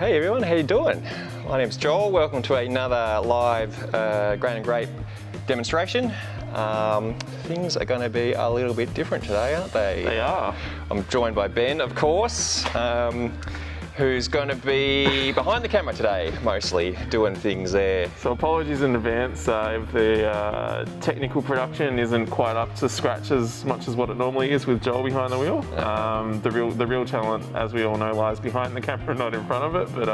Hey everyone, how you doing? My name's Joel. Welcome to another live grain and grape demonstration. Things are going to be a little bit different today, aren't they? They are. I'm joined by Ben, of course, who's going to be behind the camera today, mostly doing things there. So apologies in advance if the technical production isn't quite up to scratch as much as what it normally is with Joel behind the wheel. The real talent, as we all know, lies behind the camera, not in front of it. But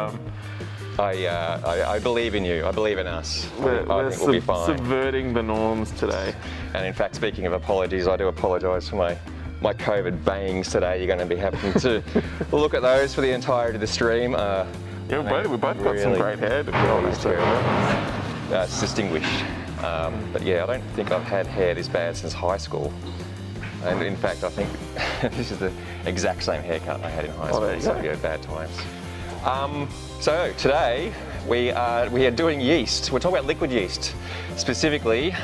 I believe in you. I believe in us. I think we'll be fine. Subverting the norms today. And in fact, speaking of apologies, I do apologise for my COVID bangs today. You're going to be having to look at those for the entirety of the stream. Yeah, we both got some great hair, to be honest. It's distinguished. But yeah, I don't think I've had hair this bad since high school. And in fact, I think this is the exact same haircut I had in high school. So yeah, bad times. So today we are doing yeast. We're talking about liquid yeast specifically.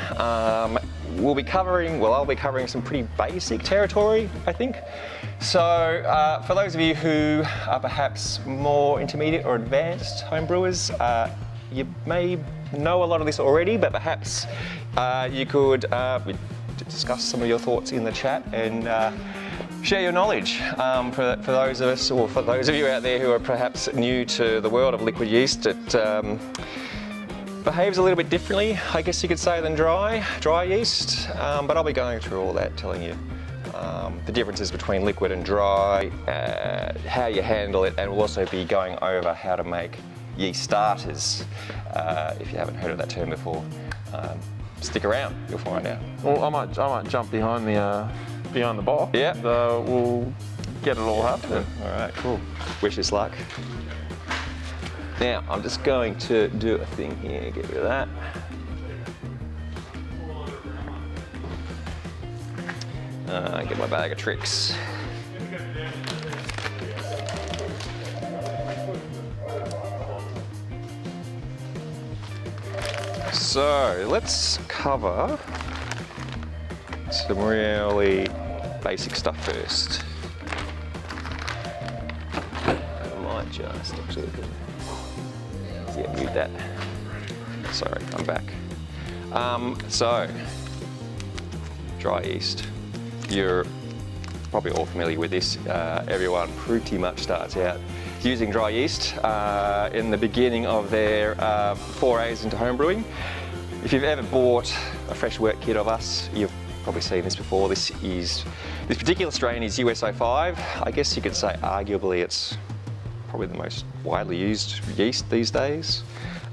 I'll be covering some pretty basic territory, I think. So for those of you who are perhaps more intermediate or advanced homebrewers, you may know a lot of this already, but perhaps you could discuss some of your thoughts in the chat and share your knowledge for those of us, or for those of you out there who are perhaps new to the world of liquid yeast. It behaves a little bit differently, I guess you could say, than dry yeast, but I'll be going through all that, telling you the differences between liquid and dry, how you handle it, and we'll also be going over how to make yeast starters. If you haven't heard of that term before, stick around, you'll find out. Well, I might jump behind the box. Yeah. We'll get it all happening. All right, cool. Wish us luck. Now, I'm just going to do a thing here, get rid of that. Get my bag of tricks. So, let's cover some really basic stuff first. I might just actually mute that. Sorry, I'm back. So, dry yeast. You're probably all familiar with this. Everyone pretty much starts out using dry yeast in the beginning of their forays into homebrewing. If you've ever bought a fresh work kit of us, you've probably seen this before. This particular strain is US-05. I guess you could say arguably it's probably the most widely used yeast these days,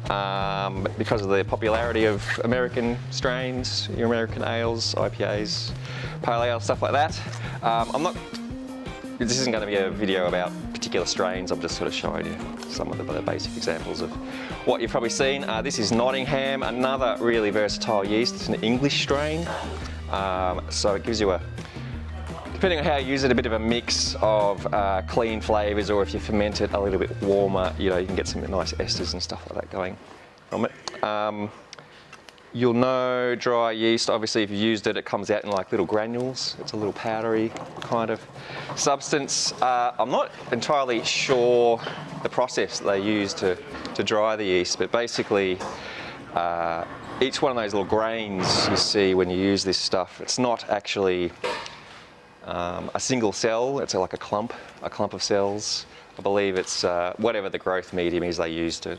because of the popularity of American strains, your American ales, IPAs, pale ale, stuff like that. This isn't going to be a video about particular strains. I'm just sort of showing you some of the basic examples of what you've probably seen. This is Nottingham, another really versatile yeast. It's an English strain, so it gives you depending on how you use it, a bit of a mix of clean flavours, or if you ferment it a little bit warmer, you can get some nice esters and stuff like that going from it. You'll know dry yeast, obviously if you've used it, it comes out in like little granules. It's a little powdery kind of substance. I'm not entirely sure the process they use to dry the yeast, but basically each one of those little grains you see when you use this stuff, it's not actually a single cell, it's like a clump of cells. I believe it's whatever the growth medium is they use to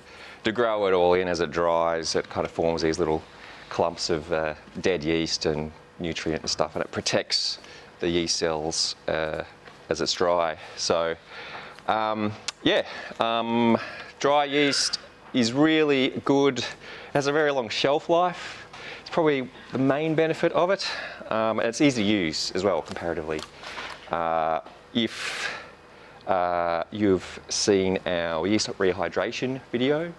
grow it all in. As it dries, it kind of forms these little clumps of dead yeast and nutrient and stuff, and it protects the yeast cells as it's dry. So dry yeast is really good, has a very long shelf life. It's probably the main benefit of it. And it's easy to use as well, comparatively. If you've seen our yeast rehydration video,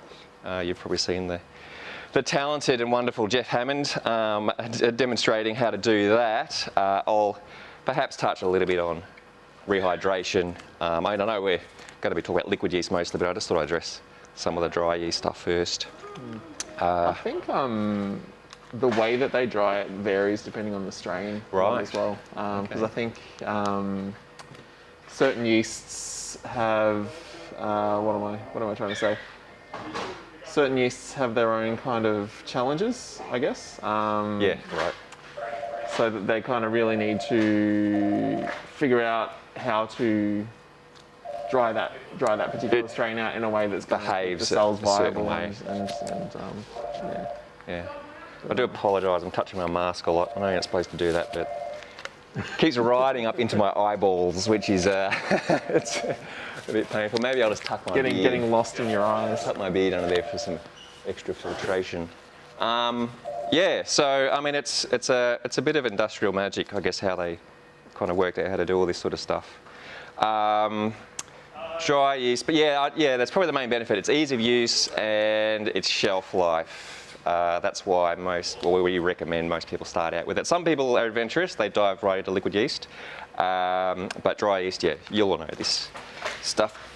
you've probably seen the talented and wonderful Jeff Hammond demonstrating how to do that. I'll perhaps touch a little bit on rehydration. I know we're going to be talking about liquid yeast mostly, but I just thought I'd address some of the dry yeast stuff first. I think the way that they dry it varies depending on the strain as well. Because I think certain yeasts have what am I trying to say? Certain yeasts have their own kind of challenges, I guess. Yeah, right. So that they kind of really need to figure out how to dry that particular strain out in a way that's going to keep the cells viable and yeah. Yeah. I do apologise, I'm touching my mask a lot. I know you're not supposed to do that, but it keeps riding up into my eyeballs, which is it's a bit painful. Maybe I'll just tuck my beard. Getting lost in your eyes. Tuck my beard under there for some extra filtration. Yeah, so I mean it's a bit of industrial magic, I guess, how they kind of worked out how to do all this sort of stuff. Dry yeast, but yeah, that's probably the main benefit. It's ease of use and it's shelf life. That's why we recommend most people start out with it. Some people are adventurous, they dive right into liquid yeast. But dry yeast, yeah, you'll all know this stuff.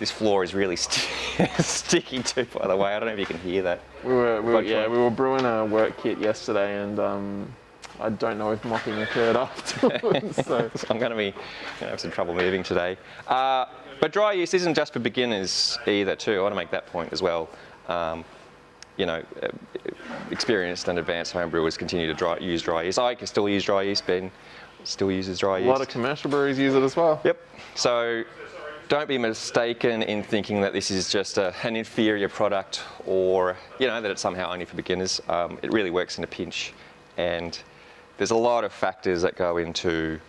This floor is really sticky too, by the way. I don't know if you can hear that. We were brewing a work kit yesterday, and I don't know if mopping occurred afterwards. So I'm going to have some trouble moving today. But dry yeast isn't just for beginners either, too. I want to make that point as well. You know, experienced and advanced home brewers continue to use dry yeast. I can still use dry yeast. Ben still uses dry yeast. A lot of commercial breweries use it as well. Yep. So don't be mistaken in thinking that this is just an inferior product, or that it's somehow only for beginners. It really works in a pinch, and there's a lot of factors that go into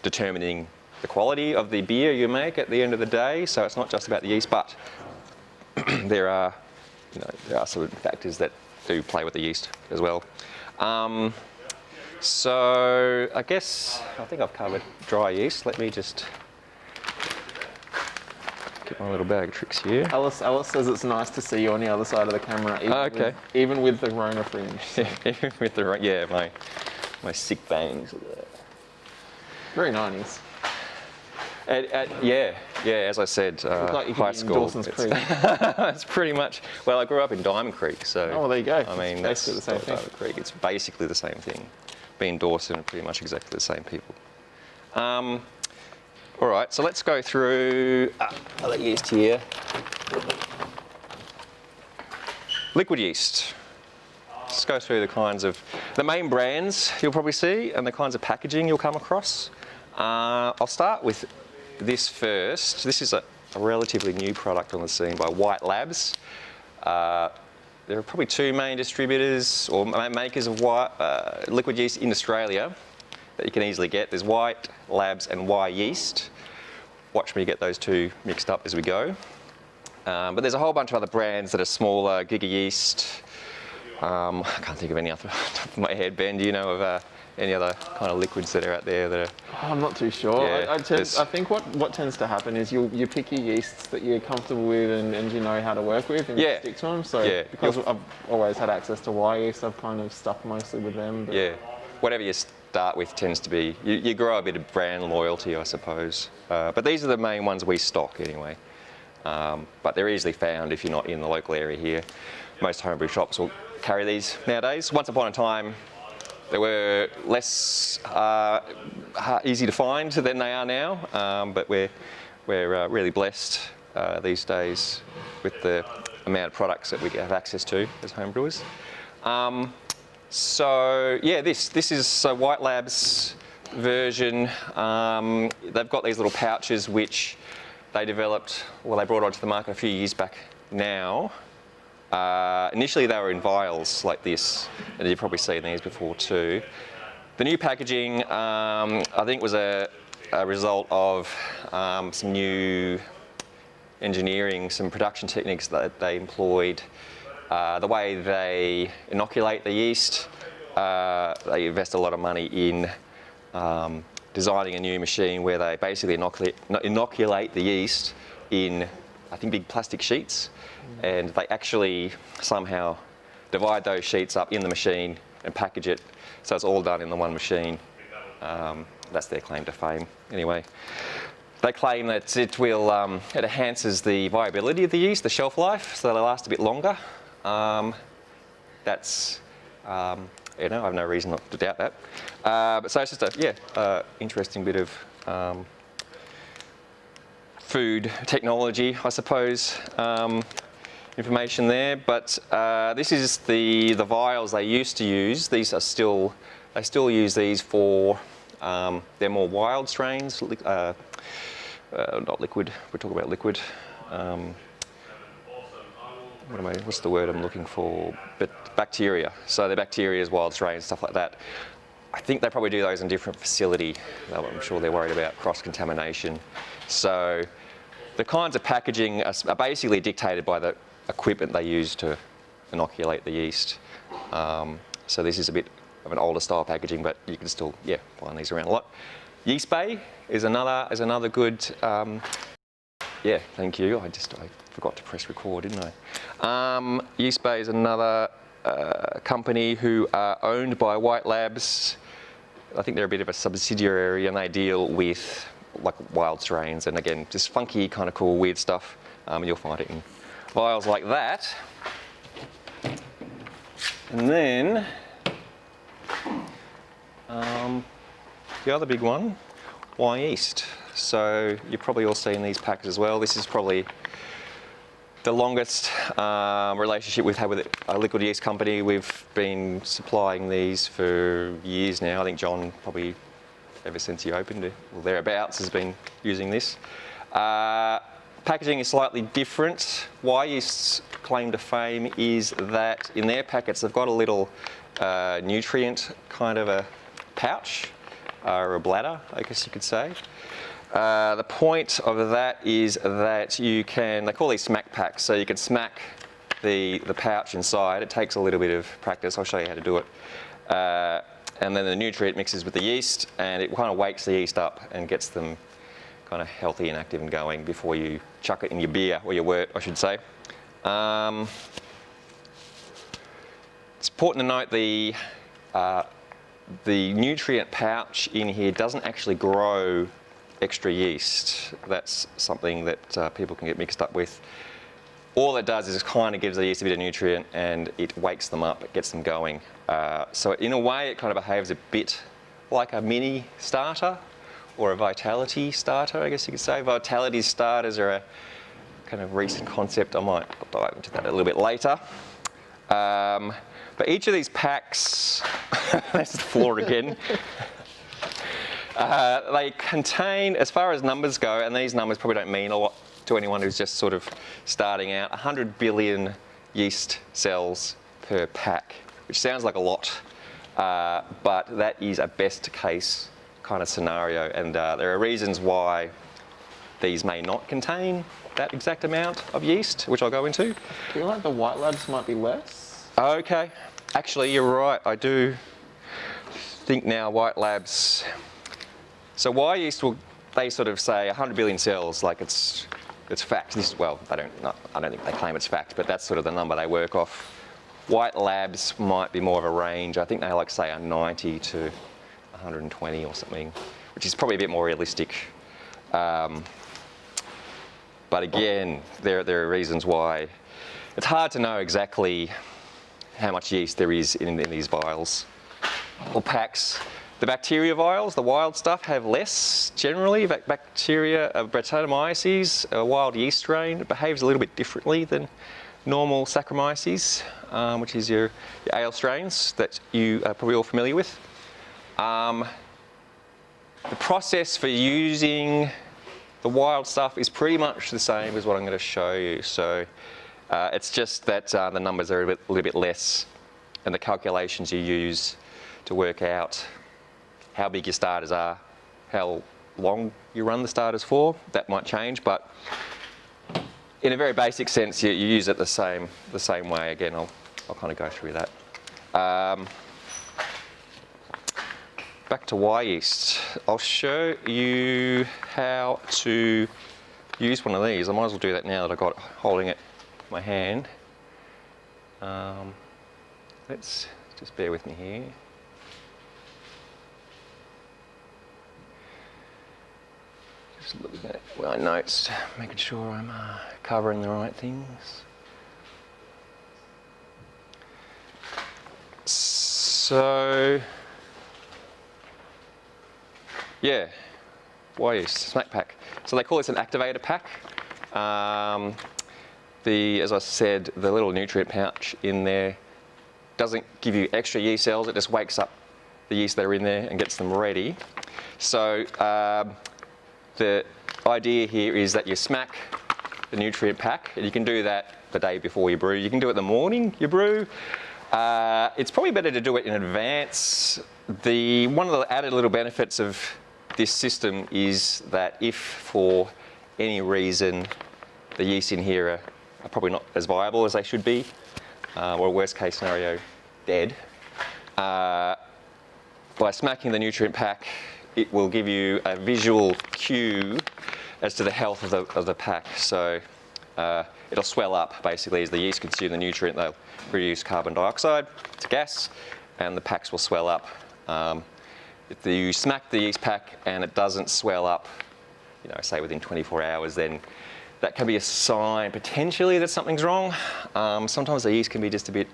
determining the quality of the beer you make at the end of the day. So it's not just about the yeast, but there are some factors that do play with the yeast as well. So I think I've covered dry yeast. Let me just get my little bag of tricks here. Alice says it's nice to see you on the other side of the camera, even with the Rona fringe. So. Even with the my sick bangs. Very 90s. As I said, like high school. Dawson's Creek. It's pretty much. Well, I grew up in Diamond Creek, so. Oh, well, there you go. I mean, it's basically the same thing. Diamond Creek. It's basically the same thing. Being Dawson are pretty much exactly the same people. All right, so let's go through other yeast here. Liquid yeast. Let's go through the main brands you'll probably see and the kinds of packaging you'll come across. I'll start with this first. This is a relatively new product on the scene by White Labs. There are probably two main distributors or makers of liquid yeast in Australia that you can easily get. There's White Labs and Yeast. Watch me get those two mixed up as we go. But there's a whole bunch of other brands that are smaller. Giga Yeast. I can't think of any off the top of my head. Ben, do you know of any other kind of liquids that are out there that are... I'm not too sure. Yeah, I think what tends to happen is you pick your yeasts that you're comfortable with and you know how to work with and you stick to them. So because I've always had access to yeast, I've kind of stuck mostly with them. But yeah, whatever you start with tends to be... You grow a bit of brand loyalty, I suppose. But these are the main ones we stock anyway. But they're easily found if you're not in the local area here. Most homebrew shops will carry these nowadays. Once upon a time, they were less easy to find than they are now, but we're really blessed these days with the amount of products that we have access to as homebrewers. So yeah, this is White Labs version. They've got these little pouches which they developed, they brought onto the market a few years back now. Initially they were in vials like this, and you've probably seen these before too. The new packaging, I think, was a result of some new engineering, some production techniques that they employed. The way they inoculate the yeast, they invest a lot of money in designing a new machine where they basically inoculate the yeast in, I think, big plastic sheets. And they actually somehow divide those sheets up in the machine and package it so it's all done in the one machine. That's their claim to fame anyway. They claim that it enhances the viability of the yeast, the shelf life, so they last a bit longer. I have no reason not to doubt that. So it's just a interesting bit of food technology, I suppose, information there. But this is the vials they used to use. They still use these for they're more wild strains, not liquid. We're talking about liquid. What's the word I'm looking for? But bacteria. So they're bacteria, wild strains, stuff like that. I think they probably do those in a different facility. I'm sure they're worried about cross-contamination. So the kinds of packaging are basically dictated by the equipment they use to inoculate the yeast. So this is a bit of an older style packaging, but you can still, find these around a lot. Yeast bay is another good. Yeah, thank you. I forgot to press record, didn't I? Yeast bay is another company who are owned by White Labs. I think they're a bit of a subsidiary, and they deal with like wild strains and again just funky, kind of cool, weird stuff. You'll find it in vials like that. And then the other big one, Yeast. So you've probably all seen these packets as well. This is probably the longest relationship we've had with a liquid yeast company. We've been supplying these for years now. I think John probably ever since he opened it, or thereabouts, has been using this. Packaging is slightly different. Yeast's claim to fame is that in their packets they've got a little nutrient kind of a pouch, or a bladder, I guess you could say. The point of that is that you can, they call these smack packs, so you can smack the pouch inside. It takes a little bit of practice. I'll show you how to do it. And then the nutrient mixes with the yeast, and it kind of wakes the yeast up and gets them kind of healthy and active and going before you chuck it in your beer, or your wort, I should say. It's important to note the nutrient pouch in here doesn't actually grow extra yeast. That's something that people can get mixed up with. All it does is it kind of gives the yeast a bit of nutrient and it wakes them up, it gets them going. So in a way it kind of behaves a bit like a mini starter or a vitality starter, I guess you could say. Vitality starters are a kind of recent concept. I might dive into that a little bit later. But each of these packs, that's the floor again. They contain, as far as numbers go, and these numbers probably don't mean a lot to anyone who's just sort of starting out, 100 billion yeast cells per pack, which sounds like a lot, but that is a best case kind of scenario, and there are reasons why these may not contain that exact amount of yeast, which I'll go into. I feel like the White Labs might be less. Okay, actually you're right, I do think now White Labs. So Yeast will, they sort of say 100 billion cells, like it's fact. I don't think they claim it's fact, but that's sort of the number they work off. White Labs might be more of a range. I think they like say a 90 to 120 or something, which is probably a bit more realistic. But again, there are reasons why it's hard to know exactly how much yeast there is in these vials or packs. The bacteria vials, the wild stuff, have less generally. Bacteria, Brettanomyces, a wild yeast strain, behaves a little bit differently than normal Saccharomyces, which is your ale strains that you are probably all familiar with. The process for using the wild stuff is pretty much the same as what I'm going to show you. So it's just that the numbers are a little bit less, and the calculations you use to work out how big your starters are, how long you run the starters for, that might change, but in a very basic sense, you use it the same way. Again, I'll kind of go through that. Back to Yeast. I'll show you how to use one of these. I might as well do that now that I've got holding it in my hand. Let's just bear with me here. Just looking at my notes, making sure I'm covering the right things. So, yeah, Yeast, smack pack. So they call this an activator pack. As I said, the little nutrient pouch in there doesn't give you extra yeast cells, it just wakes up the yeast that are in there and gets them ready. So the idea here is that you smack the nutrient pack, and you can do that the day before you brew. You can do it in the morning you brew. It's probably better to do it in advance. One of the added little benefits of this system is that if for any reason the yeast in here are probably not as viable as they should be, or worst case scenario, dead, by smacking the nutrient pack, it will give you a visual cue as to the health of the pack. So it'll swell up basically as the yeast consume the nutrient. They'll produce carbon dioxide to gas, and the packs will swell up. If you smack the yeast pack and it doesn't swell up, say within 24 hours, then that can be a sign potentially that something's wrong. Sometimes the yeast can be just a bit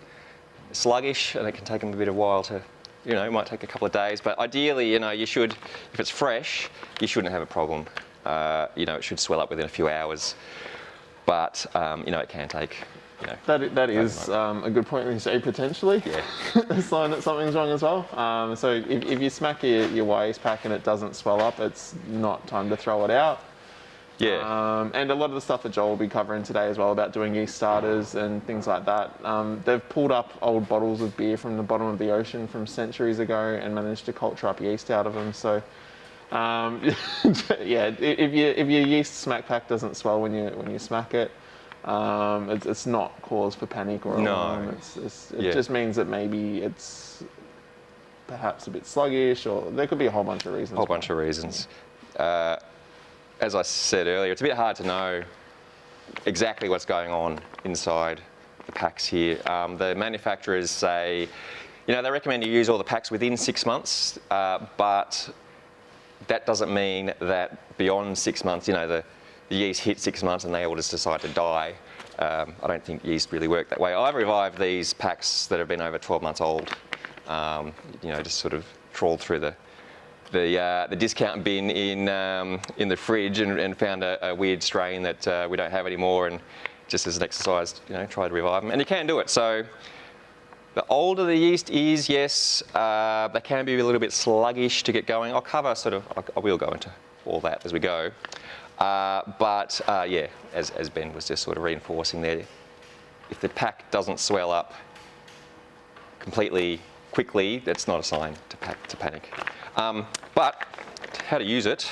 sluggish, and it can take them a bit of a while to, it might take a couple of days. But ideally, you should, if it's fresh, you shouldn't have a problem. It should swell up within a few hours. But it can take. That is a good point when you say potentially. Yeah. A sign that something's wrong as well. So if you smack your yeast pack and it doesn't swell up, it's not time to throw it out. Yeah. And a lot of the stuff that Joel will be covering today as well about doing yeast starters and things like that. They've pulled up old bottles of beer from the bottom of the ocean from centuries ago and managed to culture up yeast out of them. So, yeah, if your yeast smack pack doesn't swell when you smack it, it's not cause for panic or alarm. It just means that maybe it's perhaps a bit sluggish, or there could be a whole bunch of reasons. A whole bunch of reasons. As I said earlier, it's a bit hard to know exactly what's going on inside the packs here. The manufacturers say, they recommend you use all the packs within 6 months, but that doesn't mean that beyond 6 months, the yeast hit 6 months and they all just decide to die. I don't think yeast really work that way. I've revived these packs that have been over 12 months old, just sort of trawled through the discount bin in the fridge and found a weird strain that we don't have anymore, and just as an exercise, try to revive them. And you can do it. So the older the yeast is, yes, they can be a little bit sluggish to get going. I'll cover I will go into all that as we go. But yeah, as Ben was just sort of reinforcing there, if the pack doesn't swell up completely quickly, that's not a sign to panic. But how to use it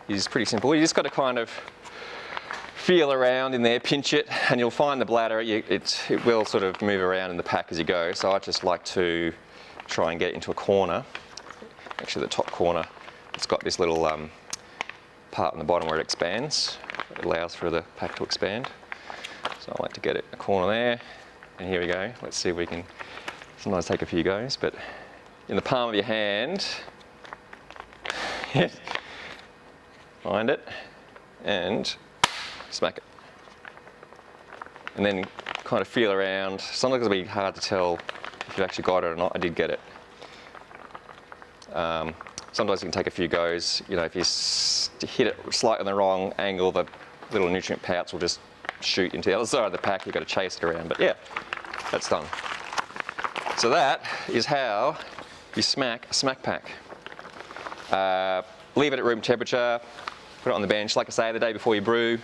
is pretty simple. You just got to kind of feel around in there, pinch it, and you'll find the bladder, it will sort of move around in the pack as you go. So I just like to try and get it into a corner. Actually, the top corner, it's got this little part on the bottom where it expands. It allows for the pack to expand. So I like to get it in a corner there. And here we go. Let's see if we can sometimes take a few goes, but in the palm of your hand, find it and smack it. And then kind of feel around. Sometimes it'll be hard to tell if you actually got it or not. I did get it. Sometimes you can take a few goes. If you hit it slightly in the wrong angle, the little nutrient pouch will just shoot into the other side of the pack. You've got to chase it around. But yeah, that's done. So that is how you smack a smack pack. Leave it at room temperature, put it on the bench, like I say, the day before you brew,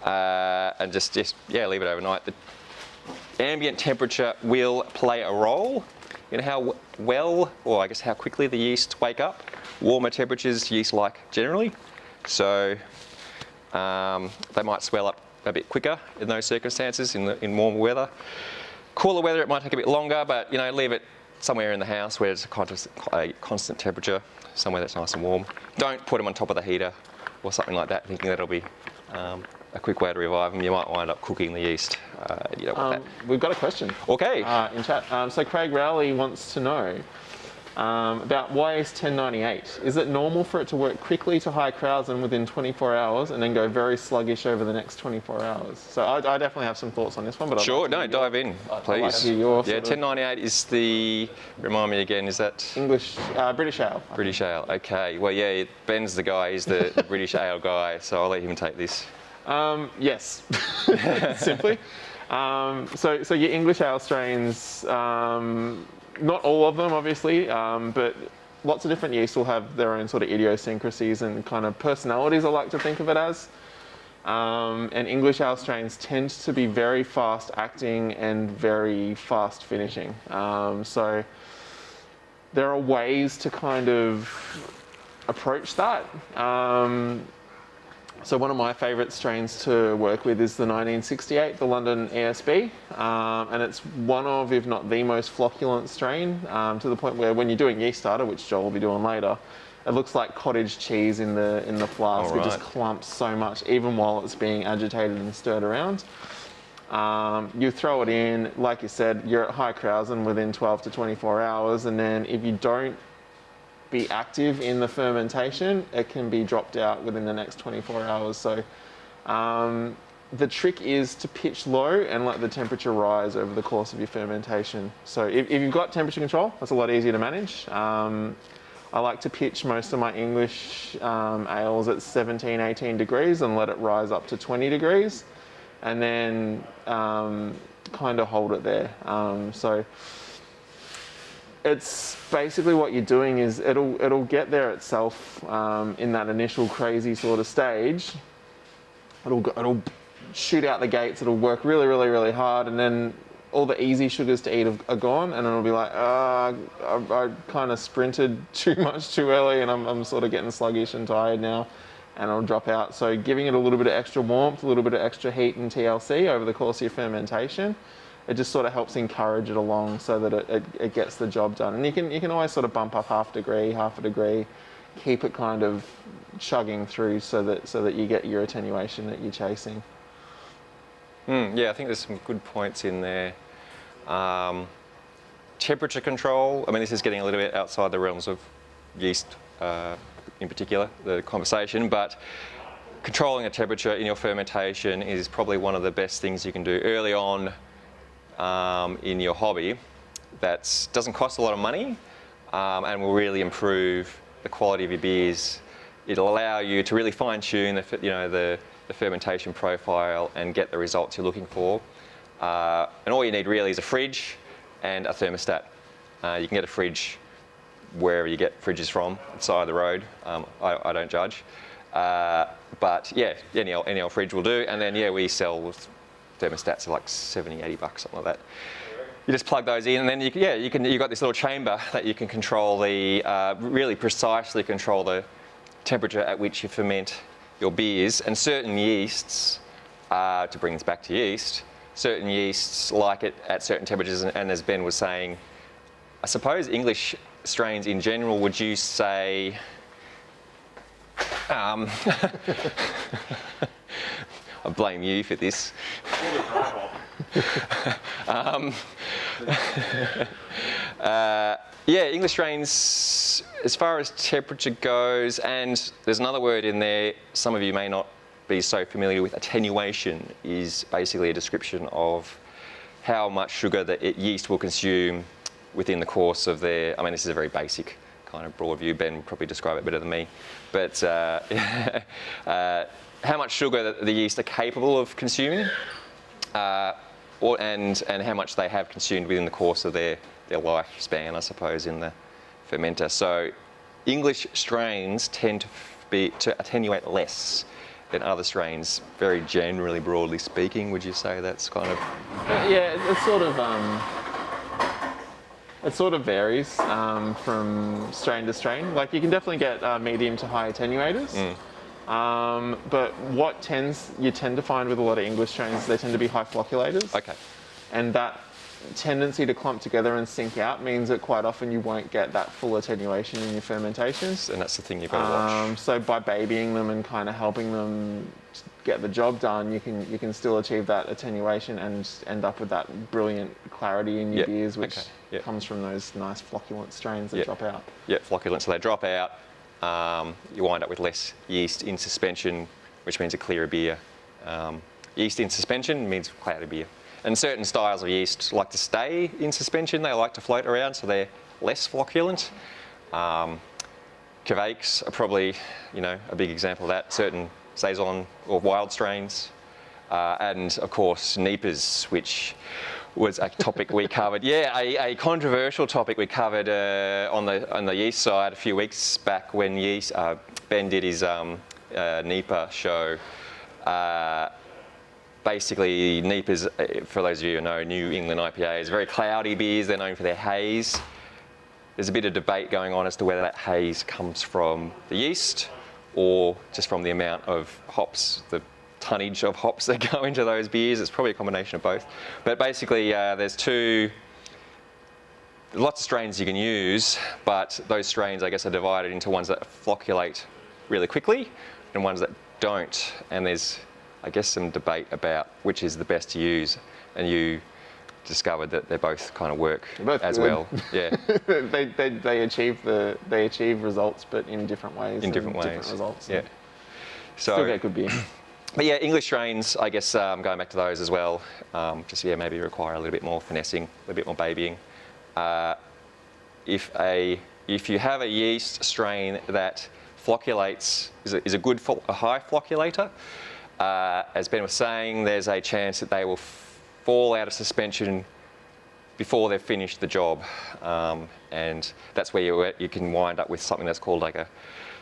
and just leave it overnight. The ambient temperature will play a role in how well, or I guess how quickly the yeast wake up. Warmer temperatures yeast like generally, so they might swell up a bit quicker in those circumstances in warmer weather. Cooler weather, it might take a bit longer, but leave it somewhere in the house where it's a constant temperature, somewhere that's nice and warm. Don't put them on top of the heater or something like that, thinking that'll be a quick way to revive them. You might wind up cooking the yeast. You don't want that. We've got a question. Okay. In chat. So Craig Rowley wants to know, about why is 1098? Is it normal for it to work quickly to high Krausen within 24 hours and then go very sluggish over the next 24 hours? So I definitely have some thoughts on this one. But Sure, no, dive in, please. Like to hear your yeah, 1098 is the, remind me again, is that? English, British ale. British ale, okay. Well, yeah, Ben's the guy, he's the British ale guy, so I'll let him take this. Yes, simply. So your English ale strains, not all of them obviously, but lots of different yeasts will have their own sort of idiosyncrasies and kind of personalities, I like to think of it as. And English ale strains tend to be very fast acting and very fast finishing. So there are ways to kind of approach that. So one of my favourite strains to work with is the 1968, the London ESB, and it's one of, if not the most flocculent strain, to the point where when you're doing yeast starter, which Joel will be doing later, it looks like cottage cheese in the flask. Right. It just clumps so much, even while it's being agitated and stirred around. You throw it in, like you said, you're at high Krausen within 12 to 24 hours, and then if you don't be active in the fermentation, it can be dropped out within the next 24 hours. So the trick is to pitch low and let the temperature rise over the course of your fermentation. So if you've got temperature control, that's a lot easier to manage. I like to pitch most of my English ales at 17, 18 degrees and let it rise up to 20 degrees and then kind of hold it there. So it's basically what you're doing is it'll get there itself in that initial crazy sort of stage. It'll shoot out the gates. It'll work really, really, really hard, and then all the easy sugars to eat are gone, and it'll be like, I kind of sprinted too much too early, and I'm sort of getting sluggish and tired now, and it'll drop out. So giving it a little bit of extra warmth, a little bit of extra heat and TLC over the course of your fermentation, it just sort of helps encourage it along so that it gets the job done. And you can always sort of bump up half a degree, keep it kind of chugging through so that you get your attenuation that you're chasing. Yeah, I think there's some good points in there. Temperature control, I mean, this is getting a little bit outside the realms of yeast in particular, the conversation, but controlling the temperature in your fermentation is probably one of the best things you can do early on in your hobby. That doesn't cost a lot of money and will really improve the quality of your beers. It'll allow you to really fine-tune the fermentation profile and get the results you're looking for. And all you need really is a fridge and a thermostat. You can get a fridge wherever you get fridges from, side of the road. I don't judge. But yeah, any old fridge will do. And then yeah, we sell thermostats are like 70, 80 bucks, something like that. You just plug those in, and then you've got this little chamber that you can control really precisely control the temperature at which you ferment your beers. And certain yeasts, to bring this back to yeast, certain yeasts like it at certain temperatures, and as Ben was saying, I suppose English strains in general, would you say, I blame you for this. Yeah, English strains, as far as temperature goes, and there's another word in there, some of you may not be so familiar with. Attenuation is basically a description of how much sugar the yeast will consume within the course of their, I mean, this is a very basic kind of broad view. Ben will probably describe it better than me. But how much sugar the yeast are capable of consuming, and how much they have consumed within the course of their lifespan, I suppose, in the fermenter. So English strains tend to attenuate less than other strains, very generally, broadly speaking. Would you say that's kind of... Yeah, it sort of varies from strain to strain. Like you can definitely get medium to high attenuators. But what you tend to find with a lot of English strains, they tend to be high flocculators. Okay. And that tendency to clump together and sink out means that quite often you won't get that full attenuation in your fermentations. And that's the thing you've got to watch. So by babying them and kind of helping them get the job done, you can still achieve that attenuation and end up with that brilliant clarity in your beers, which comes from those nice flocculent strains that drop out. Yeah, flocculent, so they drop out. You wind up with less yeast in suspension, which means a clearer beer. Yeast in suspension means cloudy beer. And certain styles of yeast like to stay in suspension, they like to float around, so they're less flocculent. Cavaques are probably, a big example of that. Certain Saison or wild strains. And of course, Neepers, which was a topic we covered. Yeah, a controversial topic we covered on the yeast side a few weeks back when Ben did his Neeper show. Basically, Neepers, for those of you who know, New England IPAs, very cloudy beers. They're known for their haze. There's a bit of debate going on as to whether that haze comes from the yeast or just from the amount of hops, the tonnage of hops that go into those beers. It's probably a combination of both. But basically, there's lots of strains you can use, but those strains, I guess, are divided into ones that flocculate really quickly and ones that don't. And there's, I guess, some debate about which is the best to use. And you discovered that they both kind of work as well. Yeah. they achieve results, but in different ways. In different ways. Different results. Yeah. So still get good beer. But yeah, English strains, I guess, going back to those as well, maybe require a little bit more finessing, a little bit more babying. If you have a yeast strain that flocculates, is a high flocculator, as Ben was saying, there's a chance that they will fall out of suspension before they've finished the job. And that's where you can wind up with something that's called like a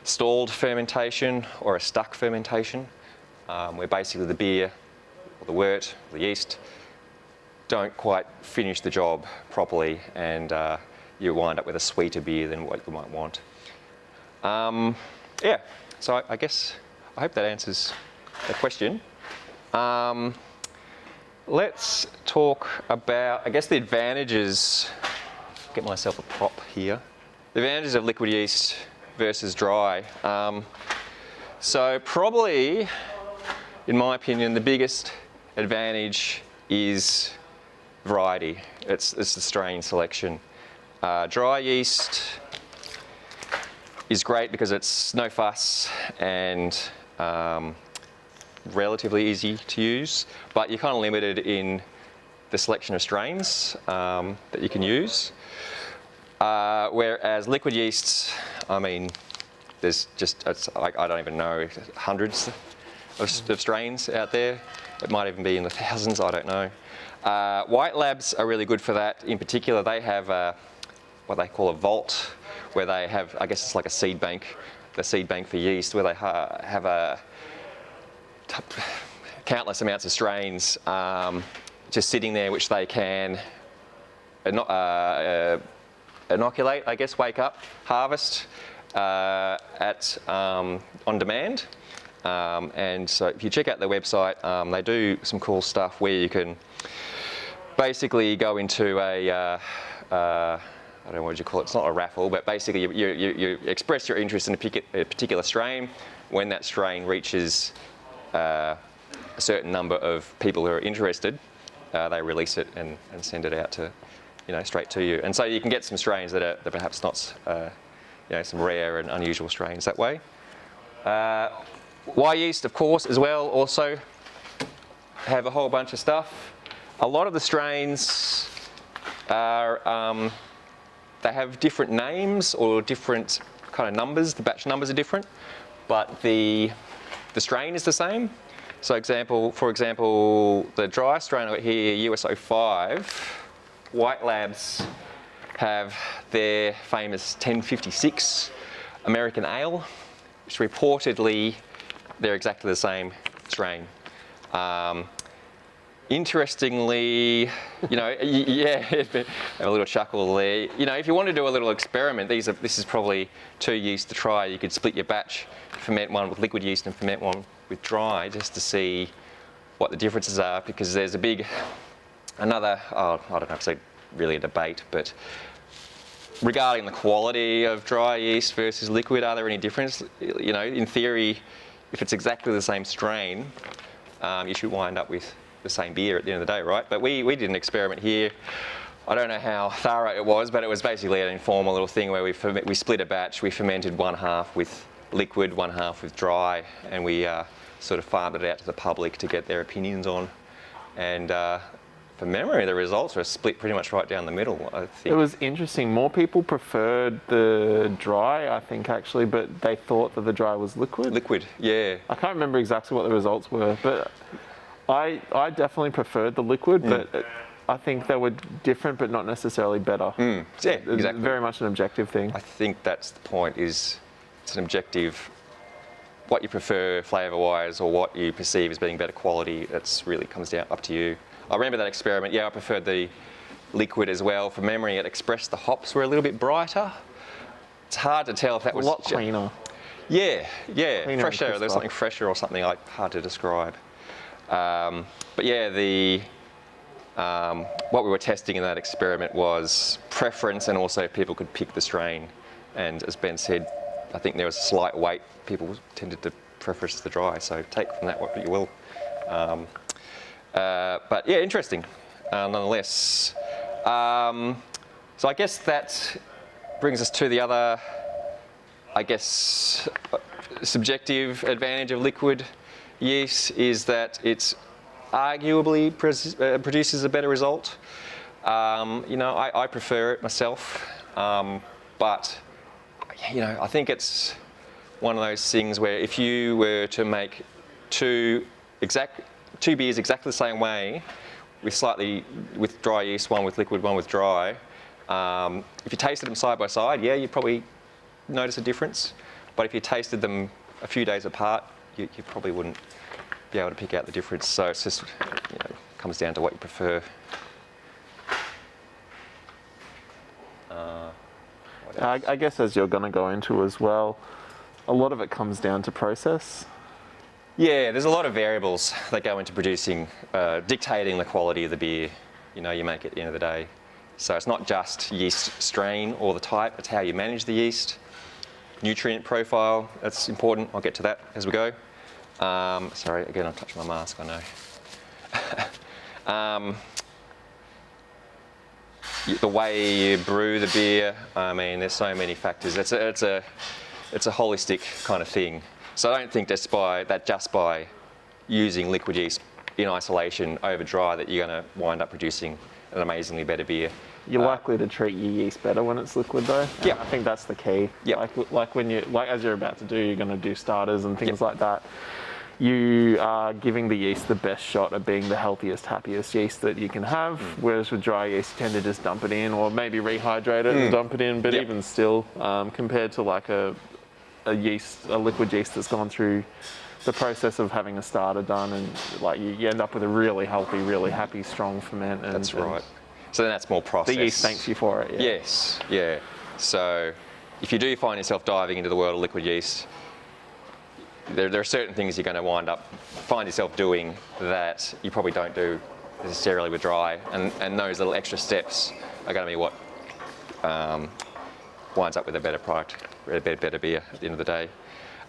stalled fermentation or a stuck fermentation, where basically the beer or the wort, the yeast, don't quite finish the job properly, and you wind up with a sweeter beer than what you might want. Yeah, so I guess, I hope that answers the question. Let's talk about, I guess, the advantages. Get myself a prop here. The advantages of liquid yeast versus dry. So probably, in my opinion, the biggest advantage is variety. It's the strain selection. Dry yeast is great because it's no fuss and relatively easy to use, but you're kind of limited in the selection of strains that you can use. Whereas liquid yeasts, I mean, there's just, I don't even know, hundreds of strains out there. It might even be in the thousands, I don't know. White labs are really good for that. In particular, they have what they call a vault, where they have, I guess it's like a seed bank, the seed bank for yeast, where they have countless amounts of strains just sitting there, which they can inoculate, I guess, wake up, harvest on demand. And so if you check out their website, they do some cool stuff where you can basically go into a, I don't know what you call it, it's not a raffle, but basically you express your interest in a particular strain. When that strain reaches a certain number of people who are interested, they release it and send it out to, straight to you. And so you can get some strains that are perhaps not, some rare and unusual strains that way. Y yeast, of course, as well, also have a whole bunch of stuff. A lot of the strains are, they have different names or different kind of numbers. The batch numbers are different, but the strain is the same. So for example, the dry strain over here, US05, White Labs have their famous 1056 American Ale, which reportedly they're exactly the same strain. Interestingly, yeah, have a little chuckle there. If you want to do a little experiment, this is probably 2 yeasts to try. You could split your batch, ferment one with liquid yeast and ferment one with dry, just to see what the differences are, because there's I don't know if it's really a debate, but regarding the quality of dry yeast versus liquid, are there any difference? In theory, if it's exactly the same strain, you should wind up with the same beer at the end of the day, right? But we did an experiment here. I don't know how thorough it was, but it was basically an informal little thing where we split a batch. We fermented 1/2 with liquid, 1/2 with dry, and we sort of farmed it out to the public to get their opinions on. And from memory, the results were split pretty much right down the middle, I think. It was interesting. More people preferred the dry, I think, actually, but they thought that the dry was liquid. Liquid, yeah. I can't remember exactly what the results were, but I definitely preferred the liquid, but I think they were different, but not necessarily better. Yeah, exactly. Very much an objective thing. I think that's the point, is it's an objective, what you prefer flavour-wise or what you perceive as being better quality, that's really comes down up to you. I remember that experiment, yeah, I preferred the liquid as well. From memory, it expressed the hops were a little bit brighter. It's hard to tell if that was... A lot cleaner. Yeah, Cleaner fresher, there's something fresher or something like hard to describe. But yeah, what we were testing in that experiment was preference, and also if people could pick the strain. And as Ben said, I think there was a slight weight. People tended to preference the dry, so take from that what you will. But yeah, interesting, nonetheless. So I guess that brings us to the other, I guess, subjective advantage of liquid yeast is that it's arguably produces a better result. You know, I prefer it myself, but you know, I think it's one of those things where if you were to make two beers exactly the same way, with dry yeast, one with liquid, one with dry, if you tasted them side by side, yeah, you'd probably notice a difference. But if you tasted them a few days apart, you probably wouldn't be able to pick out the difference. So it's just, you know, comes down to what you prefer. I guess as you're going to go into as well, a lot of it comes down to process. Yeah, there's a lot of variables that go into producing, dictating the quality of the beer, you know, you make at the end of the day. So it's not just yeast strain or the type, it's how you manage the yeast. Nutrient profile, that's important. I'll get to that as we go. Sorry, again, I've touched my mask, I know. The way you brew the beer, I mean, there's so many factors. It's a holistic kind of thing. So I don't think just by using liquid yeast in isolation over dry that you're going to wind up producing an amazingly better beer. You're likely to treat your yeast better when it's liquid, though. Yeah, I think that's the key. Yeah, like as you're about to do, you're going to do starters and things like that. You are giving the yeast the best shot at being the healthiest, happiest yeast that you can have. Whereas with dry yeast, you tend to just dump it in, or maybe rehydrate it and dump it in. But even still, compared to like a liquid yeast that's gone through the process of having a starter done, and like you end up with a really healthy, really happy, strong ferment. That's right. So then that's more process. The yeast thanks you for it. Yeah. Yes, yeah. So if you do find yourself diving into the world of liquid yeast, there are certain things you're going to find yourself doing that you probably don't do necessarily with dry, and those little extra steps are going to be what winds up with a better product, a better beer at the end of the day.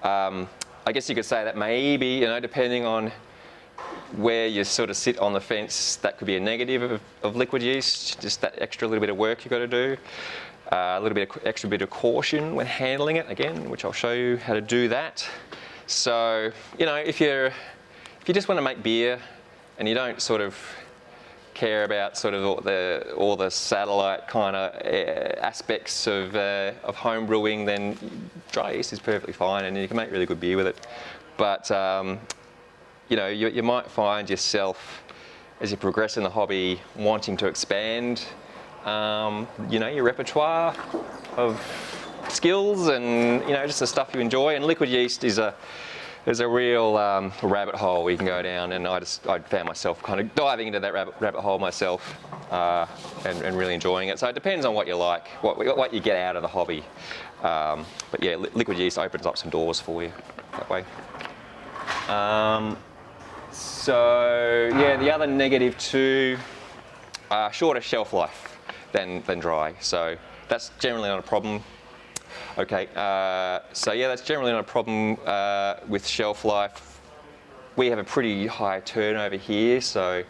I guess you could say that maybe, you know, depending on where you sort of sit on the fence, that could be a negative of liquid yeast, just that extra little bit of work you've got to do. A little bit of extra bit of caution when handling it, again, which I'll show you how to do that. So, you know, if you just want to make beer and you don't sort of care about sort of all the satellite kind of aspects of home brewing, then dry yeast is perfectly fine, and you can make really good beer with it. But you know, you might find yourself as you progress in the hobby wanting to expand, you know, your repertoire of skills and, you know, just the stuff you enjoy. And liquid yeast is a real rabbit hole we can go down, and I found myself kind of diving into that rabbit hole myself, and really enjoying it. So it depends on what you like, what you get out of the hobby. But yeah, liquid yeast opens up some doors for you that way. So yeah, the other negative too, shorter shelf life than dry. So that's generally not a problem. Okay, so yeah, that's generally not a problem with shelf life. We have a pretty high turnover here, so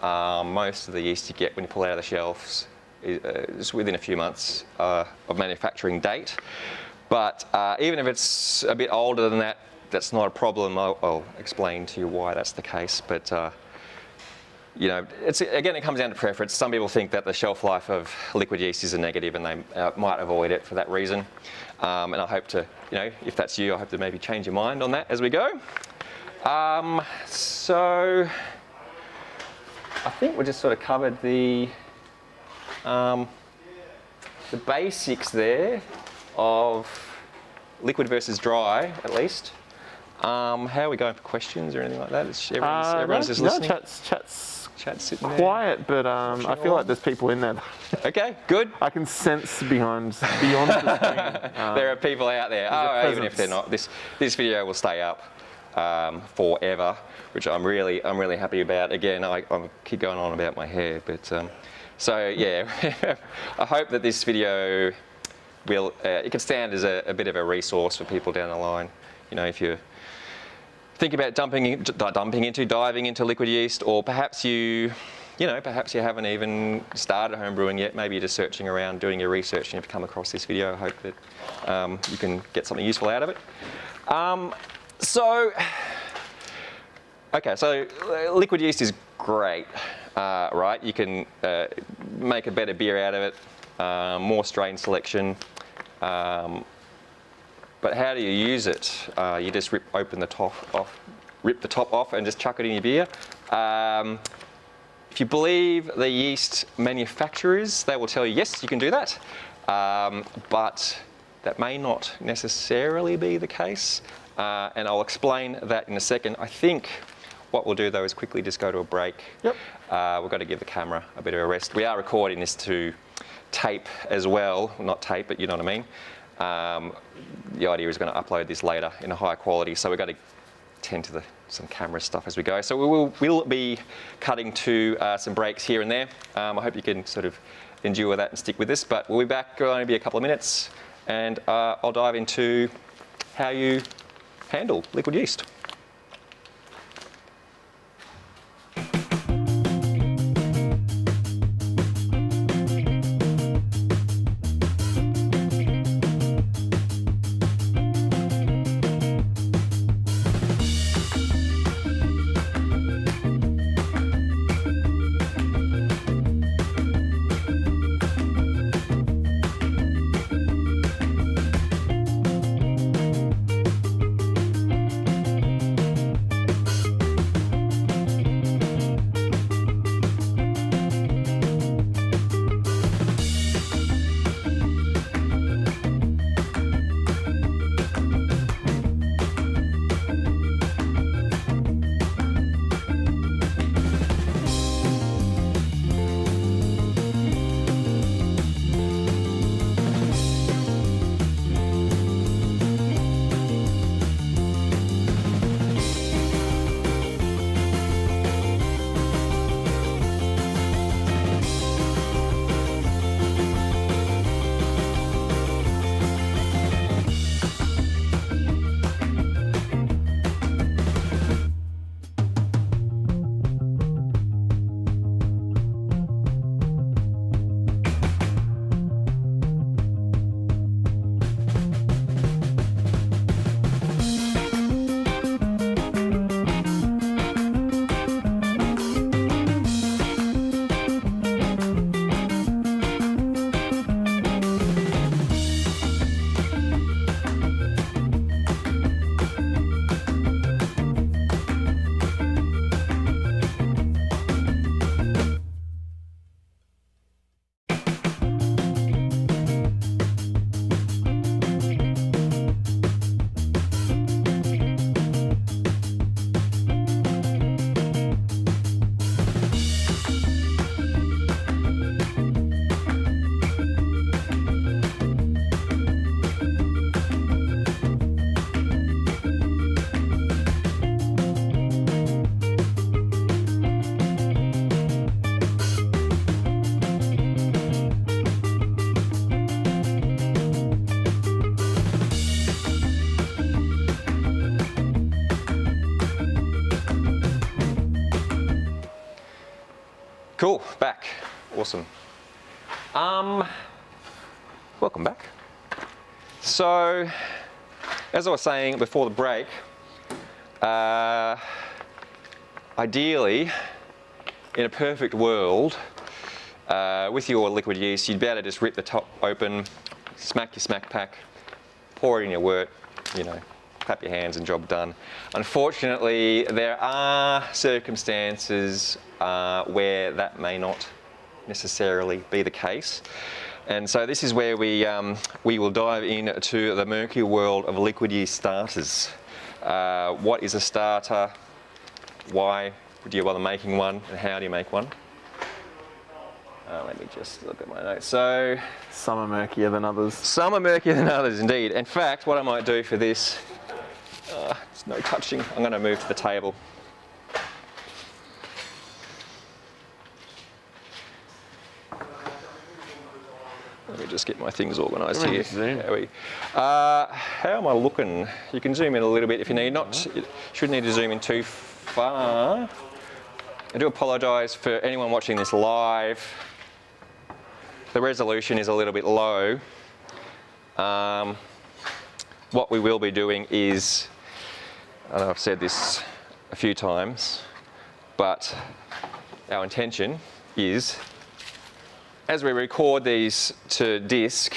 most of the yeast you get when you pull it out of the shelves is within a few months of manufacturing date. But even if it's a bit older than that, that's not a problem. I'll explain to you why that's the case. But you know, again, it comes down to preference. Some people think that the shelf life of liquid yeast is a negative, and they might avoid it for that reason. And I hope to, you know, if that's you, I hope to maybe change your mind on that as we go. So I think we just sort of covered the basics there of liquid versus dry, at least. How are we going for questions or anything like that? Everyone's just listening? Chat's sitting there. Quiet, but I feel like there's people in there. Okay, good. I can sense beyond the screen. There are people out there. Oh, even if they're not. This video will stay up forever, which I'm really happy about. Again, I keep going on about my hair, but so yeah, I hope that this video will it can stand as a bit of a resource for people down the line. You know, if you think about diving into liquid yeast, or perhaps you haven't even started home brewing yet. Maybe you're just searching around, doing your research, and you've come across this video. I hope that you can get something useful out of it. So liquid yeast is great, right? You can make a better beer out of it, more strain selection. But how do you use it? You just rip the top off and just chuck it in your beer. If you believe the yeast manufacturers, they will tell you, yes, you can do that. But that may not necessarily be the case. And I'll explain that in a second. I think what we'll do though is quickly just go to a break. Yep. We've got to give the camera a bit of a rest. We are recording this to tape as well. Not tape, but you know what I mean. The idea is going to upload this later in a higher quality, so we've got to tend to some camera stuff as we go. So we'll be cutting to some breaks here and there. I hope you can sort of endure that and stick with this, but we'll be back. It'll only be a couple of minutes, and I'll dive into how you handle liquid yeast. Cool, back. Awesome. Welcome back. So, as I was saying before the break, ideally, in a perfect world, with your liquid yeast, you'd be able to just rip the top open, smack your smack pack, pour it in your wort, you know, clap your hands and job done. Unfortunately, there are circumstances where that may not necessarily be the case. And so this is where we will dive into the murky world of liquid yeast starters. What is a starter? Why do you bother making one? And how do you make one? Let me just look at my notes. So, some are murkier than others. Some are murkier than others, indeed. In fact, what I might do for this, it's no touching. I'm going to move to the table. Let me just get my things organised here. How am I looking? You can zoom in a little bit if you need. You shouldn't need to zoom in too far. I do apologise for anyone watching this live. The resolution is a little bit low. What we will be doing is, I know I've said this a few times, but our intention is, as we record these to disk,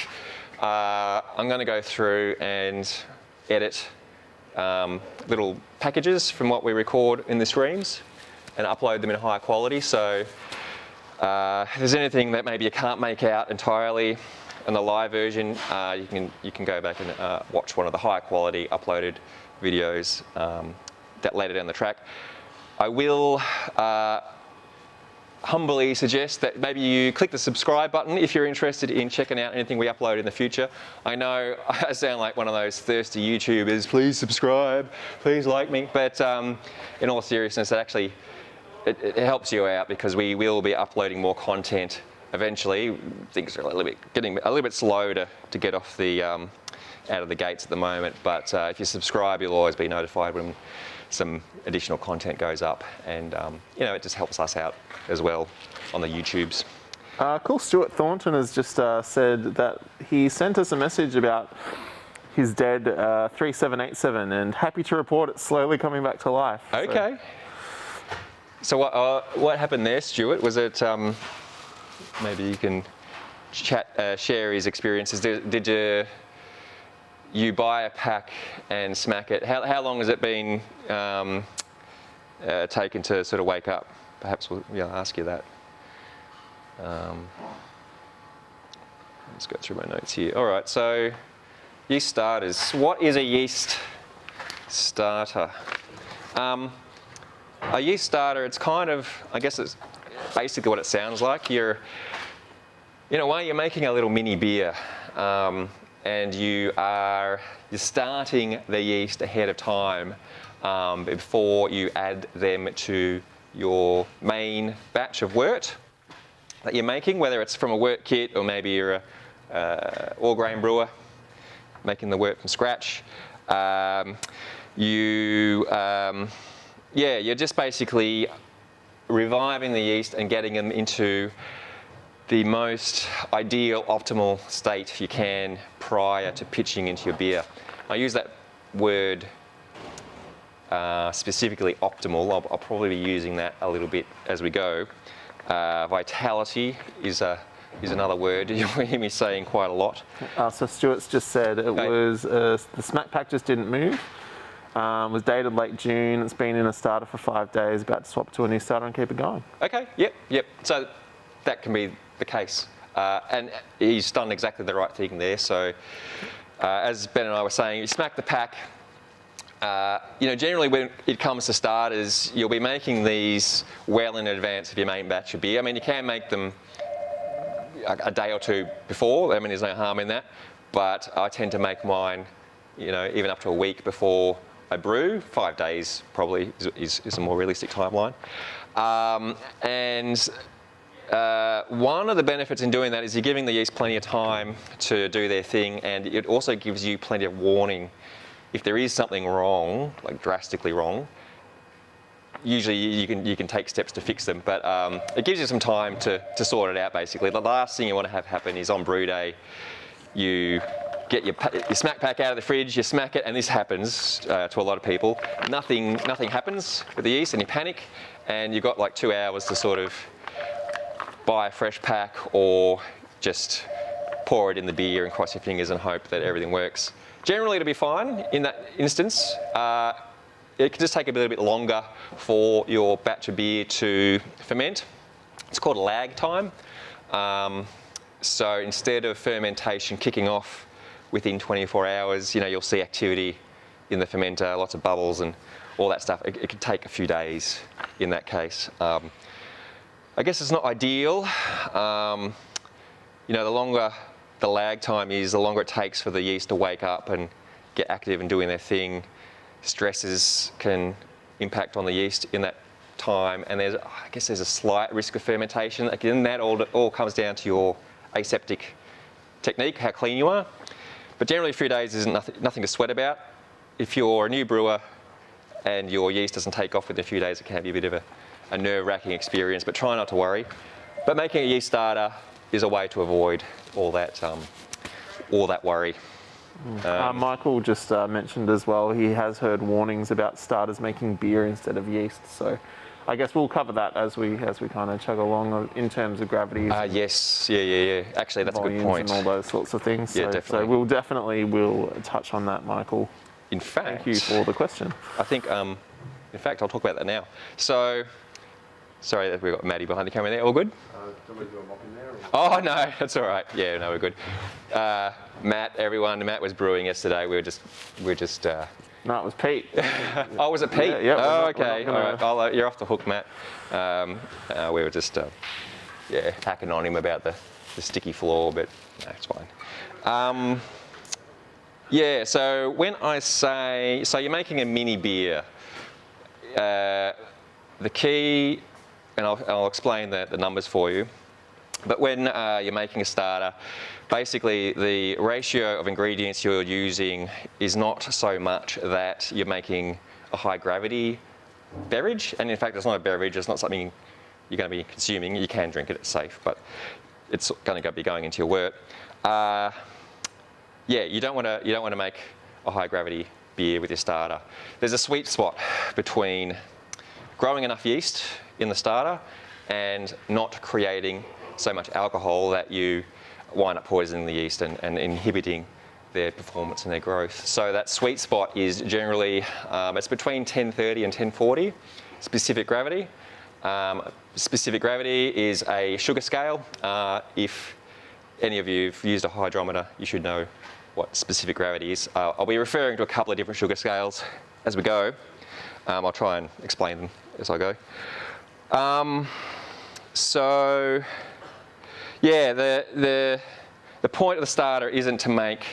I'm going to go through and edit little packages from what we record in the streams and upload them in high quality. So if there's anything that maybe you can't make out entirely in the live version, you can go back and watch one of the high quality uploaded videos that later down the track. I will humbly suggest that maybe you click the subscribe button if you're interested in checking out anything we upload in the future. I know I sound like one of those thirsty YouTubers, please subscribe, please like me, but in all seriousness, it helps you out because we will be uploading more content eventually. Things are getting a little bit slow to get off the out of the gates at the moment, but if you subscribe, you'll always be notified when some additional content goes up, and you know, it just helps us out as well on the YouTubes. Cool. Stuart Thornton has just said that he sent us a message about his dead 3787, and happy to report it's slowly coming back to life. Okay. So what happened there, Stuart? Was it maybe you can share his experiences? Did you buy a pack and smack it? How long has it been taken to sort of wake up? Perhaps we'll ask you that. Let's go through my notes here. All right, so yeast starters. What is a yeast starter? A yeast starter, it's kind of, I guess it's basically what it sounds like. You're, in a way, you're making a little mini beer. And you're starting the yeast ahead of time before you add them to your main batch of wort that you're making, whether it's from a wort kit or maybe you're a all grain brewer making the wort from scratch. You're just basically reviving the yeast and getting them into the most ideal, optimal state you can prior to pitching into your beer. I use that word specifically optimal. I'll probably be using that a little bit as we go. Vitality is another word you'll hear me saying quite a lot. So Stuart's just said it was, the smack pack just didn't move. Was dated late June. It's been in a starter for 5 days, about to swap to a new starter and keep it going. Okay, yep. So that can be the case. And he's done exactly the right thing there. So as Ben and I were saying, you smack the pack. Generally when it comes to starters, you'll be making these well in advance of your main batch of beer. I mean, you can make them a day or two before. I mean, there's no harm in that. But I tend to make mine, even up to a week before I brew. 5 days probably is a more realistic timeline. One of the benefits in doing that is you're giving the yeast plenty of time to do their thing, and it also gives you plenty of warning if there is something wrong, like drastically wrong. usually you can take steps to fix them, but it gives you some time to sort it out basically. The last thing you want to have happen is on brew day, you get your smack pack out of the fridge, you smack it, and this happens to a lot of people. Nothing happens with the yeast and you panic, and you've got like 2 hours to sort of buy a fresh pack or just pour it in the beer and cross your fingers and hope that everything works. Generally it'll be fine in that instance. It can just take a little bit longer for your batch of beer to ferment. It's called a lag time. So instead of fermentation kicking off within 24 hours, you'll see activity in the fermenter, lots of bubbles and all that stuff. It could take a few days in that case. I guess it's not ideal. The longer the lag time is, the longer it takes for the yeast to wake up and get active and doing their thing. Stresses can impact on the yeast in that time, and I guess there's a slight risk of fermentation. Again, that all comes down to your aseptic technique, how clean you are. But generally a few days isn't nothing to sweat about. If you're a new brewer and your yeast doesn't take off within a few days, it can be a bit of a nerve-wracking experience, but try not to worry. But making a yeast starter is a way to avoid all that worry. Michael just mentioned as well, he has heard warnings about starters making beer instead of yeast. So I guess we'll cover that as we kind of chug along in terms of gravities. Yes, yeah. Actually, that's a good point. And all those sorts of things. Yeah, definitely. So we'll touch on that, Michael. In fact, thank you for the question. I think, in fact, I'll talk about that now. So, sorry that we've got Maddie behind the camera there. All good? Do we do a mop in there? Oh no, that's all right. Yeah, no, we're good. Matt was brewing yesterday. We were just. No, it was Pete. Oh, was it Pete? Yeah. Oh, okay. All right. You're off the hook, Matt. We were just, hacking on him about the sticky floor, but no, it's fine. So when I say, you're making a mini beer, the key, and I'll explain the numbers for you, but when you're making a starter, basically the ratio of ingredients you're using is not so much that you're making a high gravity beverage, and in fact it's not a beverage, it's not something you're going to be consuming. You can drink it, it's safe, but it's going to be going into your wort. You don't want to make a high gravity beer with your starter. There's a sweet spot between growing enough yeast in the starter and not creating so much alcohol that you wind up poisoning the yeast and inhibiting their performance and their growth. So that sweet spot is generally, it's between 1030 and 1040 specific gravity. Specific gravity is a sugar scale. If any of you have used a hydrometer, you should know what specific gravity is. I'll be referring to a couple of different sugar scales as we go. I'll try and explain them as I go. The point of the starter isn't to make,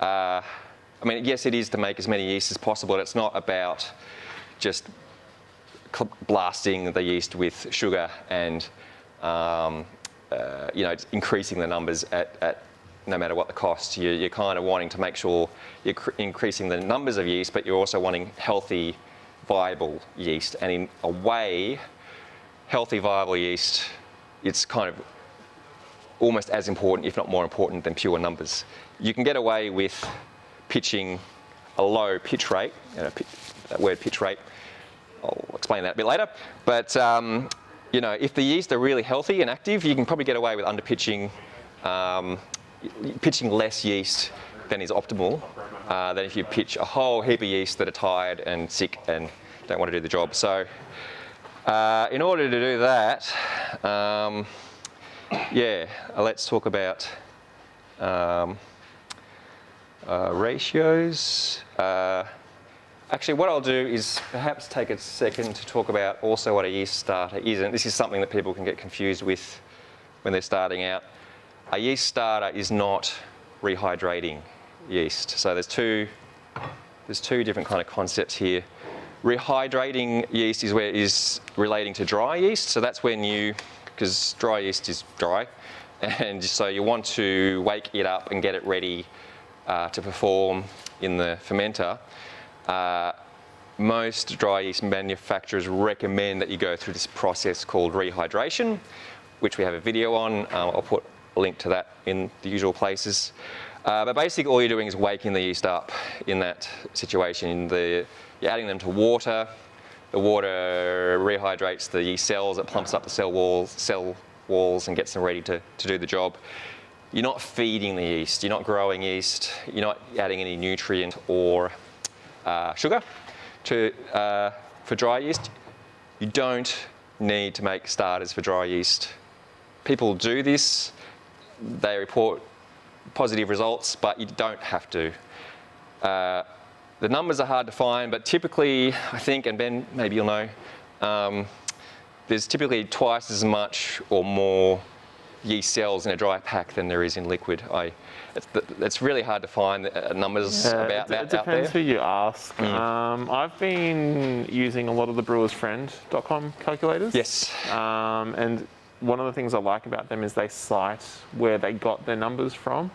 yes, it is to make as many yeasts as possible, but it's not about just blasting the yeast with sugar and increasing the numbers at no matter what the cost. You're kind of wanting to make sure you're increasing the numbers of yeast, but you're also wanting healthy, viable yeast. And in a way, healthy, viable yeast, it's kind of almost as important, if not more important, than pure numbers. You can get away with pitching a low pitch rate, that word pitch rate, I'll explain that a bit later. But if the yeast are really healthy and active, you can probably get away with underpitching, pitching less yeast than is optimal, than if you pitch a whole heap of yeast that are tired and sick and don't want to do the job. So in order to do that, let's talk about ratios. Actually, what I'll do is perhaps take a second to talk about also what a yeast starter is. And this is something that people can get confused with when they're starting out. A yeast starter is not rehydrating yeast. So there's two different kind of concepts here. Rehydrating yeast is relating to dry yeast. So that's when because dry yeast is dry, and so you want to wake it up and get it ready to perform in the fermenter. most dry yeast manufacturers recommend that you go through this process called rehydration, which we have a video on. I'll put a link to that in the usual places. But basically all you're doing is waking the yeast up in that situation. You're adding them to water. The water rehydrates the yeast cells, it plumps up the cell walls and gets them ready to do the job. You're not feeding the yeast, you're not growing yeast, you're not adding any nutrient or sugar for dry yeast. You don't need to make starters for dry yeast. People do this, they report positive results, but you don't have to. The numbers are hard to find, but typically, I think, and Ben, maybe you'll know, there's typically twice as much or more yeast cells in a dry pack than there is in liquid. It's really hard to find numbers about that out there. It depends who you ask. I've been using a lot of the brewersfriend.com calculators. Yes. And one of the things I like about them is they cite where they got their numbers from.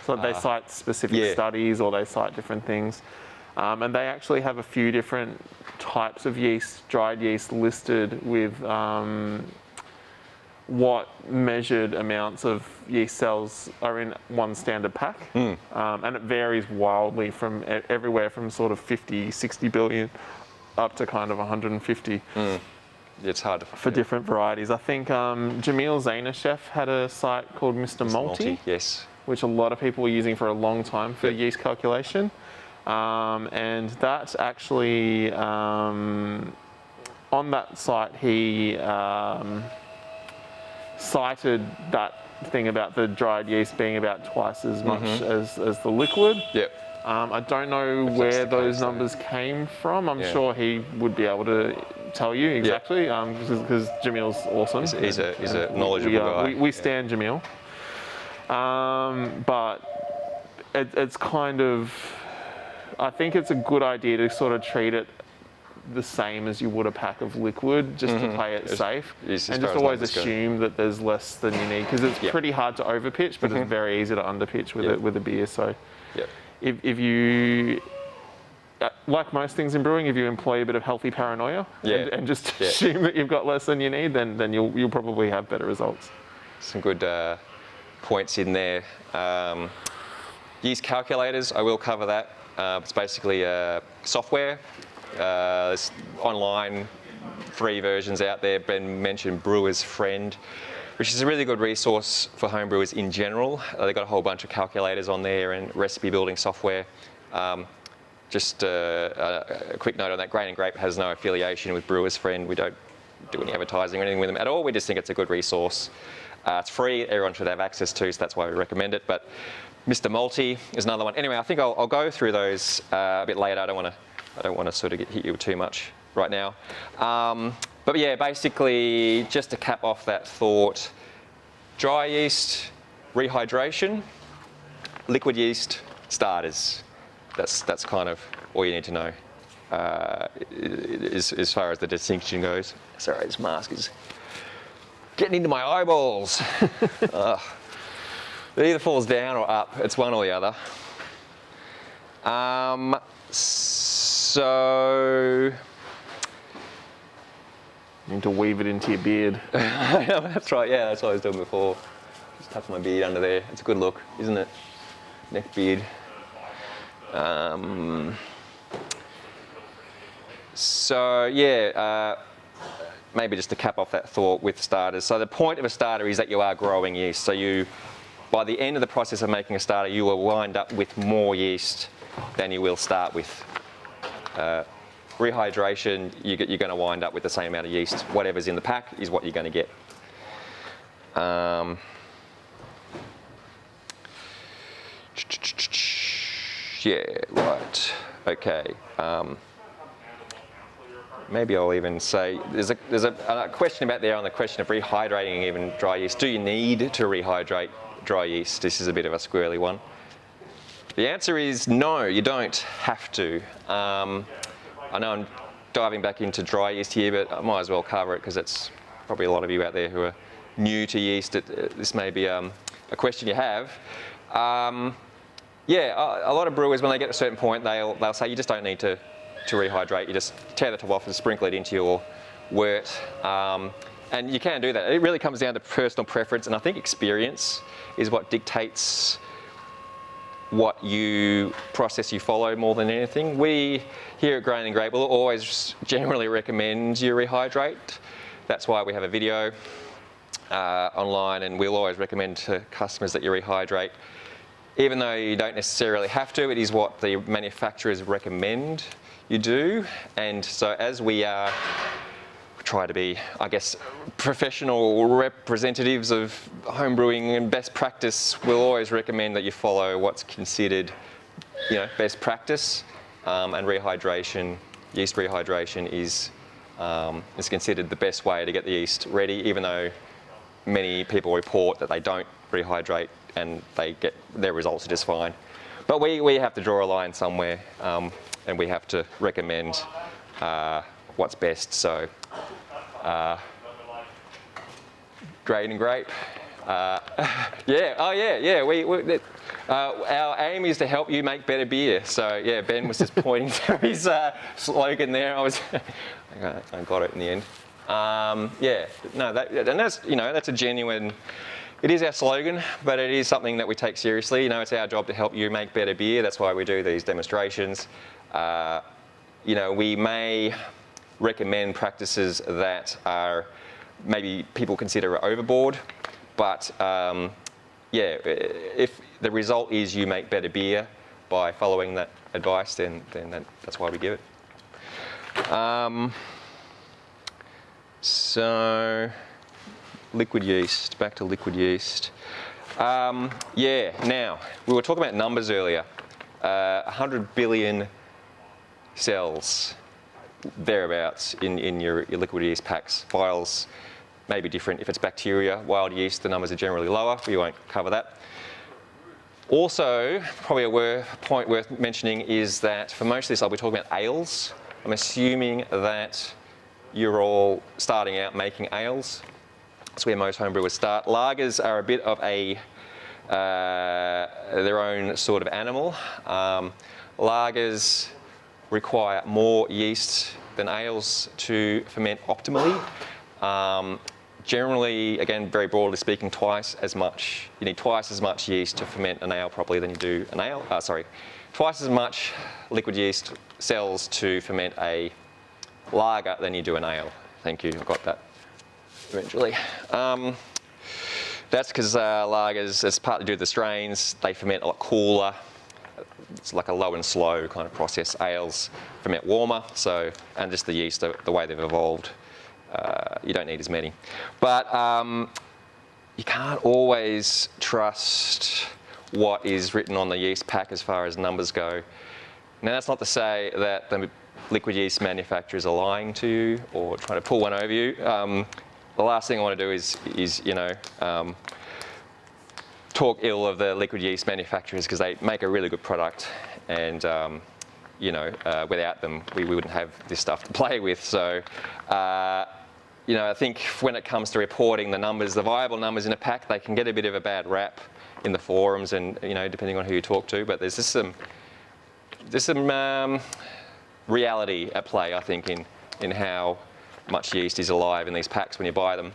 So they cite specific studies or they cite different things. And they actually have a few different types of yeast, dried yeast, listed with what measured amounts of yeast cells are in one standard pack. And it varies wildly from everywhere from sort of 50, 60 billion up to kind of 150. It's hard for different varieties. I think Jamil Zainasheff had a site called Mr. Multi, yes, which a lot of people were using for a long time for yeast calculation. And that actually, on that site, he cited that thing about the dried yeast being about twice as much as the liquid. Yep. I don't know where those numbers came from. I'm sure he would be able to tell you exactly, because Jamil's awesome. He's a knowledgeable guy. We stand Jamil. But it's kind of, I think it's a good idea to sort of treat it the same as you would a pack of liquid, just to play it safe, and just always assume that there's less than you need, because it's pretty hard to overpitch, but it's very easy to underpitch with a beer. So if you, like most things in brewing, if you employ a bit of healthy paranoia and just assume that you've got less than you need, then you'll probably have better results. Some good points in there. Yeast calculators, I will cover that. It's basically software. There's online free versions out there. Ben mentioned Brewer's Friend, which is a really good resource for home brewers in general. They've got a whole bunch of calculators on there and recipe building software. Just a quick note on that, grain&grape has no affiliation with Brewer's Friend. We don't do any advertising or anything with them at all. We just think it's a good resource. It's free, everyone should have access to, so that's why we recommend it. But Mr. Multi is another one. Anyway, I think I'll go through those a bit later. I don't want to sort of hit you too much right now. But yeah, basically, just to cap off that thought, dry yeast, rehydration, liquid yeast, starters. That's kind of all you need to know as far as the distinction goes. Sorry, this mask is getting into my eyeballs. It either falls down or up. It's one or the other. So you need to weave it into your beard. That's right. Yeah, that's what I was doing before. Just tuck my beard under there. It's a good look, isn't it? Neck beard. So yeah. Maybe just to cap off that thought with starters. So the point of a starter is that you are growing yeast. So by the end of the process of making a starter, you will wind up with more yeast than you will start with. Rehydration, you're going to wind up with the same amount of yeast. Whatever's in the pack is what you're going to get. Yeah, right. Okay. Maybe I'll even say, there's a question about there on the question of rehydrating even dry yeast. Do you need to rehydrate dry yeast? This is a bit of a squirrely one. The answer is no, you don't have to. I know I'm diving back into dry yeast here, but I might as well cover it because it's probably a lot of you out there who are new to yeast. This may be a question you have. Yeah, a lot of brewers, when they get to a certain point, they'll say you just don't need to to rehydrate. You just tear the top off and sprinkle it into your wort. And you can do that. It really comes down to personal preference, and I think experience is what dictates what process you follow more than anything. We here at Grain and Grape will always generally recommend you rehydrate. That's why we have a video online, and we'll always recommend to customers that you rehydrate. Even though you don't necessarily have to, it is what the manufacturers recommend you do. And so as we try to be, I guess, professional representatives of home brewing and best practice, we'll always recommend that you follow what's considered, best practice. And rehydration, yeast rehydration is considered the best way to get the yeast ready, even though many people report that they don't rehydrate and they get their results are just fine. But we have to draw a line somewhere, and we have to recommend what's best. So, Grain and Grape. Our aim is to help you make better beer. So yeah, Ben was just pointing to his slogan there. I got it in the end. That's a genuine. It is our slogan, but it is something that we take seriously. It's our job to help you make better beer. That's why we do these demonstrations. We may recommend practices that are maybe people consider overboard, but if the result is you make better beer by following that advice, then that's why we give it. So, liquid yeast, back to liquid yeast. Now, we were talking about numbers earlier. 100 billion cells, thereabouts, in your liquid yeast packs. Vials may be different. If it's bacteria, wild yeast, the numbers are generally lower. We won't cover that. Also, probably a point worth mentioning is that for most of this, I'll be talking about ales. I'm assuming that you're all starting out making ales. That's where most homebrewers start. Lagers are a bit of their own sort of animal. Lagers require more yeast than ales to ferment optimally. Generally, again, very broadly speaking, twice as much. You need twice as much yeast to ferment an ale properly than you do an ale. Twice as much liquid yeast cells to ferment a lager than you do an ale. Thank you, I got that eventually. That's because lagers, it's partly due to the strains, they ferment a lot cooler. It's like a low and slow kind of process. Ales ferment warmer, and just the yeast, the way they've evolved, you don't need as many. But you can't always trust what is written on the yeast pack as far as numbers go. Now, that's not to say that the liquid yeast manufacturers are lying to you or trying to pull one over you. The last thing I want to do is talk ill of the liquid yeast manufacturers, because they make a really good product, and without them we wouldn't have this stuff to play with. So I think when it comes to reporting the numbers, the viable numbers in a pack, they can get a bit of a bad rap in the forums, and depending on who you talk to. But there's just some reality at play, I think, in how much yeast is alive in these packs when you buy them.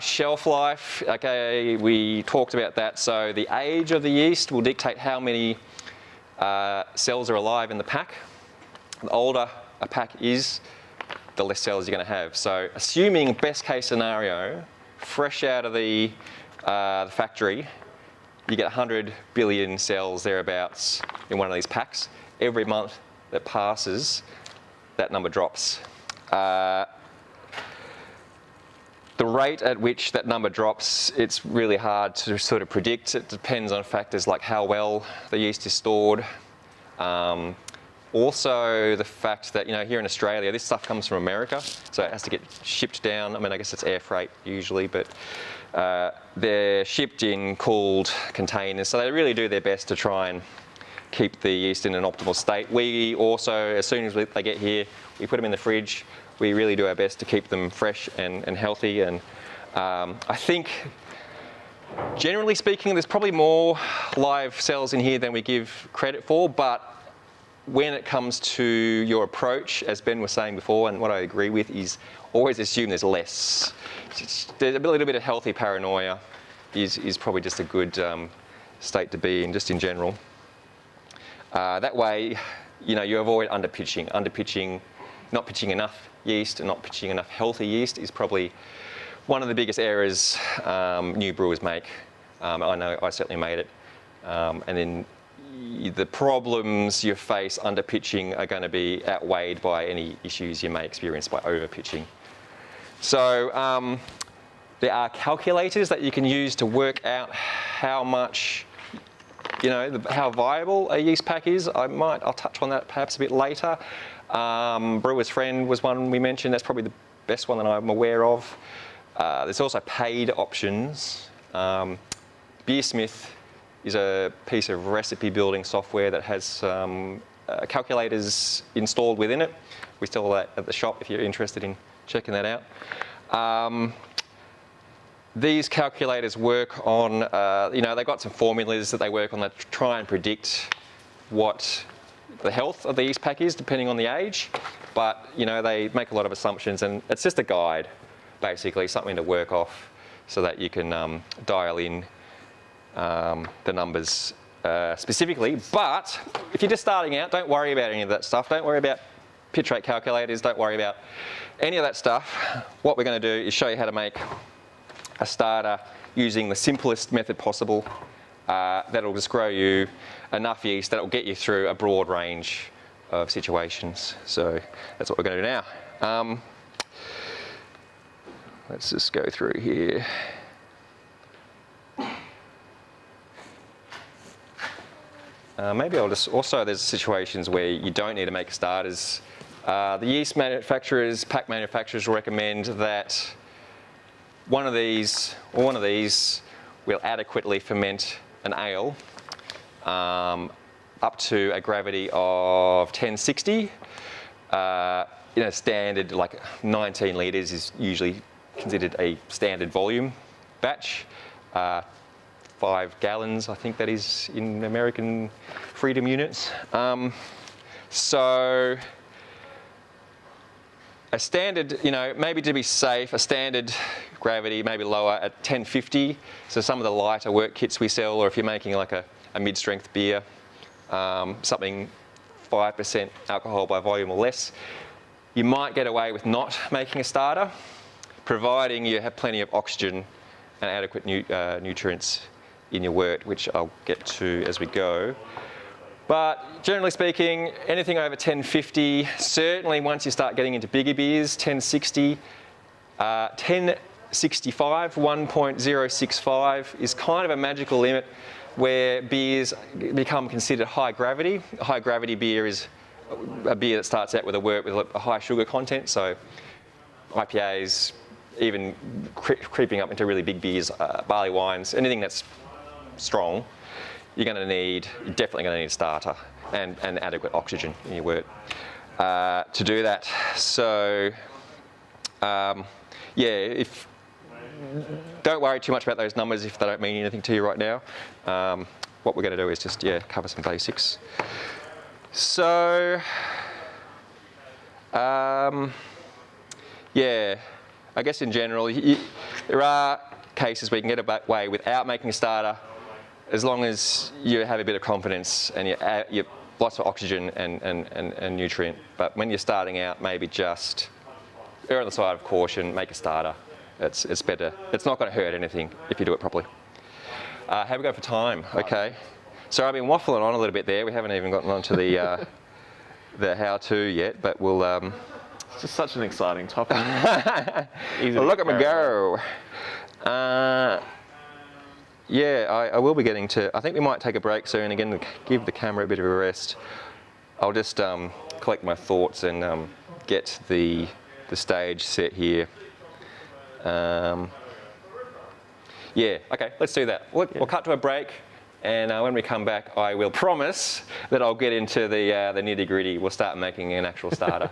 Shelf life, okay, we talked about that. So the age of the yeast will dictate how many cells are alive in the pack. The older a pack is, the less cells you're going to have. So assuming best case scenario, fresh out of the factory, you get 100 billion cells thereabouts in one of these packs. Every month that passes, that number drops. The rate at which that number drops, it's really hard to sort of predict. It depends on factors like how well the yeast is stored. Also, the fact that, here in Australia, this stuff comes from America, so it has to get shipped down. I guess it's air freight usually, but they're shipped in cooled containers, so they really do their best to try and keep the yeast in an optimal state. We also, as soon as they get here, we put them in the fridge. We really do our best to keep them fresh and healthy. And I think, generally speaking, there's probably more live cells in here than we give credit for, but when it comes to your approach, as Ben was saying before, and what I agree with, is always assume there's less. There's a little bit of healthy paranoia is probably just a good state to be in, just in general. That way, you avoid underpitching, not pitching enough yeast and not pitching enough healthy yeast is probably one of the biggest errors new brewers make. I know I certainly made it. And then the problems you face under pitching are going to be outweighed by any issues you may experience by over pitching. So there are calculators that you can use to work out how much, how viable a yeast pack is. I'll touch on that perhaps a bit later. Brewer's Friend was one we mentioned. That's probably the best one that I'm aware of. There's also paid options. Beersmith is a piece of recipe building software that has calculators installed within it. We sell that at the shop if you're interested in checking that out. These calculators work on, they've got some formulas that they work on that try and predict what the health of the yeast pack is depending on the age, but they make a lot of assumptions, and it's just a guide, basically, something to work off so that you can dial in the numbers specifically. But if you're just starting out, don't worry about any of that stuff. Don't worry about pitch rate calculators. Don't worry about any of that stuff. What we're going to do is show you how to make a starter using the simplest method possible that'll just grow you enough yeast that'll get you through a broad range of situations. So that's what we're going to do now. Let's just go through here. Maybe I'll just, also there's situations where you don't need to make starters. The yeast manufacturers, pack manufacturers recommend that one of these will adequately ferment an ale up to a gravity of 1060. Standard, like 19 litres is usually considered a standard volume batch. 5 gallons, I think that is in American freedom units. So a standard, maybe to be safe, a standard gravity maybe lower at 1050. So some of the lighter work kits we sell, or if you're making like a mid-strength beer, something 5% alcohol by volume or less, you might get away with not making a starter, providing you have plenty of oxygen and adequate nutrients in your wort, which I'll get to as we go. But generally speaking, anything over 1050, certainly once you start getting into bigger beers, 1060, 1065, 1.065 is kind of a magical limit where beers become considered high gravity. A high gravity beer is a beer that starts out with a wort with a high sugar content, so IPAs, even creeping up into really big beers, barley wines, anything that's strong, you're definitely going to need a starter and adequate oxygen in your wort to do that. So, don't worry too much about those numbers if they don't mean anything to you right now. What we're going to do is just, cover some basics. So, I guess in general, there are cases where you can get away without making a starter, as long as you have a bit of confidence and you lots of oxygen and nutrient. But when you're starting out, maybe just err on the side of caution, make a starter. It's better. It's not going to hurt anything if you do it properly. How we go for time? Okay. So I've been waffling on a little bit there. We haven't even gotten onto the how-to yet, but we'll. It's just such an exciting topic. Well, look at me go. I will be getting to, I think we might take a break soon, again, to give the camera a bit of a rest. I'll just collect my thoughts and get the stage set here. Okay, let's do that. We'll cut to a break, and when we come back, I will promise that I'll get into the nitty-gritty. We'll start making an actual starter.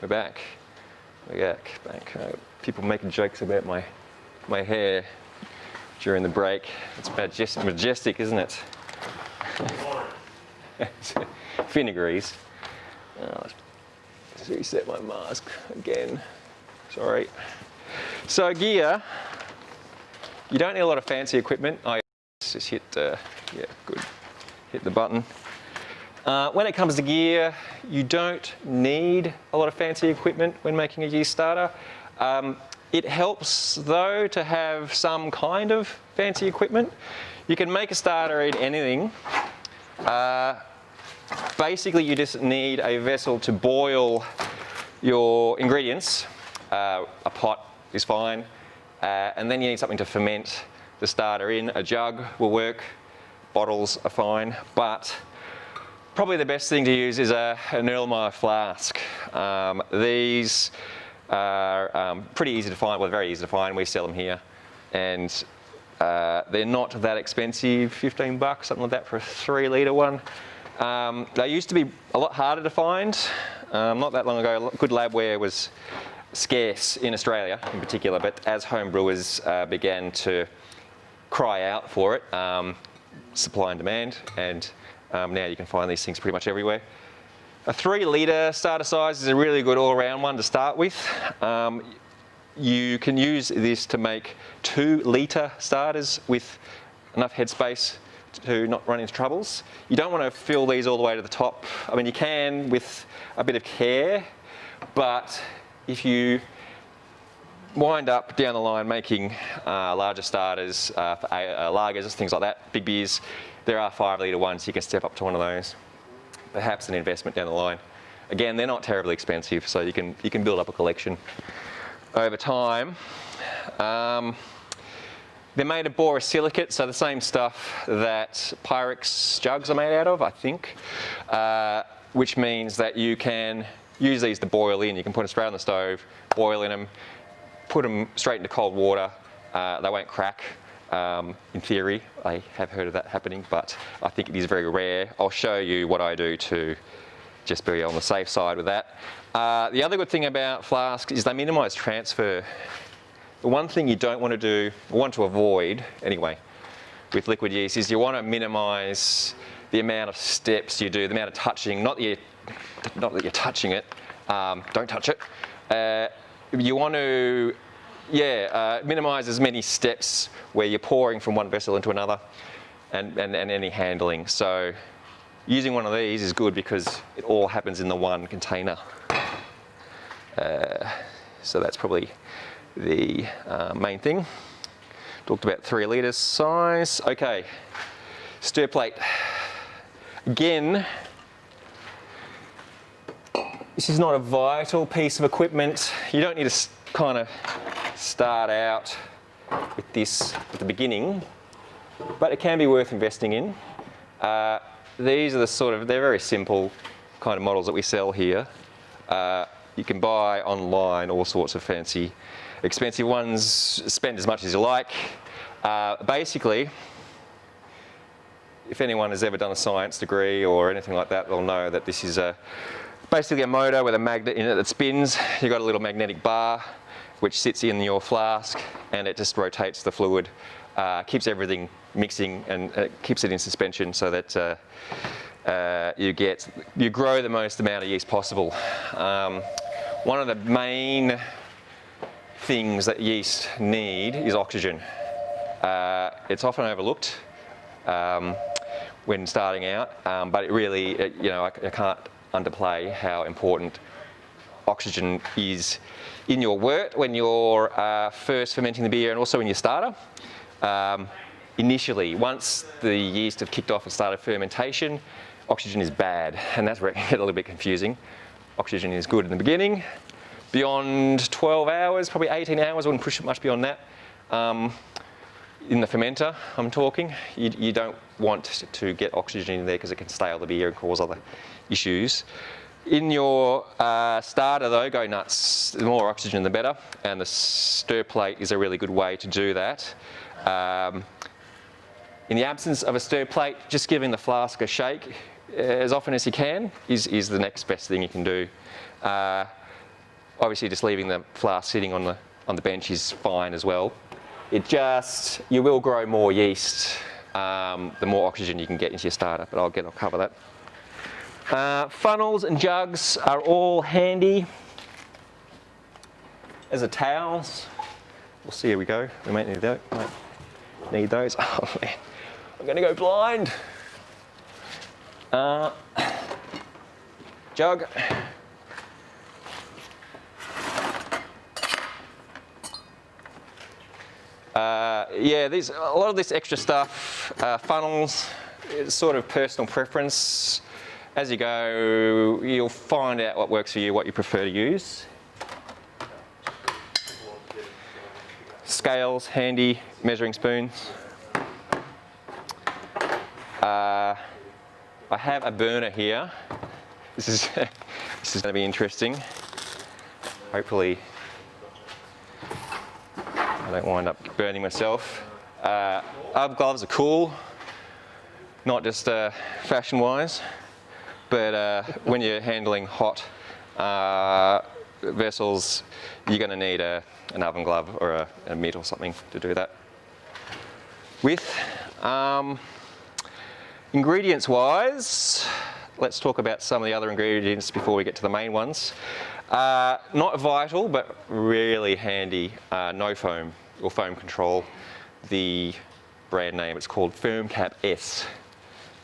We're back. People making jokes about my hair during the break. It's majestic, isn't it? Finnegrees. Let's reset my mask again. Sorry. So gear, you don't need a lot of fancy equipment. Just hit, yeah, good. Hit the button. When it comes to gear, you don't need a lot of fancy equipment when making a yeast starter. It helps though to have some kind of fancy equipment. You can make a starter in anything. Basically you just need a vessel to boil your ingredients. A pot is fine. And then you need something to ferment the starter in. A jug will work. Bottles are fine. But probably the best thing to use is an Erlenmeyer flask. These are pretty easy to find, well, very easy to find. We sell them here. And they're not that expensive, 15 bucks, something like that for a 3 litre one. They used to be a lot harder to find. Not that long ago, good labware was scarce in Australia in particular, but as home brewers began to cry out for it, supply and demand, and now you can find these things pretty much everywhere. A 3 litre starter size is a really good all-round one to start with. You can use this to make 2 litre starters with enough headspace to not run into troubles. You don't want to fill these all the way to the top. I mean, you can with a bit of care, but if you wind up down the line making larger starters for lagers, things like that, big beers, there are 5 litre ones. You can step up to one of those. Perhaps an investment down the line. Again, they're not terribly expensive, so you can build up a collection over time. They're made of borosilicate, so the same stuff that Pyrex jugs are made out of, I think, which means that you can use these to boil in. You can put them straight on the stove, boil in them, put them straight into cold water. They won't crack. In theory, I have heard of that happening, but I think it is very rare. I'll show you what I do to just be on the safe side with that. The other good thing about flasks is they minimise transfer. The one thing you don't want to do, want to avoid anyway, with liquid yeast is you want to minimise the amount of steps you do, the amount of touching, not that you're touching it, don't touch it. You want to minimise as many steps where you're pouring from one vessel into another and any handling. So using one of these is good because it all happens in the one container. So that's probably the main thing. Talked about 3 litre size. Okay, stir plate. Again, this is not a vital piece of equipment. You don't need to kind of start out with this at the beginning, but it can be worth investing in. These are they're very simple kind of models that we sell here. You can buy online all sorts of fancy, expensive ones, spend as much as you like. Basically, if anyone has ever done a science degree or anything like that, they'll know that this is basically a motor with a magnet in it that spins. You've got a little magnetic bar which sits in your flask and it just rotates the fluid, keeps everything mixing and keeps it in suspension so that you grow the most amount of yeast possible. One of the main things that yeast need is oxygen. It's often overlooked when starting out, but it really, I can't underplay how important oxygen is in your wort when you're first fermenting the beer and also in your starter. Initially, once the yeast have kicked off and started fermentation, oxygen is bad, and that's where it can get a little bit confusing. Oxygen is good in the beginning. Beyond 12 hours, probably 18 hours, I wouldn't push it much beyond that. In the fermenter, I'm talking, you don't want to get oxygen in there because it can stale the beer and cause other issues. In your starter though, go nuts. The more oxygen the better, and the stir plate is a really good way to do that. In the absence of a stir plate, just giving the flask a shake as often as you can is the next best thing you can do. Obviously just leaving the flask sitting on the bench is fine as well. You will grow more yeast the more oxygen you can get into your starter, but I'll cover that. Funnels and jugs are all handy. As are towels. We'll see, here we go. We might need those. Oh man, I'm gonna go blind. Jug. Yeah, a lot of this extra stuff, funnels, it's sort of personal preference. As you go, you'll find out what works for you, what you prefer to use. Scales, handy, measuring spoons. I have a burner here. This is going to be interesting. Hopefully I don't wind up burning myself. Oven gloves are cool, not just fashion-wise, but when you're handling hot vessels, you're going to need an oven glove or a mitt or something to do that with. Ingredients-wise, let's talk about some of the other ingredients before we get to the main ones. Not vital, but really handy, no foam or foam control. The brand name, it's called FermCap S.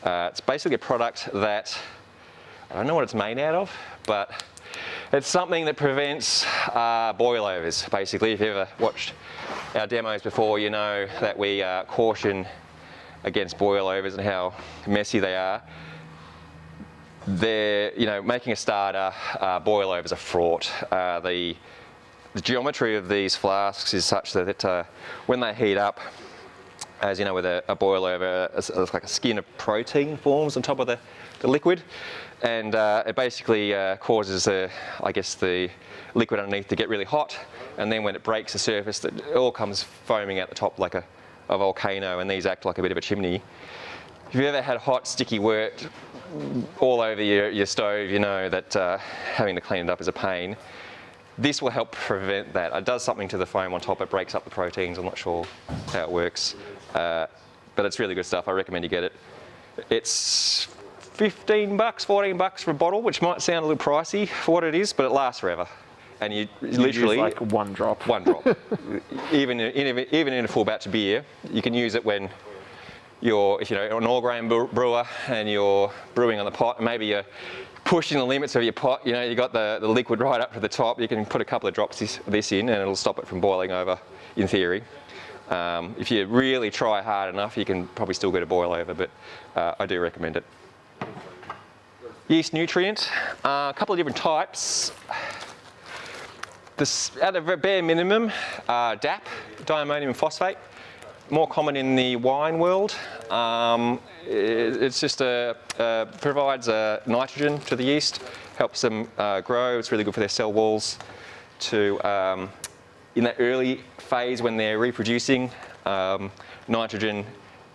It's basically a product that, I don't know what it's made out of, but it's something that prevents boilovers, basically. If you've ever watched our demos before, you know that we caution against boilovers and how messy they are. Making a starter, boilovers are fraught. The geometry of these flasks is such that when they heat up, as you know, with a boilover, it's like a skin of protein forms on top of the liquid, and it basically causes the liquid underneath to get really hot, and then when it breaks the surface, it all comes foaming out the top like a volcano, and these act like a bit of a chimney. If you've ever had hot, sticky wort all over your stove, you know that having to clean it up is a pain. This will help prevent that. It does something to the foam on top. It breaks up the proteins. I'm not sure how it works, but it's really good stuff. I recommend you get it. It's $15, $14 for a bottle, which might sound a little pricey for what it is, but it lasts forever. And you literally use like one drop. One drop. even in a full batch of beer, you can use it when if you're an all-grain brewer and you're brewing on the pot, maybe you're pushing the limits of your pot, you got the liquid right up to the top, you can put a couple of drops of this in and it'll stop it from boiling over, in theory. If you really try hard enough, you can probably still get a boil over, but I do recommend it. Yeast nutrient, a couple of different types. At the bare minimum, DAP, diammonium phosphate, more common in the wine world. It's just provides nitrogen to the yeast, helps them grow. It's really good for their cell walls to, in that early phase when they're reproducing, nitrogen,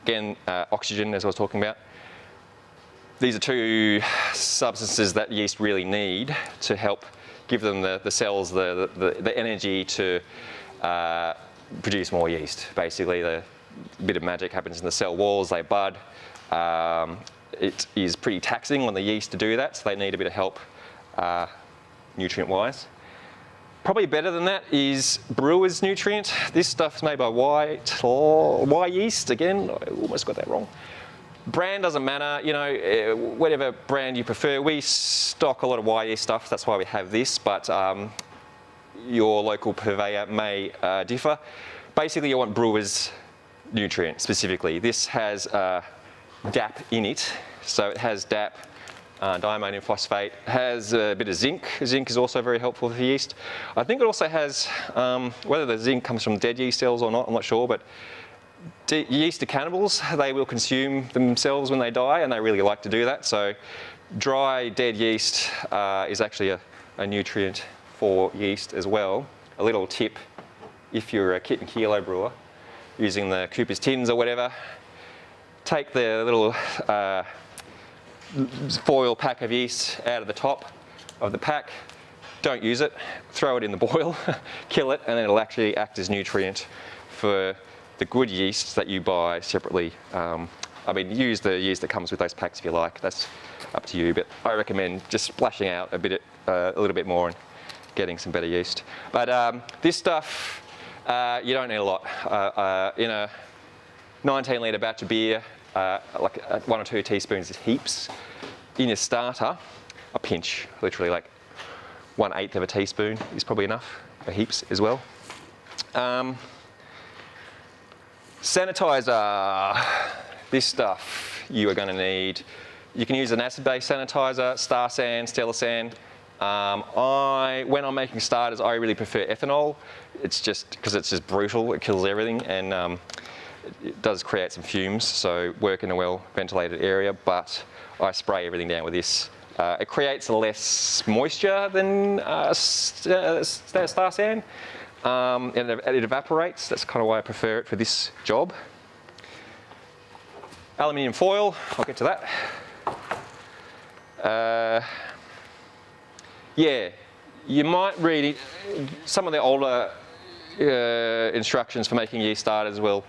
again, oxygen, as I was talking about. These are two substances that yeast really need to help give them the cells the energy to produce more yeast. Basically, a bit of magic happens in the cell walls, they bud. It is pretty taxing on the yeast to do that, so they need a bit of help nutrient-wise. Probably better than that is brewer's nutrient. This stuff's made by Y Yeast. Again, I almost got that wrong. Brand doesn't matter, whatever brand you prefer. We stock a lot of Y Yeast stuff, that's why we have this, but your local purveyor may differ. Basically, you want brewer's nutrient specifically. This has DAP in it, so it has DAP, diammonium phosphate, has a bit of zinc. Zinc is also very helpful for yeast. I think it also has, whether the zinc comes from dead yeast cells or not, I'm not sure, but yeast are cannibals. They will consume themselves when they die, and they really like to do that. So dry, dead yeast is actually a nutrient for yeast as well. A little tip, if you're a kit and kilo brewer, using the Cooper's tins or whatever, take the little foil pack of yeast out of the top of the pack, don't use it. Throw it in the boil, kill it, and then it'll actually act as nutrient for the good yeast that you buy separately. I mean, use the yeast that comes with those packs if you like. That's up to you, but I recommend just splashing out a little bit more and getting some better yeast. But this stuff, you don't need a lot. In a 19-litre batch of beer, like 1 or 2 teaspoons is heaps. In your starter, a pinch, literally like 1/8 of a teaspoon is probably enough for heaps as well. Sanitizer, this stuff you are going to need. You can use an acid-based sanitizer, Star San, Stellar San. When I'm making starters, I really prefer ethanol. It's just because it's just brutal, it kills everything, and it does create some fumes, so work in a well-ventilated area, but I spray everything down with this. It creates less moisture than Star San, and it evaporates. That's kind of why I prefer it for this job. Aluminium foil, I'll get to that. Yeah, you might read some of the older instructions for making yeast starters will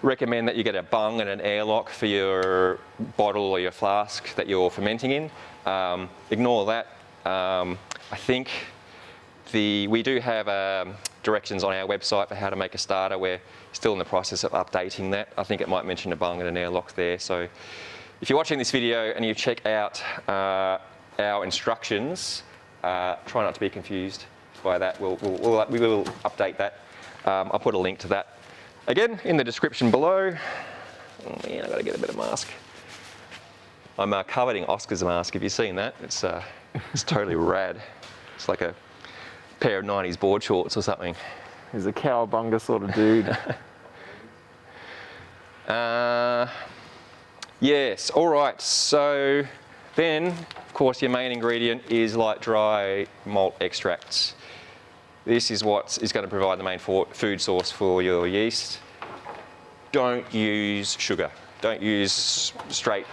recommend that you get a bung and an airlock for your bottle or your flask that you're fermenting in. Ignore that. I think we do have directions on our website for how to make a starter. We're still in the process of updating that. I think it might mention a bung and an airlock there. So if you're watching this video and you check out our instructions, try not to be confused by that. We will update that. I'll put a link to that again in the description below. Oh man, I've got to get a better mask. I'm covered in Oscar's mask. Have you seen that? It's totally rad. It's like a pair of 90s board shorts or something. He's a cowabunga sort of dude. Yes, all right. So then, of course, your main ingredient is light dry malt extracts. This is what is going to provide the main food source for your yeast. Don't use sugar. Don't use straight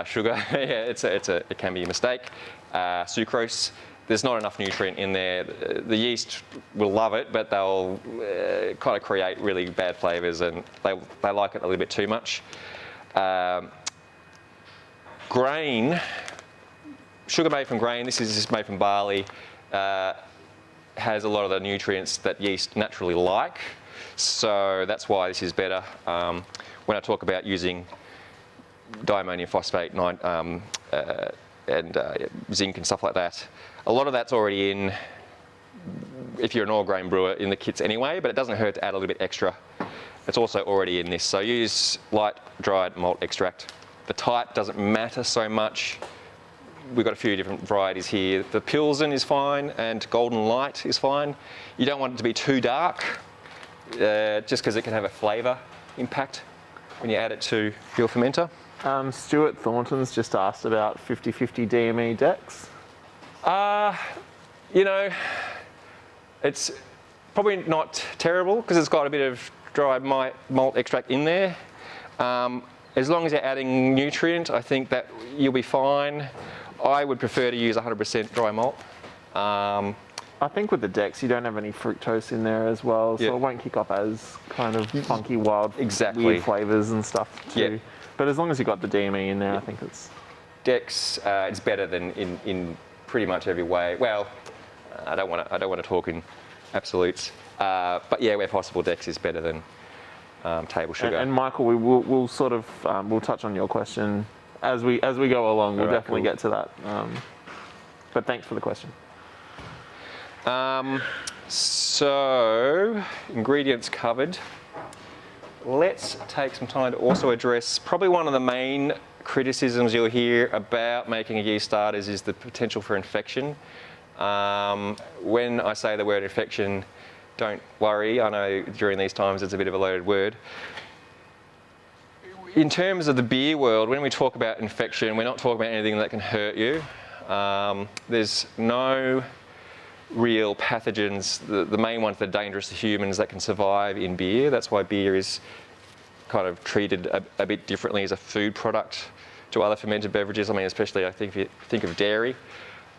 sugar. Yeah, it can be a mistake. Sucrose. There's not enough nutrient in there. The yeast will love it, but they'll kind of create really bad flavours, and they like it a little bit too much. Grain, sugar made from grain, this is just made from barley, has a lot of the nutrients that yeast naturally like, so that's why this is better. When I talk about using diammonium phosphate and zinc and stuff like that, a lot of that's already in, if you're an all grain brewer, in the kits anyway, but it doesn't hurt to add a little bit extra. It's also already in this, so use light dried malt extract. The type doesn't matter so much. We've got a few different varieties here. The Pilsen is fine and Golden Light is fine. You don't want it to be too dark, just because it can have a flavour impact when you add it to your fermenter. Stuart Thornton's just asked about 50/50 DME Dex. You know, it's probably not terrible because it's got a bit of dry malt extract in there. As long as you're adding nutrient, I think that you'll be fine. I would prefer to use 100% dry malt. I think with the Dex, you don't have any fructose in there as well, so it won't kick off as kind of funky, wild, weird flavours and stuff too. But as long as you've got the DME in there, I think it's... Dex, it's better than in pretty much every way. Well, I don't want to talk in absolutes, but yeah, where possible, Dex is better than table sugar. And Michael, we'll sort of we'll touch on your question as we go along. We'll definitely get to that. But thanks for the question. So ingredients covered. Let's take some time to also address probably one of the main criticisms you'll hear about making a yeast starters is the potential for infection. When I say the word infection, don't worry, I know during these times it's a bit of a loaded word. In terms of the beer world, when we talk about infection, we're not talking about anything that can hurt you. There's no real pathogens. The main ones that are dangerous to humans that can survive in beer. That's why beer is kind of treated a bit differently as a food product to other fermented beverages. I mean, especially I think if you think of dairy,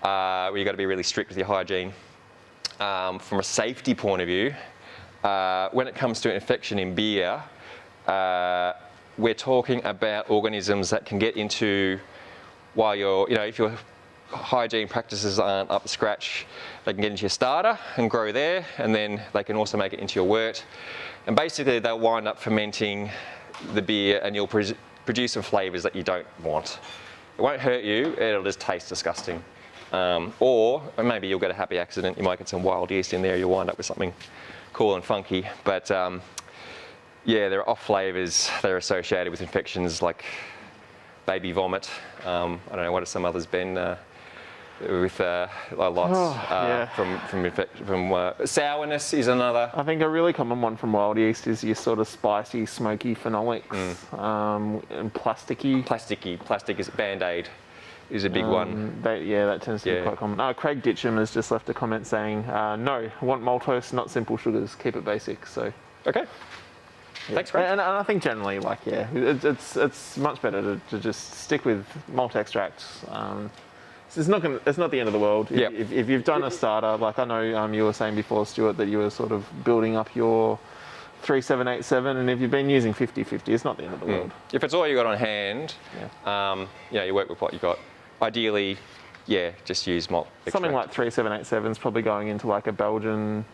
where you've got to be really strict with your hygiene. from a safety point of view, when it comes to infection in beer, we're talking about organisms that can get into, while you're, if your hygiene practices aren't up to scratch, they can get into your starter and grow there, and then they can also make it into your wort. And basically they'll wind up fermenting the beer, and you'll produce some flavours that you don't want. It won't hurt you, it'll just taste disgusting. Or maybe you'll get a happy accident, you might get some wild yeast in there, you'll wind up with something cool and funky. But yeah, there are off flavours that are associated with infections like baby vomit. I don't know, what have some others been? With lots from sourness is another. I think a really common one from wild yeast is your sort of spicy, smoky phenolics, and plasticky. Plastic is Band-Aid is a big one. That tends to be quite common. Craig Ditcham has just left a comment saying, no, I want maltose, not simple sugars, keep it basic. So okay. Yeah. Thanks, Craig. And I think generally, it's much better to just stick with malt extracts. It's not the end of the world. Yep. If you've done a starter, like I know you were saying before, Stuart, that you were sort of building up your 3787, and if you've been using 50/50, it's not the end of the world. If it's all you got on hand, you work with what you got. Ideally, just use malt extract. Something like 3787 is probably going into like a Belgian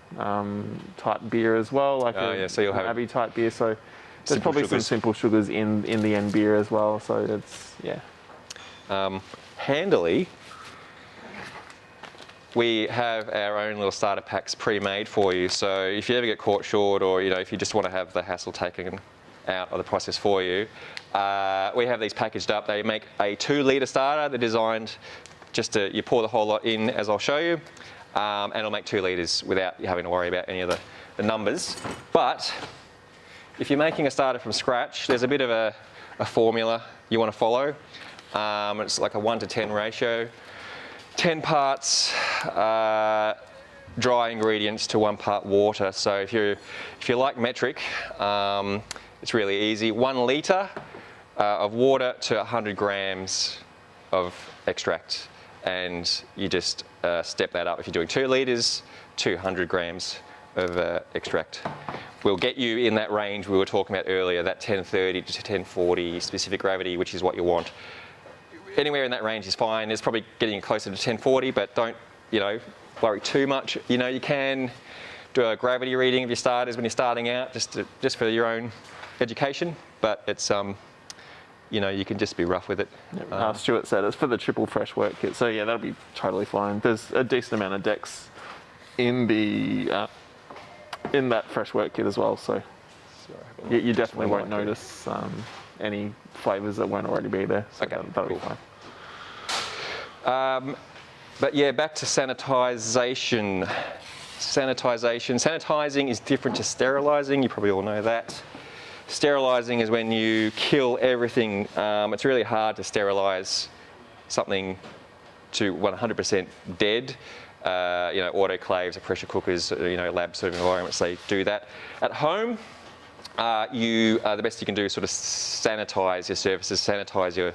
type beer as well, like so you'll have Abbey type beer. So there's probably some simple sugars in the end beer as well. So it's handily, we have our own little starter packs pre-made for you. So if you ever get caught short, or if you just want to have the hassle taken out of the process for you, we have these packaged up. They make a 2-litre starter. They're designed just you pour the whole lot in, as I'll show you, and it'll make 2 litres without you having to worry about any of the numbers. But if you're making a starter from scratch, there's a bit of a formula you want to follow. It's like a 1:10 ratio. 10 parts dry ingredients to 1 part water. So if you like metric, it's really easy. 1 litre of water to 100 grams of extract, and you just step that up. If you're doing 2 litres, 200 grams of extract will get you in that range we were talking about earlier, that 1030 to 1040 specific gravity, which is what you want. Anywhere in that range is fine. It's probably getting you closer to 1040, but don't worry too much. You can do a gravity reading of your starters when you're starting out, just for your own education. But it's you can just be rough with it. Stuart said it's for the triple fresh work kit, so yeah, that'll be totally fine. There's a decent amount of decks in the in that fresh work kit as well, so you definitely won't notice any flavours that won't already be there. So that'll be fine. But yeah, back to sanitation. Sanitizing is different to sterilising. You probably all know that. Sterilising is when you kill everything. It's really hard to sterilise something to 100% dead. Autoclaves or pressure cookers, lab sort of environments, they do that. At home, the best you can do is sort of sanitize your surfaces, sanitize your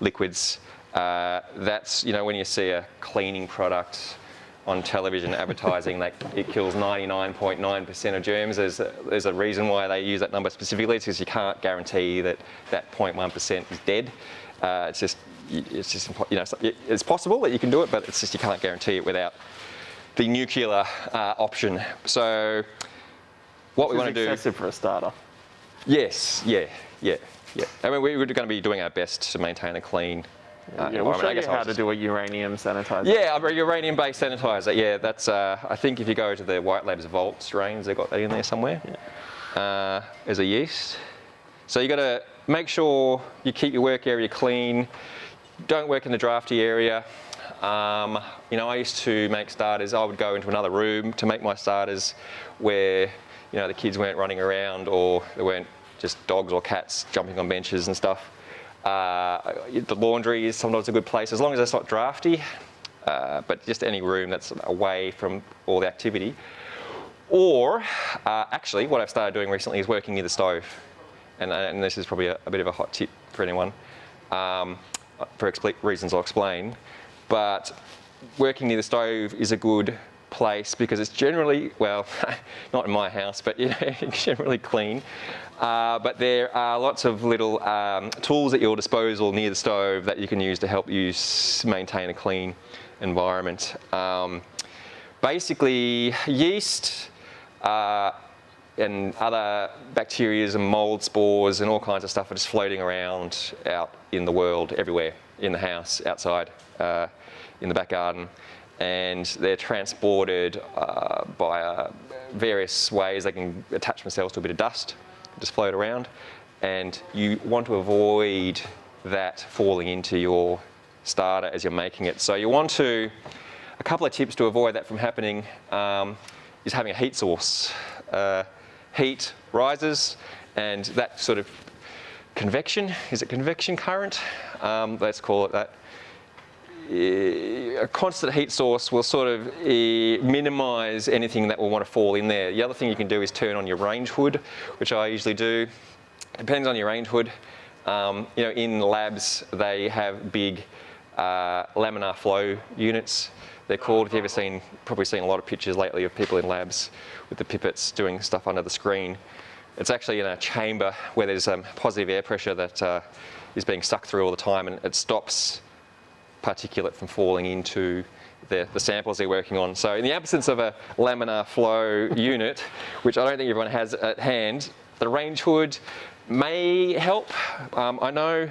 liquids. That's, when you see a cleaning product on television advertising, it kills 99.9% of germs. There's a reason why they use that number specifically. It's because you can't guarantee that 0.1% is dead. It's possible that you can do it, but it's just you can't guarantee it without the nuclear option. So what we want to do... excessive for a starter. Yes, yeah. I mean, we're going to be doing our best to maintain a clean we'll show you how to do a uranium sanitizer. Yeah, a uranium-based sanitizer. Yeah, that's. I think if you go to the White Labs Vault strains, they've got that in there somewhere. Yeah. As a yeast. So you got to make sure you keep your work area clean. Don't work in the drafty area. I used to make starters. I would go into another room to make my starters where the kids weren't running around, or there weren't just dogs or cats jumping on benches and stuff. The laundry is sometimes a good place, as long as it's not drafty, but just any room that's away from all the activity. Or, actually, what I've started doing recently is working near the stove. And this is probably a bit of a hot tip for anyone, for reasons I'll explain. But working near the stove is a good place because it's generally, well, not in my house, but generally clean. But there are lots of little tools at your disposal near the stove that you can use to help you maintain a clean environment. Basically, yeast and other bacteria and mold spores and all kinds of stuff are just floating around out in the world, everywhere, in the house, outside, in the back garden. And they're transported by various ways. They can attach themselves to a bit of dust, just float around. And you want to avoid that falling into your starter as you're making it. So you want to, a couple of tips to avoid that from happening is having a heat source. Heat rises and that sort of convection, is it convection current? Let's call it that. A constant heat source will sort of minimise anything that will want to fall in there. The other thing you can do is turn on your range hood, which I usually do. Depends on your range hood. In labs they have big laminar flow units. They're called. If you've ever probably seen a lot of pictures lately of people in labs with the pipettes doing stuff under the screen. It's actually in a chamber where there's positive air pressure that is being sucked through all the time, and it stops particulate from falling into the samples they're working on. So in the absence of a laminar flow unit, which I don't think everyone has at hand, the range hood may help. I know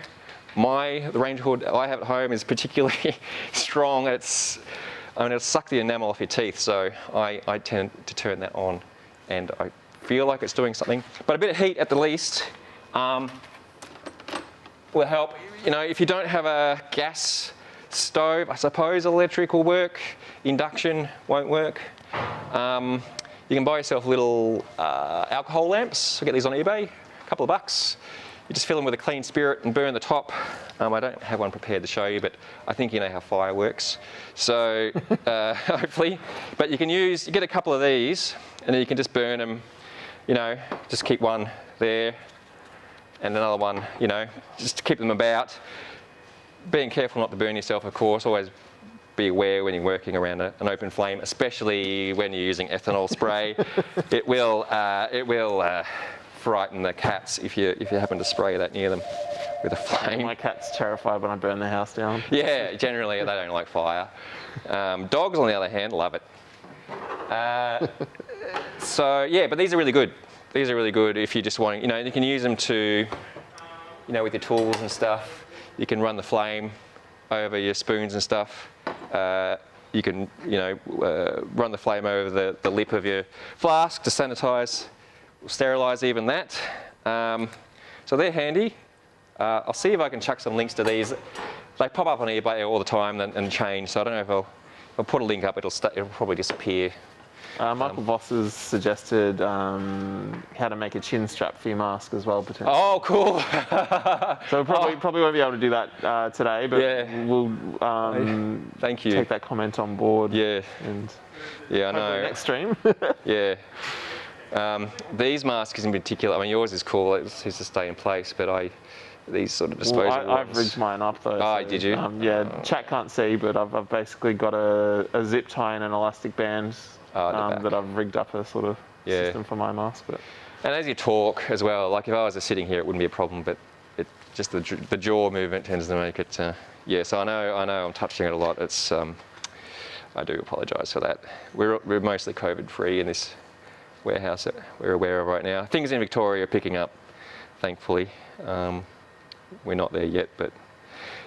the range hood I have at home is particularly strong. It'll suck the enamel off your teeth, so I tend to turn that on, and I feel like it's doing something. But a bit of heat at the least will help. If you don't have a gas stove, I suppose electric will work. Induction won't work. You can buy yourself little alcohol lamps. I get these on eBay, a couple of bucks. You just fill them with a clean spirit and burn the top. I don't have one prepared to show you, but I think you know how fire works. So hopefully, but you get a couple of these and then you can just burn them, just keep one there and another one, just to keep them about. Being careful not to burn yourself, of course. Always be aware when you're working around an open flame, especially when you're using ethanol spray. It will frighten the cats if you happen to spray that near them with a flame. My cat's terrified when I burn the house down. Yeah, generally they don't like fire. Dogs, on the other hand, love it. So yeah, but these are really good. These are really good if you're just wanting, you can use them to, with your tools and stuff. You can run the flame over your spoons and stuff. You can, run the flame over the lip of your flask to sanitise, sterilise even that. So they're handy. I'll see if I can chuck some links to these. They pop up on eBay all the time and change, so I don't know if I'll put a link up, it'll probably disappear. Michael Voss has suggested how to make a chin strap for your mask as well, potentially. Oh, cool. So we probably won't be able to do that today, but yeah. We'll thank you. Take that comment on board. Yeah. And yeah, I know. Next stream. Yeah. These masks in particular, yours is cool, it seems to stay in place, but these sort of disposable ones. I've rigged mine up though. Oh, so, did you? Yeah, chat can't see, but I've basically got a zip tie and an elastic band that I've rigged up a sort of system for my mask. But. And as you talk as well, like if I was just sitting here, it wouldn't be a problem, but just the jaw movement tends to make it, yeah, so I know I'm touching it a lot. It's, I do apologise for that. We're mostly COVID-free in this warehouse that we're aware of right now. Things in Victoria are picking up, thankfully. We're not there yet, but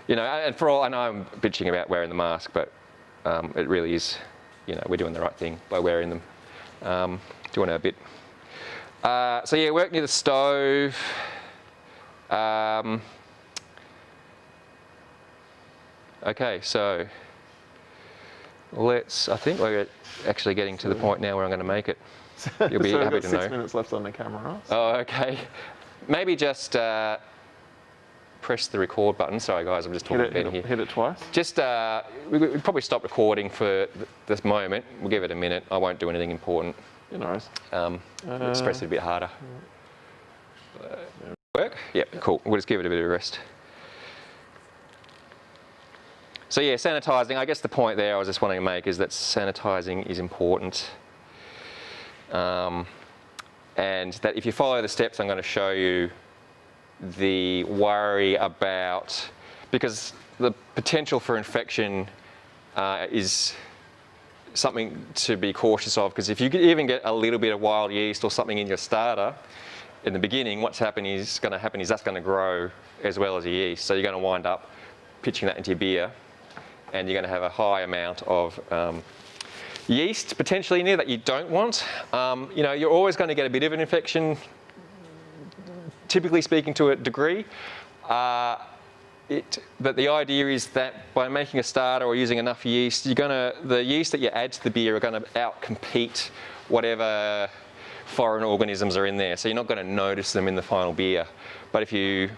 and for all I know, I'm bitching about wearing the mask, but it really is, we're doing the right thing by wearing them, doing our bit. So yeah, work near the stove. Okay, so I think we're actually getting to the point now where I'm going to make it. You'll be happy to know. 6 minutes left on the camera, right? Oh, okay. Maybe just press the record button. Sorry, guys, I'm just talking to Ben here. Hit it twice. Just, we'll probably stop recording for this moment. We'll give it a minute. I won't do anything important. Yeah, no worries. Express it a bit harder. Work? Yep, cool. We'll just give it a bit of a rest. So yeah, sanitizing, I guess the point there I was just wanting to make is that sanitizing is important. And that if you follow the steps I'm going to show you, the worry about, because the potential for infection is something to be cautious of, because if you even get a little bit of wild yeast or something in your starter in the beginning, what's going to happen is that's going to grow as well as your yeast. So you're going to wind up pitching that into your beer, and you're going to have a high amount of yeast potentially in there that you don't want. You know, you're always going to get a bit of an infection, typically speaking, to a degree. But the idea is that by making a starter or using enough yeast, the yeast that you add to the beer are going to outcompete whatever foreign organisms are in there. So you're not going to notice them in the final beer. But if you,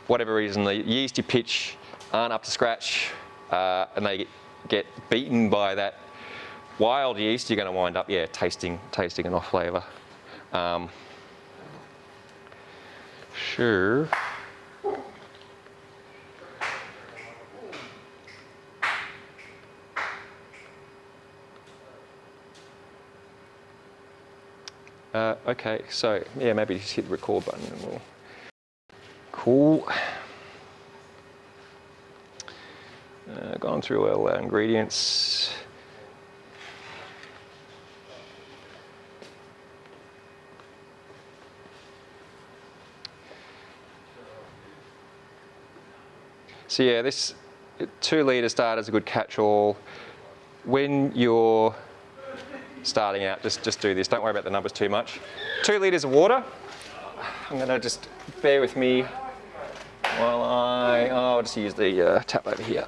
whatever reason, the yeast you pitch aren't up to scratch and they get beaten by that wild yeast, you're going to wind up, yeah, tasting an off flavour. Sure. Okay, so yeah, maybe just hit the record button and we'll. Cool. Gone through all our ingredients. So yeah, this 2 litre starter is a good catch-all. When you're starting out, just do this. Don't worry about the numbers too much. 2 litres of water. I'm going to just bear with me while I'll just use the tap over here.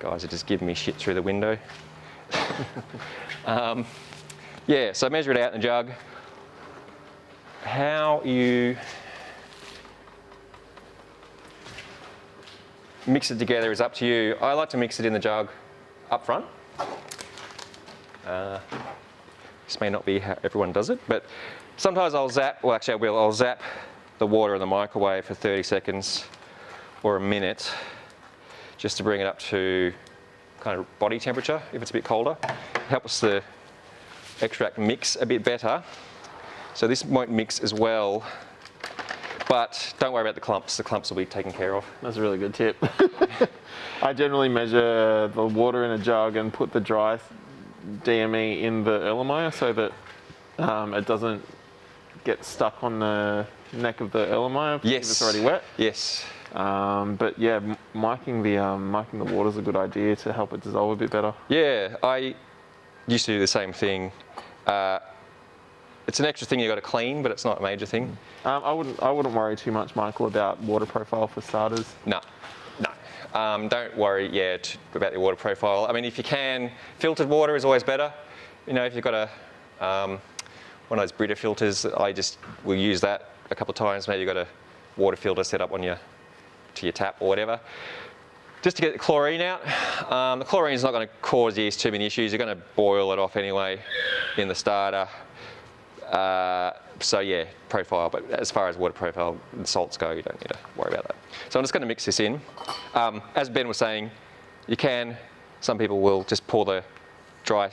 Guys are just giving me shit through the window. Yeah, so measure it out in the jug. How you mix it together is up to you. I like to mix it in the jug up front. This may not be how everyone does it, but sometimes I'll zap the water in the microwave for 30 seconds or a minute, just to bring it up to kind of body temperature if it's a bit colder. Helps the extract mix a bit better. So this won't mix as well, but don't worry about the clumps. The clumps will be taken care of. That's a really good tip. I generally measure the water in a jug and put the dry DME in the Erlenmeyer so that it doesn't get stuck on the neck of the Erlenmeyer if it's already wet. Yes. But yeah, miking the water is a good idea to help it dissolve a bit better. Yeah, I used to do the same thing. It's an extra thing you've got to clean, but it's not a major thing. I wouldn't worry too much, Michael, about water profile for starters. No. Don't worry, about your water profile. I mean, if you can, filtered water is always better. You know, if you've got one of those Brita filters, I just will use that a couple of times. Maybe you've got a water filter set up on your tap or whatever, just to get the chlorine out. The chlorine is not going to cause yeast too many issues. You're going to boil it off anyway in the starter. So yeah, profile, but as far as water profile and salts go, you don't need to worry about that. So I'm just going to mix this in. As Ben was saying, some people will just pour the dry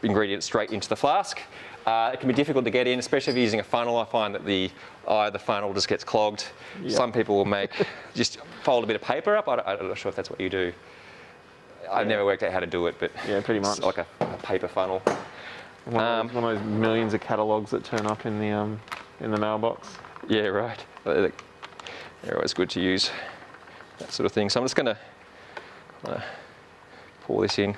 ingredients straight into the flask. It can be difficult to get in, especially if you're using a funnel. I find that the eye of the funnel just gets clogged. Yep. Some people will just fold a bit of paper up. I'm not sure if that's what you do. I've never worked out how to do it, but yeah, pretty much. It's like a paper funnel. One of those millions of catalogues that turn up in the mailbox. Yeah, right. They're always good to use, that sort of thing. So I'm just going to pour this in.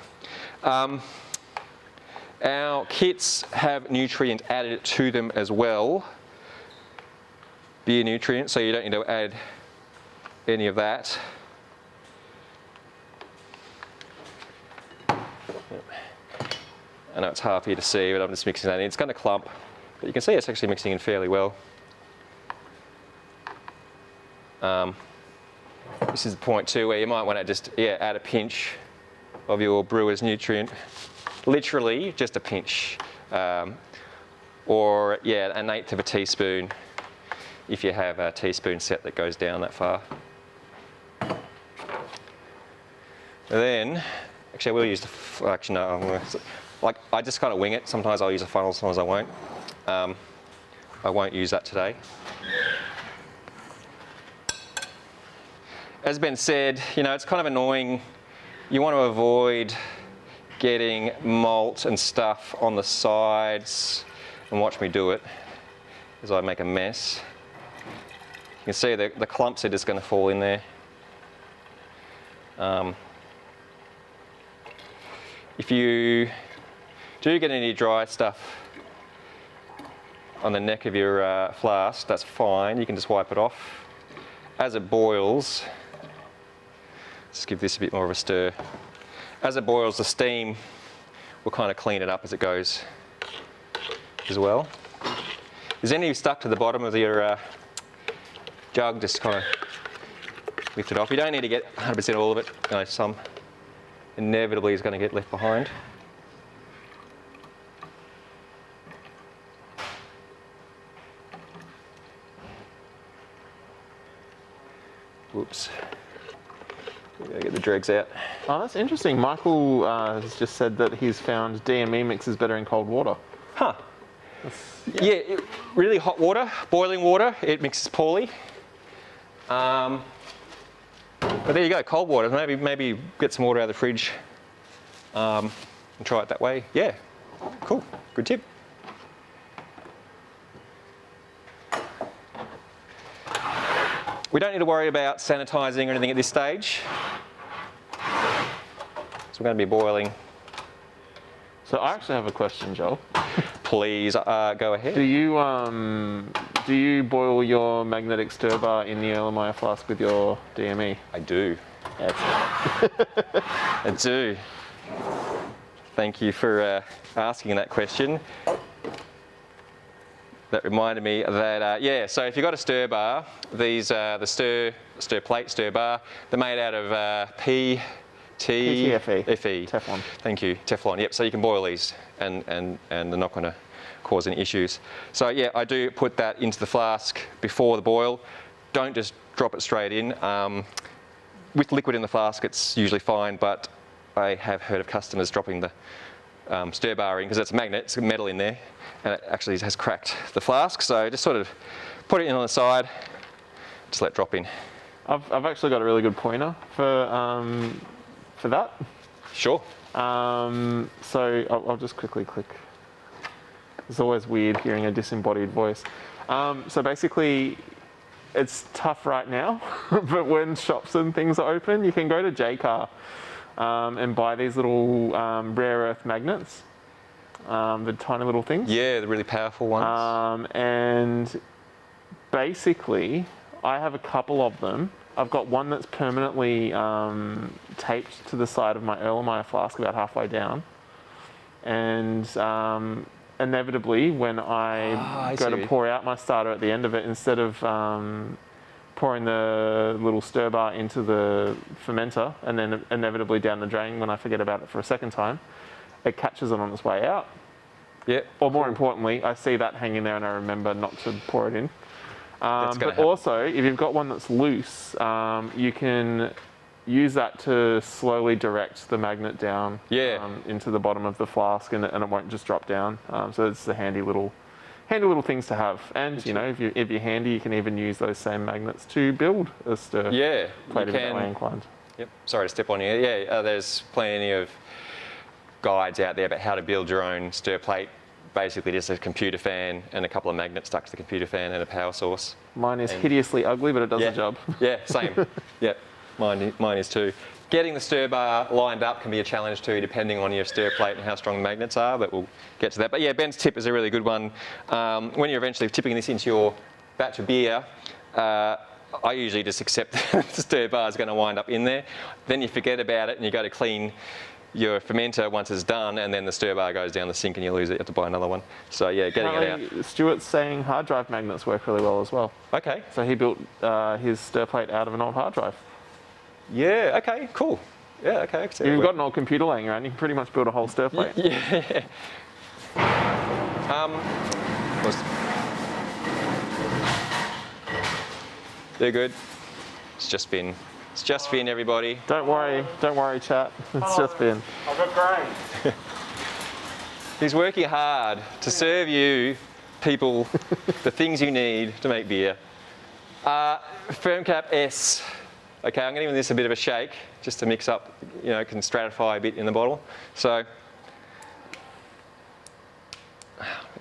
Our kits have nutrient added to them as well, beer nutrient, so you don't need to add any of that. I know it's hard for you to see, but I'm just mixing that in. It's going to clump. But you can see it's actually mixing in fairly well. This is the point too where you might want to just add a pinch of your brewer's nutrient. Literally just a pinch. Or an eighth of a teaspoon if you have a teaspoon set that goes down that far. And then, actually I will use the, actually no, I just kind of wing it. Sometimes I'll use a funnel, sometimes I won't. I won't use that today. As Ben said, you know, it's kind of annoying. You want to avoid getting malt and stuff on the sides, and watch me do it as I make a mess. You can see the clumps are just going to fall in there. If you do get any dry stuff on the neck of your flask, that's fine. You can just wipe it off. As it boils, let's give this a bit more of a stir. As it boils, the steam will kind of clean it up as it goes as well. If there's any stuck to the bottom of your jug, just kind of lift it off. You don't need to get 100% all of it. You know, some inevitably is going to get left behind. Whoops. We're going to get the dregs out. Oh, that's interesting. Michael has just said that he's found DME mixes better in cold water. Huh. Yeah, really hot water, boiling water, it mixes poorly. But there you go, cold water. Maybe get some water out of the fridge and try it that way. Yeah, cool, good tip. We don't need to worry about sanitizing or anything at this stage. So we're going to be boiling. So I actually have a question, Joel. Please go ahead. Do you boil your magnetic stir bar in the Erlenmeyer flask with your DME? I do. I do. Thank you for asking that question. That reminded me that, so if you've got a stir bar, these the stir plate, stir bar, they're made out of PTFE. Teflon. Thank you, Teflon. Yep, so you can boil these and they're not going to cause any issues. So yeah, I do put that into the flask before the boil. Don't just drop it straight in. With liquid in the flask, it's usually fine, but I have heard of customers dropping the stir bar in because it's a magnet, it's metal in there, and it actually has cracked the flask. So just sort of put it in on the side, just let it drop in. I've actually got a really good pointer for that. Sure. So I'll just quickly click. It's always weird hearing a disembodied voice. So basically, it's tough right now, but when shops and things are open, you can go to JCar and buy these little rare earth magnets, the tiny little things. Yeah, the really powerful ones. And basically, I have a couple of them. I've got one that's permanently taped to the side of my Erlenmeyer flask about halfway down. And inevitably, when I go to pour out my starter at the end of it, instead of pouring the little stir bar into the fermenter and then inevitably down the drain when I forget about it for a second time, it catches it on its way out. Yeah. Or more importantly, I see that hanging there and I remember not to pour it in. But happen. Also, if you've got one that's loose, you can use that to slowly direct the magnet down into the bottom of the flask, and it won't just drop down. So it's the handy little things to have. And you know, if you're handy, you can even use those same magnets to build a stir. Yeah, plate if that way inclined. Yep. Sorry to step on you. Yeah, there's plenty of guides out there about how to build your own stir plate. Basically just a computer fan and a couple of magnets stuck to the computer fan and a power source. Mine is hideously ugly, but it does the job. Yeah, same. Yep, mine is too. Getting the stir bar lined up can be a challenge too, depending on your stir plate and how strong the magnets are, but we'll get to that. But yeah, Ben's tip is a really good one. When you're eventually tipping this into your batch of beer, I usually just accept the stir bar is going to wind up in there. Then you forget about it and you go to clean your fermenter once it's done, and then the stir bar goes down the sink and you lose it. You have to buy another one. So yeah, getting it out. Stuart's saying hard drive magnets work really well as well. Okay. So he built his stir plate out of an old hard drive. Yeah. Okay. Cool. Yeah. Okay. If you've got an old computer laying around, you can pretty much build a whole stir plate. Yeah. They're good. It's just been. It's just been, everybody. Don't worry, chat. It's just been. I've got grain. He's working hard to serve you, people, the things you need to make beer. FermCap S. Okay, I'm going to give this a bit of a shake, just to mix up, you know, can stratify a bit in the bottle. So,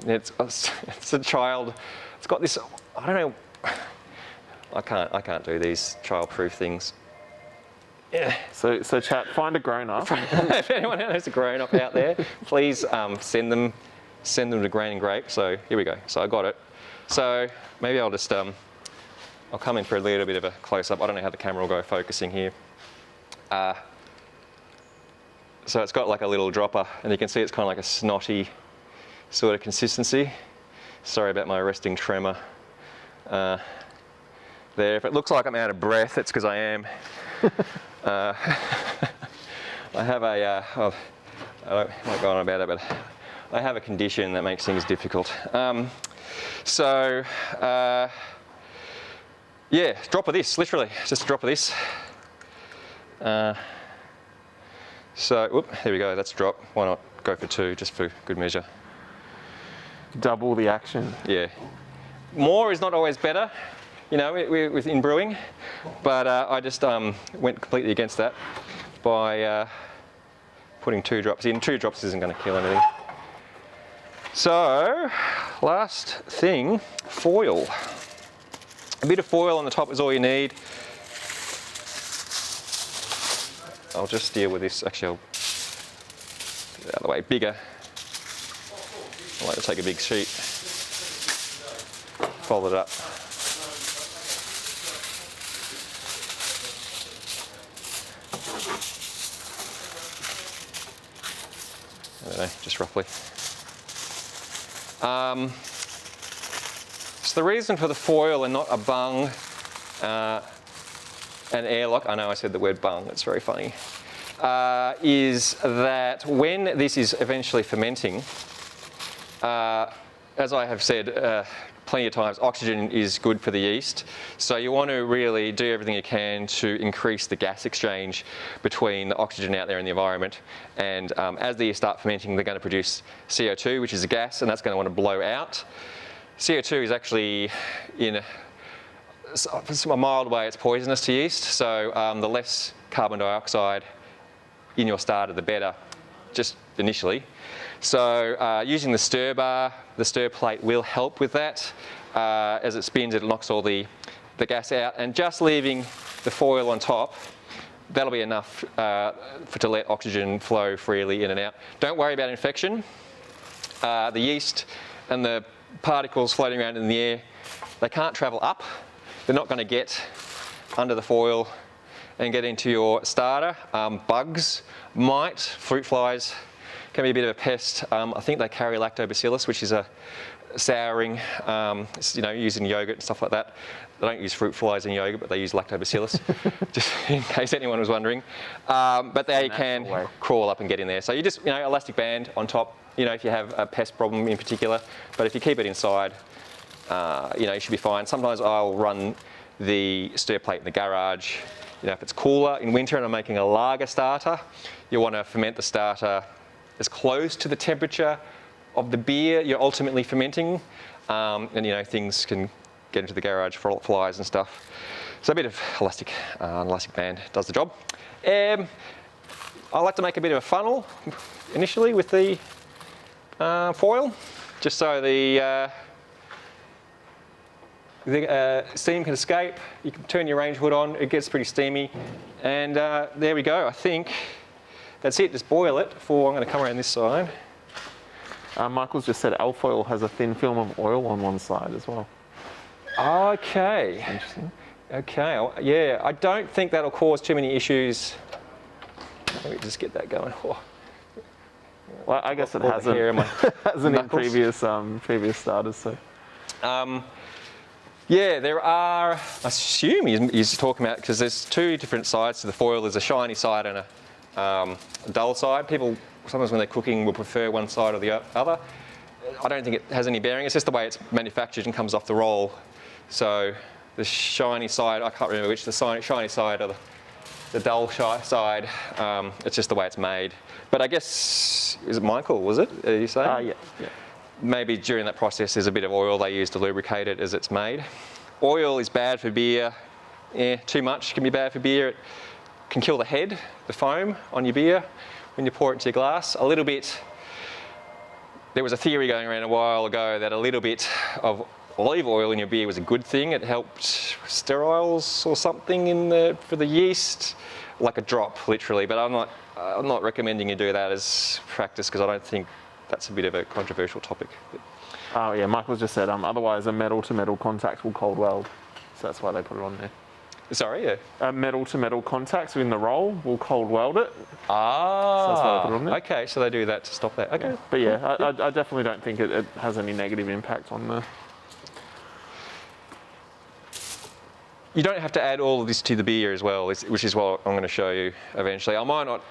it's a child. It's got this. I don't know. I can't do these child-proof things. Yeah. So chat, find a grown-up. If anyone knows a grown-up out there, please send them to grain&grape. So here we go. So I got it. So maybe I'll just I'll come in for a little bit of a close-up. I don't know how the camera will go focusing here. So it's got like a little dropper, and you can see it's kind of like a snotty sort of consistency. Sorry about my resting tremor. There. If it looks like I'm out of breath, it's because I am. I have a, I won't go on about it, but I have a condition that makes things difficult. Yeah, drop of this, literally, just a drop of this. Whoop, there we go, that's a drop. Why not go for 2, just for good measure. Double the action. Yeah. More is not always better. You know, in brewing, but I just went completely against that by putting 2 drops in. 2 drops isn't going to kill anything. So, last thing, foil. A bit of foil on the top is all you need. I'll just deal with this. Actually, I'll get it out of the way. Bigger. I like to take a big sheet, fold it up. I don't know, just roughly. So the reason for the foil and not a bung and airlock, I know I said the word bung, it's very funny, is that when this is eventually fermenting, as I have said plenty of times, oxygen is good for the yeast. So you want to really do everything you can to increase the gas exchange between the oxygen out there in the environment. And as the yeast start fermenting, they're going to produce CO2, which is a gas, and that's going to want to blow out. CO2 is actually, in a mild way, it's poisonous to yeast. So the less carbon dioxide in your starter, the better, just initially. So using the stir bar, the stir plate will help with that. As it spins, it knocks all the gas out, and just leaving the foil on top, that'll be enough to let oxygen flow freely in and out. Don't worry about infection. The yeast and the particles floating around in the air, they can't travel up. They're not going to get under the foil and get into your starter. Bugs might, fruit flies can be a bit of a pest. I think they carry lactobacillus, which is a souring, you know, used in yogurt and stuff like that. They don't use fruit flies in yogurt, but they use lactobacillus, just in case anyone was wondering. But they can crawl up and get in there. So you just, you know, elastic band on top, you know, if you have a pest problem in particular. But if you keep it inside, you know, you should be fine. Sometimes I'll run the stir plate in the garage. You know, if it's cooler in winter and I'm making a lager starter, you want to ferment the starter as close to the temperature of the beer you're ultimately fermenting, and you know, things can get into the garage, flies and stuff. So a bit of elastic band does the job. I like to make a bit of a funnel initially with the foil, just so the steam can escape. You can turn your range hood on, it gets pretty steamy, and there we go. I think that's it, just boil it for, I'm going to come around this side. Michael's just said alfoil has a thin film of oil on one side as well. Okay. Interesting. Okay, yeah, I don't think that'll cause too many issues Let me just get that going. Oh, Well, I guess it all the hasn't, hair in my hasn't in knuckles. previous starters. So Yeah, there are, I assume he's talking about, because there's two different sides to the foil. There's a shiny side and a dull side. People, sometimes when they're cooking, will prefer one side or the other. I don't think it has any bearing. It's just the way it's manufactured and comes off the roll. So the shiny side, I can't remember which, the shiny side or the dull side, it's just the way it's made. But I guess, is it Michael, was it, you saying? yeah. Maybe during that process there's a bit of oil they use to lubricate it as it's made. Oil is bad for beer. Yeah, too much can be bad for beer. It can kill the head, the foam on your beer when you pour it into your glass. A little bit, there was a theory going around a while ago that a little bit of olive oil in your beer was a good thing. It helped steriles or something for the yeast, like a drop literally. But I'm not recommending you do that as practice, because I don't think that's a bit of a controversial topic. Oh yeah, Michael's just said otherwise a metal to metal contact will cold weld, so that's why they put it on there. Sorry, yeah. A metal to metal contact in the roll will cold weld it. Ah, so that's why they put it on there. Okay, so they do that to stop that. Okay, Yeah. But yeah, I definitely don't think it has any negative impact on the. You don't have to add all of this to the beer as well, which is what I'm going to show you eventually. I might not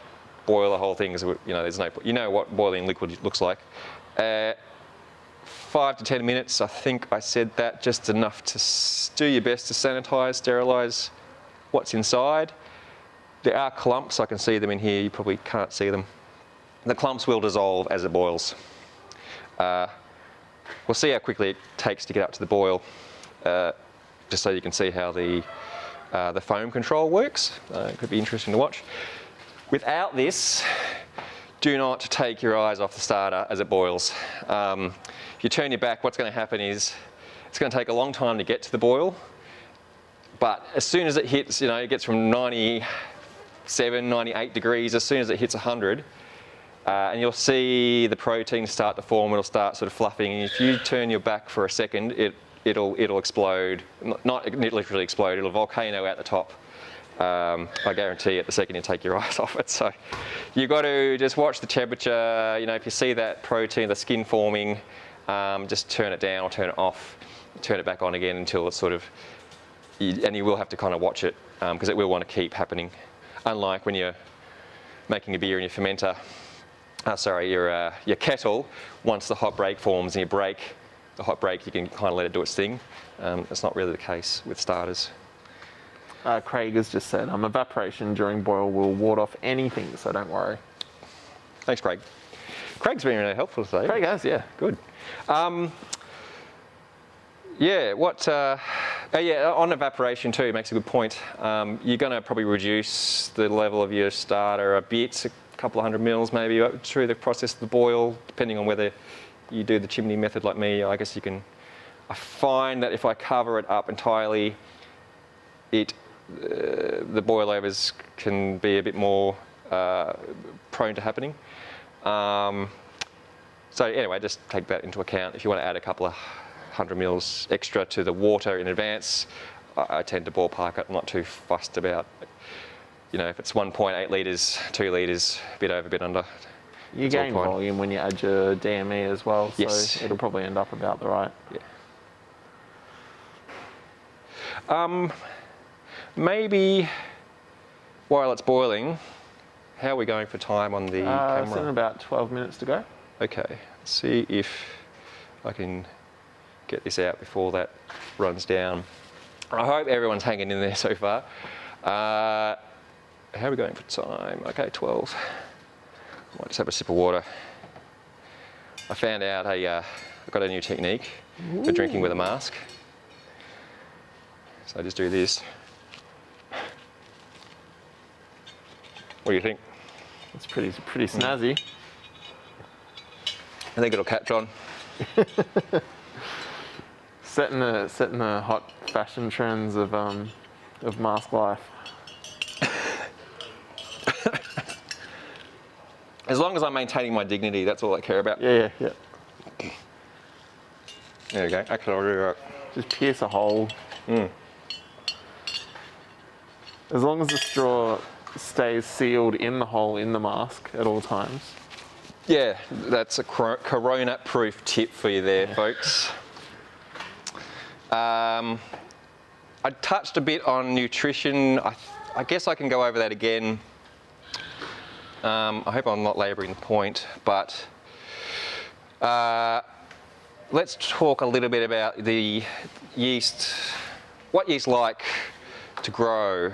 boil the whole thing, because there's no, what boiling liquid looks like. 5 to 10 minutes, I think I said that, just enough to do your best to sanitize, sterilize what's inside. There are clumps, I can see them in here, you probably can't see them. The clumps will dissolve as it boils. We'll see how quickly it takes to get up to the boil, just so you can see how the foam control works. It could be interesting to watch. Without this, do not take your eyes off the starter as it boils. If you turn your back, what's going to happen is it's going to take a long time to get to the boil. But as soon as it hits, it gets from 97, 98 degrees, as soon as it hits 100, and you'll see the protein start to form, it'll start sort of fluffing. And if you turn your back for a second, it'll explode. Not literally explode, it'll volcano out the top. I guarantee it the second you take your eyes off it. So you've got to just watch the temperature. If you see that protein, the skin forming, just turn it down or turn it off, turn it back on again until it's sort of, and you will have to kind of watch it, because it will want to keep happening. Unlike when you're making a beer in your fermenter, your kettle, once the hot break forms and you break the hot break, you can kind of let it do its thing. That's not really the case with starters. Craig has just said, evaporation during boil will ward off anything, so don't worry. Thanks, Craig. Craig's been really helpful today. Craig has, yeah. Good. On evaporation too, makes a good point. You're going to probably reduce the level of your starter a bit, a couple of 100 mils maybe, through the process of the boil, depending on whether you do the chimney method like me. I guess you can. I find that if I cover it up entirely, the boil overs can be a bit more prone to happening. So anyway, just take that into account. If you want to add a couple of 100 mils extra to the water in advance, I tend to ballpark it. I'm not too fussed about, if it's 1.8 litres, 2 litres, a bit over, a bit under. You gain volume when you add your DME as well, so yes. It'll probably end up about the right. Yeah. Maybe while it's boiling, how are we going for time on the camera? It's in about 12 minutes to go. Okay, let's see if I can get this out before that runs down. I hope everyone's hanging in there so far. How are we going for time? Okay, 12. I might just have a sip of water. I found out I've got a new technique for drinking with a mask. So I just do this. What do you think? It's pretty snazzy. I think it'll catch on. Setting the hot fashion trends of mask life. As long as I'm maintaining my dignity, that's all I care about. Yeah. There you go. Actually, I'll do that. Just pierce a hole. As long as the straw stays sealed in the hole in the mask at all times. Yeah, that's a corona-proof tip for you there, folks. I touched a bit on nutrition. I guess I can go over that again. I hope I'm not labouring the point, but let's talk a little bit about the yeast, what yeast like to grow.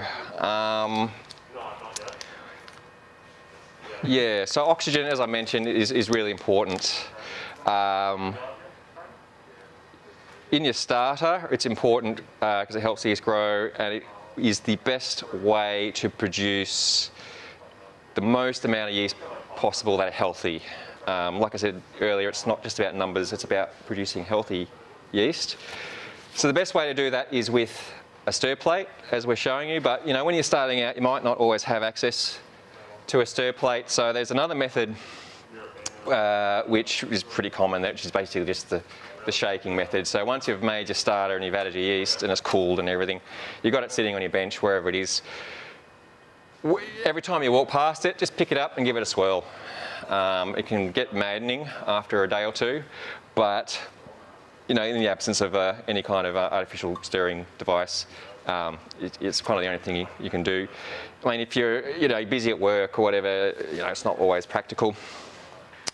Yeah, so oxygen, as I mentioned, is really important. In your starter, it's important because it helps the yeast grow, and it is the best way to produce the most amount of yeast possible that are healthy. Like I said earlier, it's not just about numbers, it's about producing healthy yeast. So the best way to do that is with a stir plate, as we're showing you, but you know, when you're starting out, you might not always have access to a stir plate. So there's another method which is pretty common, which is basically just the shaking method. So once you've made your starter and you've added your yeast and it's cooled and everything, you've got it sitting on your bench, wherever it is. Every time you walk past it, just pick it up and give it a swirl. It can get maddening after a day or two, but you know, in the absence of any kind of artificial stirring device, it's kind of the only thing you can do. I mean, if you're busy at work or whatever, it's not always practical.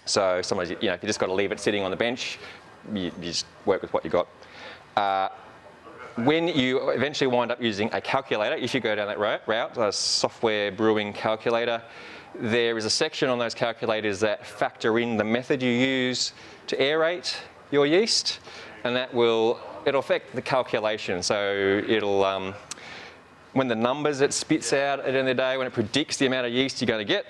So sometimes if you just got to leave it sitting on the bench, you just work with what you got. When you eventually wind up using a calculator, if you go down that route, a software brewing calculator, there is a section on those calculators that factor in the method you use to aerate your yeast, and it'll affect the calculation. So it'll, when the numbers it spits out at the end of the day, when it predicts the amount of yeast you're going to get,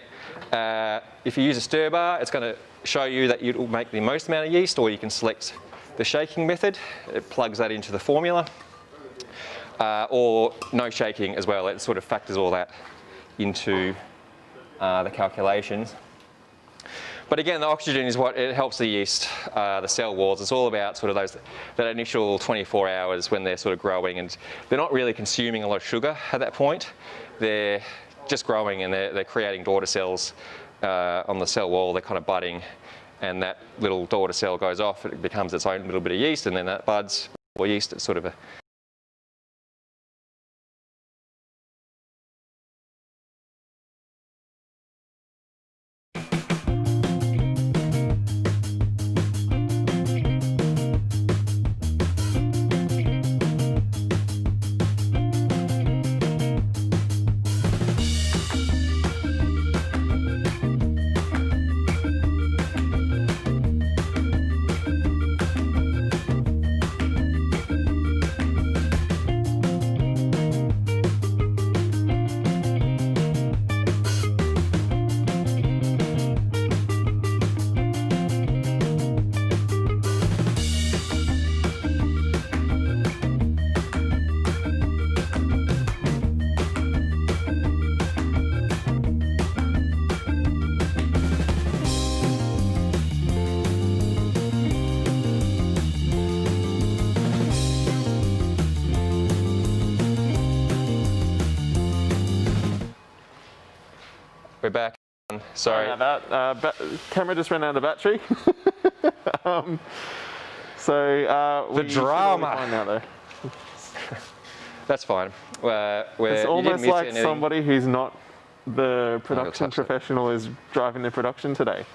if you use a stir bar, it's going to show you that it will make the most amount of yeast, or you can select the shaking method. It plugs that into the formula, or no shaking as well. It sort of factors all that into the calculations. But again, the oxygen is what it helps the yeast, the cell walls. It's all about sort of that initial 24 hours when they're sort of growing, and they're not really consuming a lot of sugar at that point. They're just growing, and they're creating daughter cells on the cell wall. They're kind of budding, and that little daughter cell goes off. It becomes its own little bit of yeast, and then that buds or yeast. It's sort of a We're back. Sorry. That camera just ran out of battery. The drama. Now, though. That's fine. It's almost like somebody who's not the production professional is driving the production today.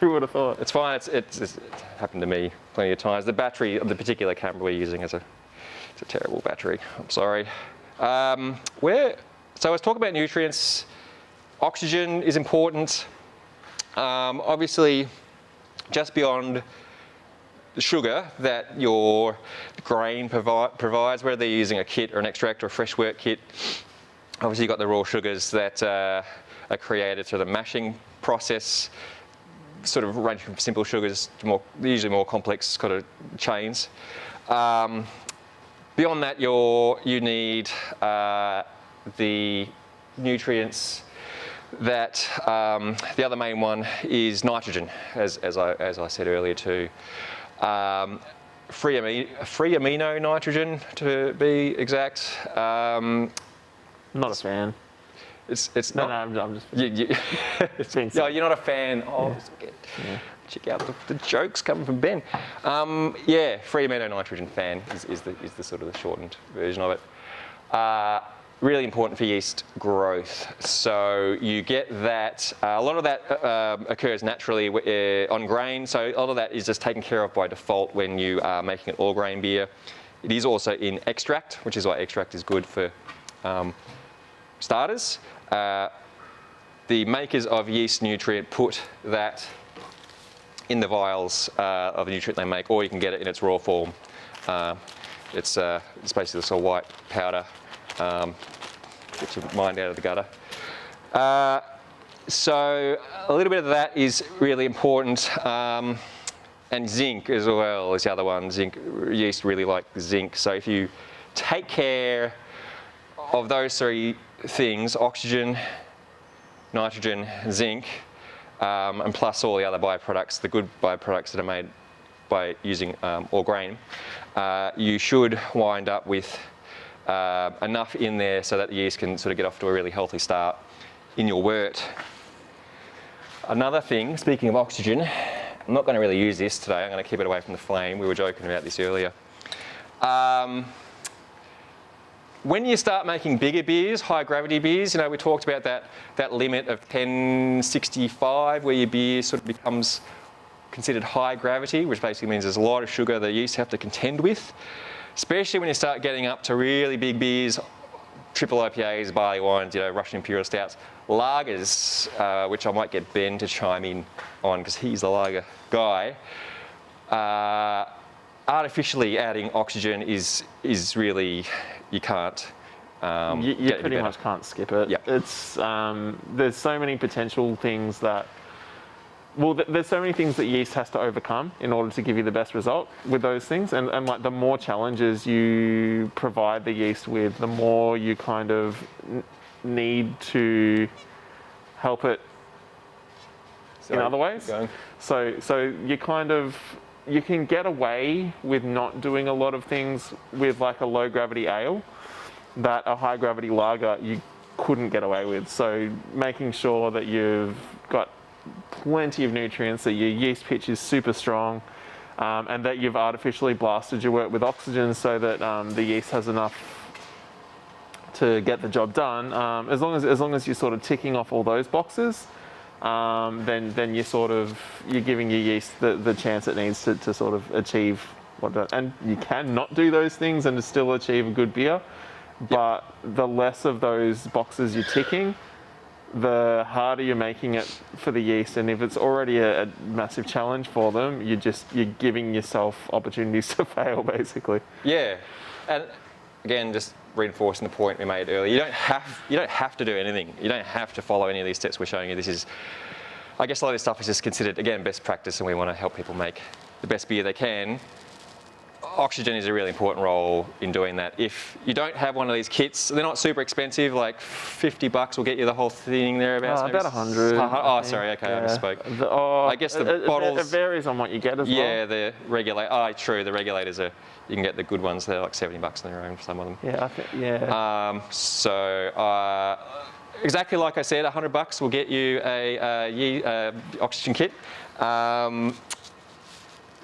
Who would have thought? It's fine. It's happened to me plenty of times. The battery of the particular camera we're using it's a terrible battery. I'm sorry. So let's talk about nutrients. Oxygen is important. Obviously, just beyond the sugar that your grain provides, whether you're using a kit or an extract or a fresh wort kit, obviously you've got the raw sugars that are created through the mashing process, sort of ranging from simple sugars to usually more complex kind of chains. Beyond that, you need the nutrients that the other main one is nitrogen, as I said earlier too. Free amino nitrogen, to be exact. Not a fan. It's No, not. no, I'm just. No, you're not a fan of. Check out the jokes coming from Ben. Yeah, free amino nitrogen fan is the sort of the shortened version of it. Really important for yeast growth. So you get that. A lot of that occurs naturally on grain. So a lot of that is just taken care of by default when you are making an all grain beer. It is also in extract, which is why extract is good for starters. The makers of Yeast Nutrient put that in the vials of the nutrient they make, or you can get it in its raw form. It's basically this sort of white powder. Get your mind out of the gutter. So a little bit of that is really important. And zinc as well is the other one. Zinc, yeast really like zinc. So if you take care of those three things, oxygen, nitrogen, zinc, and plus all the other byproducts, the good byproducts that are made by using all grain, you should wind up with enough in there so that the yeast can sort of get off to a really healthy start in your wort. Another thing, speaking of oxygen, I'm not going to really use this today. I'm going to keep it away from the flame. We were joking about this earlier. When you start making bigger beers, high gravity beers, we talked about that limit of 1065 where your beer sort of becomes considered high gravity, which basically means there's a lot of sugar the yeast have to contend with. Especially when you start getting up to really big beers, triple IPAs, barley wines, Russian Imperial Stouts, lagers, which I might get Ben to chime in on because he's the lager guy. Artificially adding oxygen is really, you can't. You pretty much can't skip it. Yep. It's there's so many potential things that. Well, there's so many things that yeast has to overcome in order to give you the best result with those things. And like the more challenges you provide the yeast with, the more you kind of need to help it in other ways. So you can get away with not doing a lot of things with like a low gravity ale that a high gravity lager you couldn't get away with. So making sure that you've got plenty of nutrients, that your yeast pitch is super strong, and that you've artificially blasted your wort with oxygen so that the yeast has enough to get the job done. As long as you're sort of ticking off all those boxes, then you're giving your yeast the chance it needs to sort of achieve and you can not do those things and still achieve a good beer. But the less of those boxes you're ticking, the harder you're making it for the yeast. And if it's already a massive challenge for them, you're giving yourself opportunities to fail, basically. Yeah, and again, just reinforcing the point we made earlier, you don't have to do anything. You don't have to follow any of these steps we're showing you. This is, I guess a lot of this stuff is just considered, again, best practice, and we want to help people make the best beer they can. Oxygen is a really important role in doing that. If you don't have one of these kits, they're not super expensive, like $50 will get you the whole thing thereabouts. About 100. Oh, sorry, okay, I misspoke. I guess the bottles... It varies on what you get as well. Yeah, the regulator. Oh, true, the regulators are, you can get the good ones, they're like $70 on their own for some of them. Yeah, I think, yeah. Exactly like I said, $100 will get you a oxygen kit.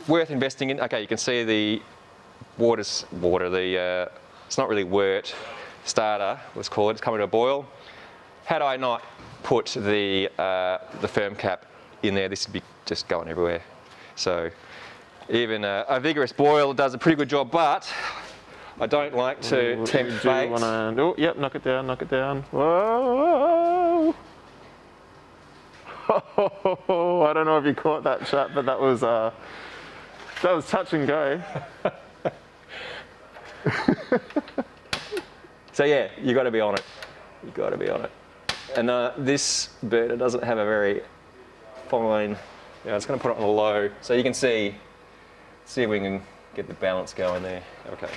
Worth investing in. Okay, you can see the it's not really wort, starter, let's call it, it's coming to a boil. Had I not put the firm cap in there, this would be just going everywhere. So even a vigorous boil does a pretty good job, but I don't like to tempt fate. Oh, yep, knock it down, knock it down. Whoa! Oh, I don't know if you caught that shot, but that was touch and go. So yeah, you got to be on it. You got to be on it. And this burner doesn't have a very fine. It's going to put it on a low, so you can see if we can get the balance going there. Okay.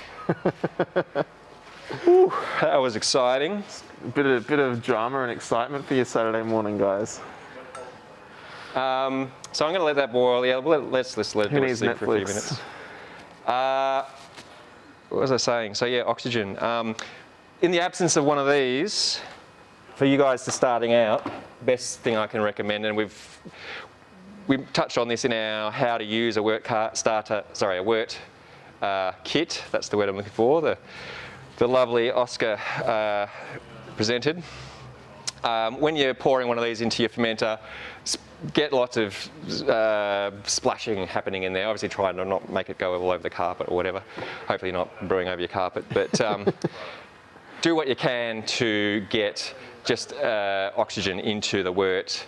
Whew, that was exciting. Bit of drama and excitement for your Saturday morning, guys. So I'm going to let that boil. Yeah, let's let it do its thing for a few minutes. What was I saying? So yeah, oxygen. In the absence of one of these, for you guys to starting out, best thing I can recommend, and we've touched on this in our how to use a wort kit. That's the word I'm looking for. The lovely Oscar presented. When you're pouring one of these into your fermenter, get lots of splashing happening in there. Obviously try to not make it go all over the carpet or whatever. Hopefully not brewing over your carpet, but do what you can to get just oxygen into the wort,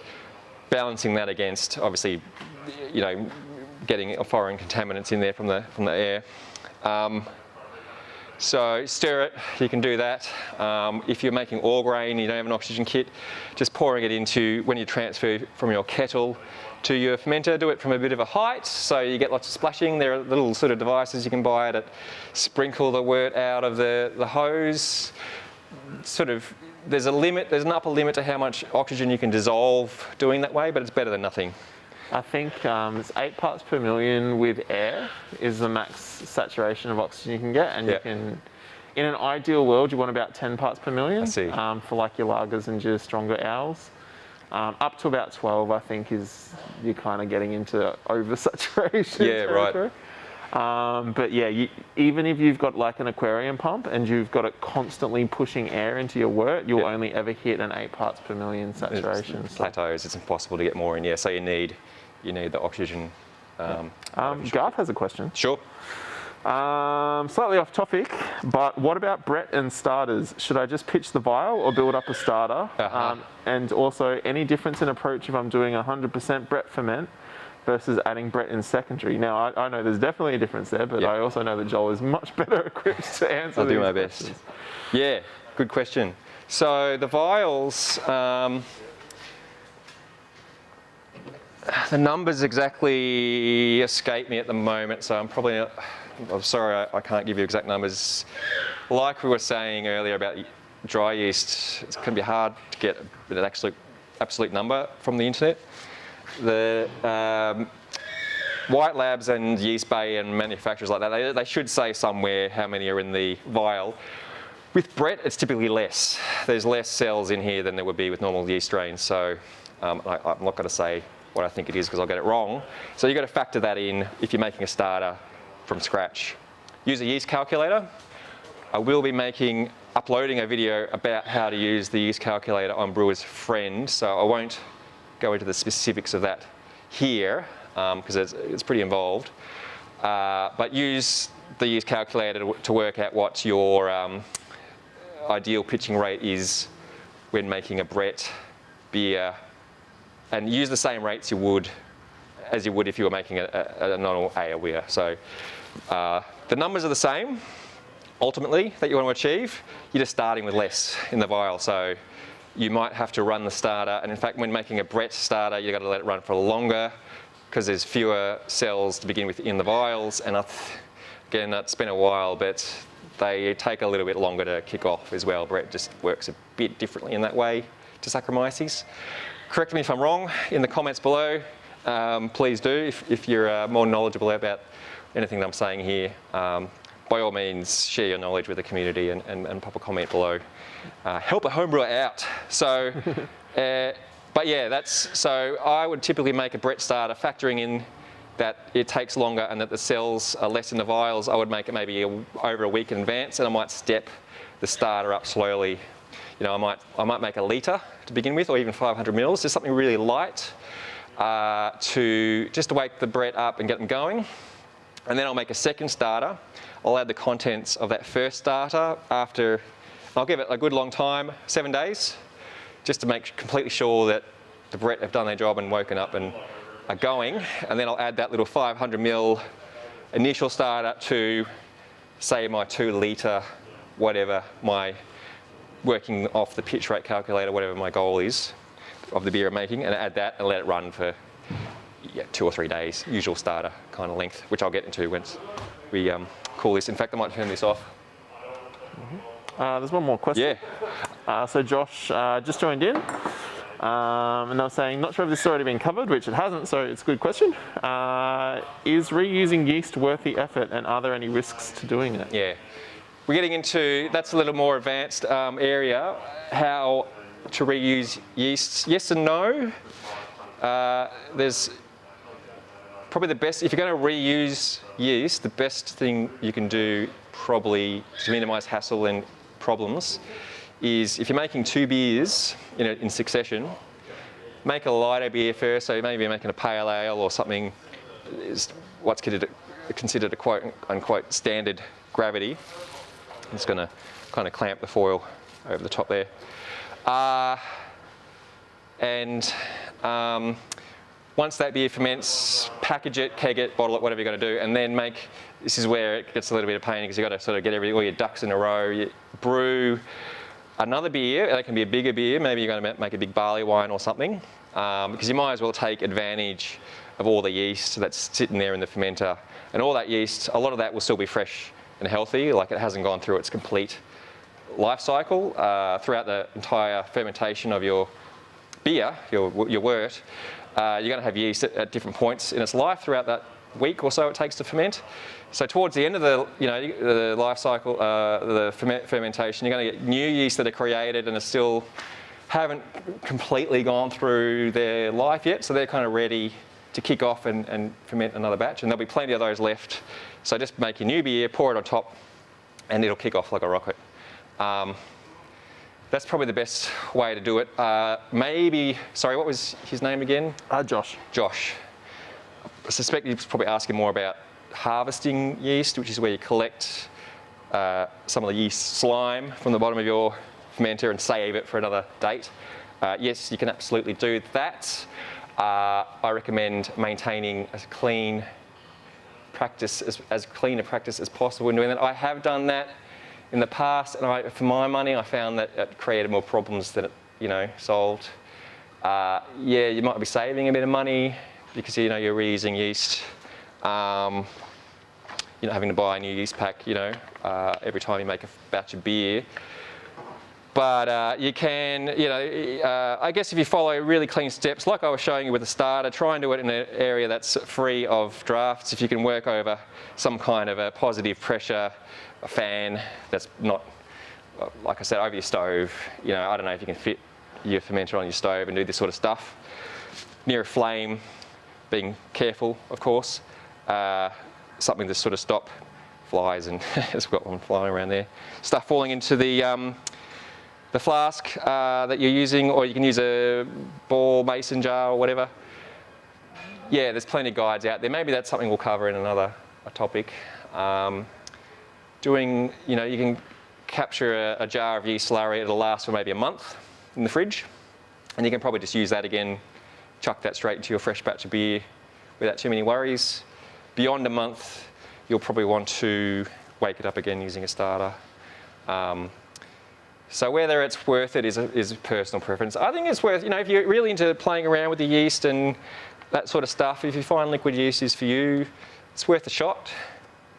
balancing that against obviously, you know, getting foreign contaminants in there from the air. So stir it, you can do that. If you're making all grain, you don't have an oxygen kit, just pouring it into, when you transfer from your kettle to your fermenter, do it from a bit of a height so you get lots of splashing. There are little sort of devices you can buy that sprinkle the wort out of the hose. Sort of, there's an upper limit to how much oxygen you can dissolve doing that way, but it's better than nothing. I think it's 8 parts per million with air is the max saturation of oxygen you can get, and you can, in an ideal world, you want about 10 parts per million. I see. For like your lagers and your stronger ales. Up to about 12, I think, is you're kind of getting into oversaturation territory. Right. But yeah, even if you've got like an aquarium pump and you've got it constantly pushing air into your wort, you'll only ever hit an 8 parts per million saturation. It's plateaus, it's impossible to get more in. Yeah, so you need the oxygen. Garth has a question. Sure. Slightly off topic, but what about Brett and starters? Should I just pitch the vial or build up a starter? And also, any difference in approach if I'm doing 100% Brett ferment versus adding Brett in secondary? Now, I know there's definitely a difference there, but I also know that Joel is much better equipped to answer I'll these do my questions. best. Yeah, good question. So the vials, the numbers exactly escape me at the moment, so I'm sorry I can't give you exact numbers. Like we were saying earlier about dry yeast, it can be hard to get an absolute number from the internet. The white labs and Yeast Bay and manufacturers like that, they should say somewhere how many are in the vial. With Brett, it's typically less. There's less cells in here than there would be with normal yeast strains, so I'm not going to say what I think it is because I'll get it wrong. So you've got to factor that in if you're making a starter from scratch. Use a yeast calculator. I will be uploading a video about how to use the yeast calculator on Brewer's Friend, so I won't go into the specifics of that here because it's pretty involved. But use the yeast calculator to work out what your ideal pitching rate is when making a Brett beer, and use the same rates as you would if you were making a normal ale beer. So the numbers are the same, ultimately, that you want to achieve. You're just starting with less in the vial. So you might have to run the starter, and in fact, when making a Brett starter, you've got to let it run for longer because there's fewer cells to begin with in the vials. And again, that's been a while, but they take a little bit longer to kick off as well. Brett just works a bit differently in that way to Saccharomyces. Correct me if I'm wrong in the comments below. Please do, if you're more knowledgeable about anything that I'm saying here. By all means, share your knowledge with the community and pop a comment below. Help a homebrewer out. So, but yeah, so I would typically make a Brett starter factoring in that it takes longer and that the cells are less in the vials. I would make it maybe over a week in advance, and I might step the starter up slowly. You know, I might make a litre to begin with, or even 500 mils, just something really light just to wake the Brett up and get them going. And then I'll make a second starter. I'll add the contents of that first starter after, I'll give it a good long time, 7 days, just to make completely sure that the Brett have done their job and woken up and are going. And then I'll add that little 500 mil initial starter to, say, my 2 litre, whatever my working off the pitch rate calculator, whatever my goal is of the beer I'm making, and add that and let it run for 2 or 3 days, usual starter kind of length, which I'll get into once we cool this. In fact, I might turn this off. There's one more question. Yeah. So Josh just joined in, and they were saying, not sure if this has already been covered, which it hasn't, so it's a good question. Is reusing yeast worth the effort, and are there any risks to doing it? Yeah. We're getting into, that's a little more advanced area, how to reuse yeasts? Yes and no. There's probably the best, if you're going to reuse yeast, the best thing you can do probably to minimise hassle and problems is if you're making 2 beers in succession, make a lighter beer first. So maybe you're making a pale ale or something is what's considered a quote unquote standard gravity. I'm just going to kind of clamp the foil over the top there. Once that beer ferments, package it, keg it, bottle it, whatever you're going to do, and then this is where it gets a little bit of pain because you've got to sort of get all your ducks in a row. You brew another beer, that can be a bigger beer, maybe you're going to make a big barley wine or something, because you might as well take advantage of all the yeast that's sitting there in the fermenter. And all that yeast, a lot of that will still be fresh and healthy, like it hasn't gone through its complete life cycle throughout the entire fermentation of your beer, your wort. You're going to have yeast at different points in its life throughout that week or so it takes to ferment. So towards the end of the life cycle, the fermentation, you're going to get new yeast that are created and are still haven't completely gone through their life yet. So they're kind of ready to kick off and ferment another batch, and there'll be plenty of those left. So just make your new beer, pour it on top, and it'll kick off like a rocket. That's probably the best way to do it. Sorry, what was his name again? Josh. Josh. I suspect he's probably asking more about harvesting yeast, which is where you collect some of the yeast slime from the bottom of your fermenter and save it for another date. Yes, you can absolutely do that. I recommend maintaining a clean practice, as clean a practice as possible in doing that. I have done that in the past, and for my money, I found that it created more problems than it, solved. Yeah, you might be saving a bit of money because you're reusing yeast. You're not having to buy a new yeast pack, every time you make a batch of beer. But you can, I guess if you follow really clean steps, like I was showing you with the starter, try and do it in an area that's free of drafts. If you can work over some kind of a positive pressure, a fan that's not, like I said, over your stove. I don't know if you can fit your fermenter on your stove and do this sort of stuff. Near a flame, being careful, of course. Something to sort of stop flies, and it's got one flying around there. Stuff falling into the flask that you're using, or you can use a ball mason jar or whatever. Yeah, there's plenty of guides out there. Maybe that's something we'll cover in another topic. You can capture a jar of yeast slurry. It'll last for maybe a month in the fridge, and you can probably just use that again, chuck that straight into your fresh batch of beer without too many worries. Beyond a month, you'll probably want to wake it up again using a starter. So whether it's worth it is a personal preference. I think it's worth, if you're really into playing around with the yeast and that sort of stuff, if you find liquid yeast is for you, it's worth a shot.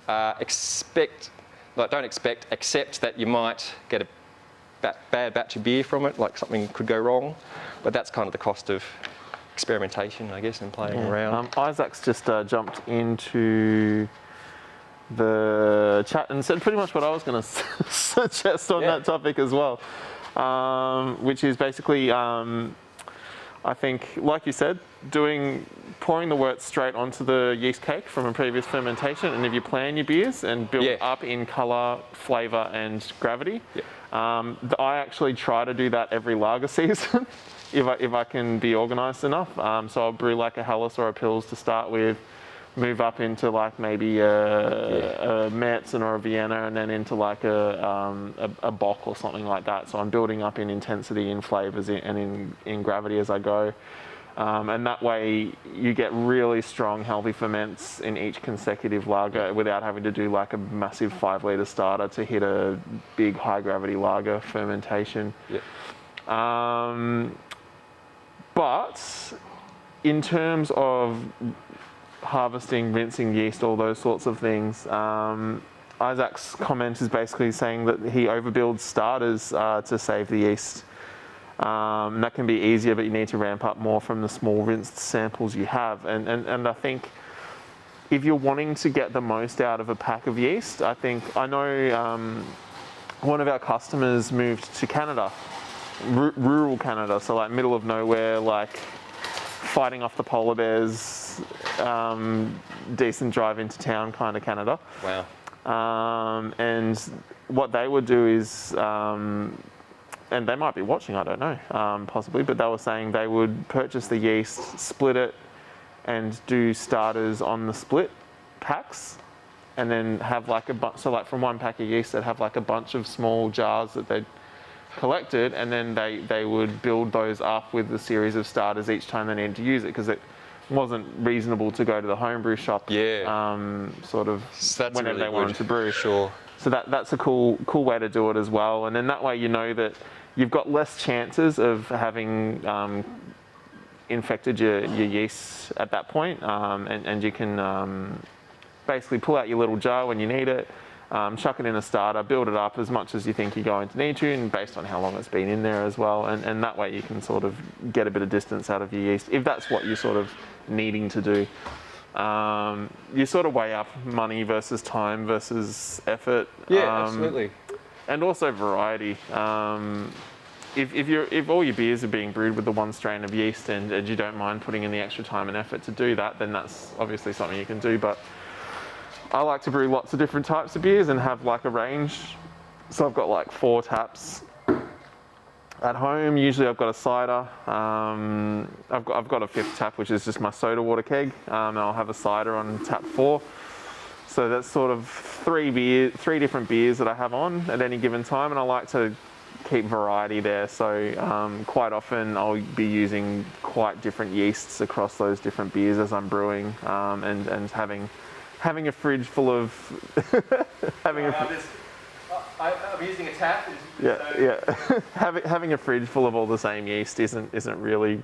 Accept that you might get a bad batch of beer from it, like something could go wrong, but that's kind of the cost of experimentation, I guess, and playing around. Isaac's just jumped into the chat and said pretty much what I was going to suggest on that topic as well, which is basically, I think, like you said, pouring the wort straight onto the yeast cake from a previous fermentation, and if you plan your beers and build up in colour, flavour and gravity. I actually try to do that every lager season if I can be organised enough. So I'll brew like a Helles or a Pils to start with, move up into like maybe a Märzen or a Vienna, and then into like a Bock or something like that. So I'm building up in intensity, in flavours and in gravity as I go. And that way you get really strong, healthy ferments in each consecutive lager without having to do like a massive 5 litre starter to hit a big high gravity lager fermentation. But in terms of harvesting, rinsing yeast, all those sorts of things, Isaac's comment is basically saying that he overbuilds starters to save the yeast. That can be easier, but you need to ramp up more from the small rinsed samples you have. And I think if you're wanting to get the most out of a pack of yeast, I know one of our customers moved to Canada rural Canada, so like middle of nowhere, like fighting off the polar bears, decent drive into town kind of Canada. Wow. And what they would do is, and they might be watching, I don't know, possibly, but they were saying they would purchase the yeast, split it, and do starters on the split packs, and then have like a bunch, so like from one pack of yeast, they'd have like a bunch of small jars that they'd collected, and then they would build those up with a series of starters each time they needed to use it, because it wasn't reasonable to go to the homebrew shop sort of whenever they wanted to brew. Sure. So that's a cool way to do it as well, and then that way you know that you've got less chances of having infected your yeast at that point, and you can basically pull out your little jar when you need it, chuck it in a starter, build it up as much as you think you're going to need to, and based on how long it's been in there as well, and that way you can sort of get a bit of distance out of your yeast, if that's what you're sort of needing to do. You sort of weigh up money versus time versus effort. Yeah, absolutely. And also variety. If all your beers are being brewed with the one strain of yeast and you don't mind putting in the extra time and effort to do that, then that's obviously something you can do. But I like to brew lots of different types of beers and have like a range. So I've got like 4 taps at home. Usually I've got a cider. I've got a 5th tap, which is just my soda water keg. And I'll have a cider on tap 4. So that's sort of 3 different beers that I have on at any given time, and I like to keep variety there. So quite often I'll be using quite different yeasts across those different beers as I'm brewing, and having a fridge full of I'm using a tap. Having a fridge full of all the same yeast isn't really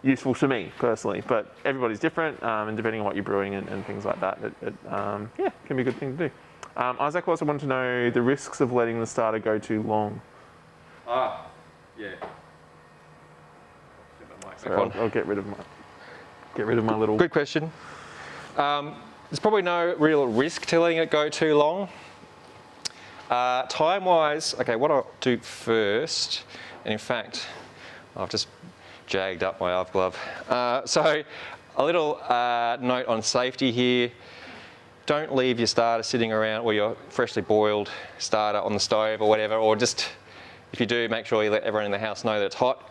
useful to me personally, but everybody's different, and depending on what you're brewing and things like that, it can be a good thing to do. Isaac also wanted to know the risks of letting the starter go too long. Yeah. So I'll get rid of my little. Good question. There's probably no real risk to letting it go too long. Time-wise, okay, what I'll do first, and in fact, I've just jagged up my glove. So a little note on safety here. Don't leave your starter sitting around, or your freshly boiled starter on the stove or whatever, or just, if you do, make sure you let everyone in the house know that it's hot.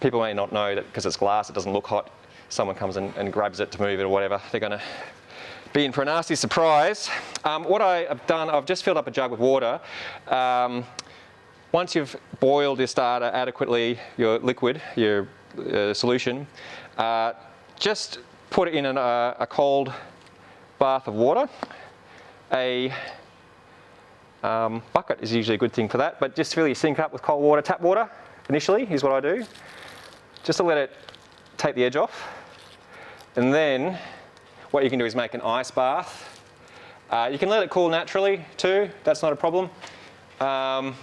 People may not know that because it's glass, it doesn't look hot. Someone comes and grabs it to move it or whatever. They're going to be in for a nasty surprise. What I have done, I've just filled up a jug with water. Once you've boiled your starter adequately, your liquid, your solution, just put it in a cold bath of water. A bucket is usually a good thing for that, but just fill your sink up with cold water, tap water initially, is what I do, just to let it take the edge off. And then what you can do is make an ice bath. You can let it cool naturally too, that's not a problem. But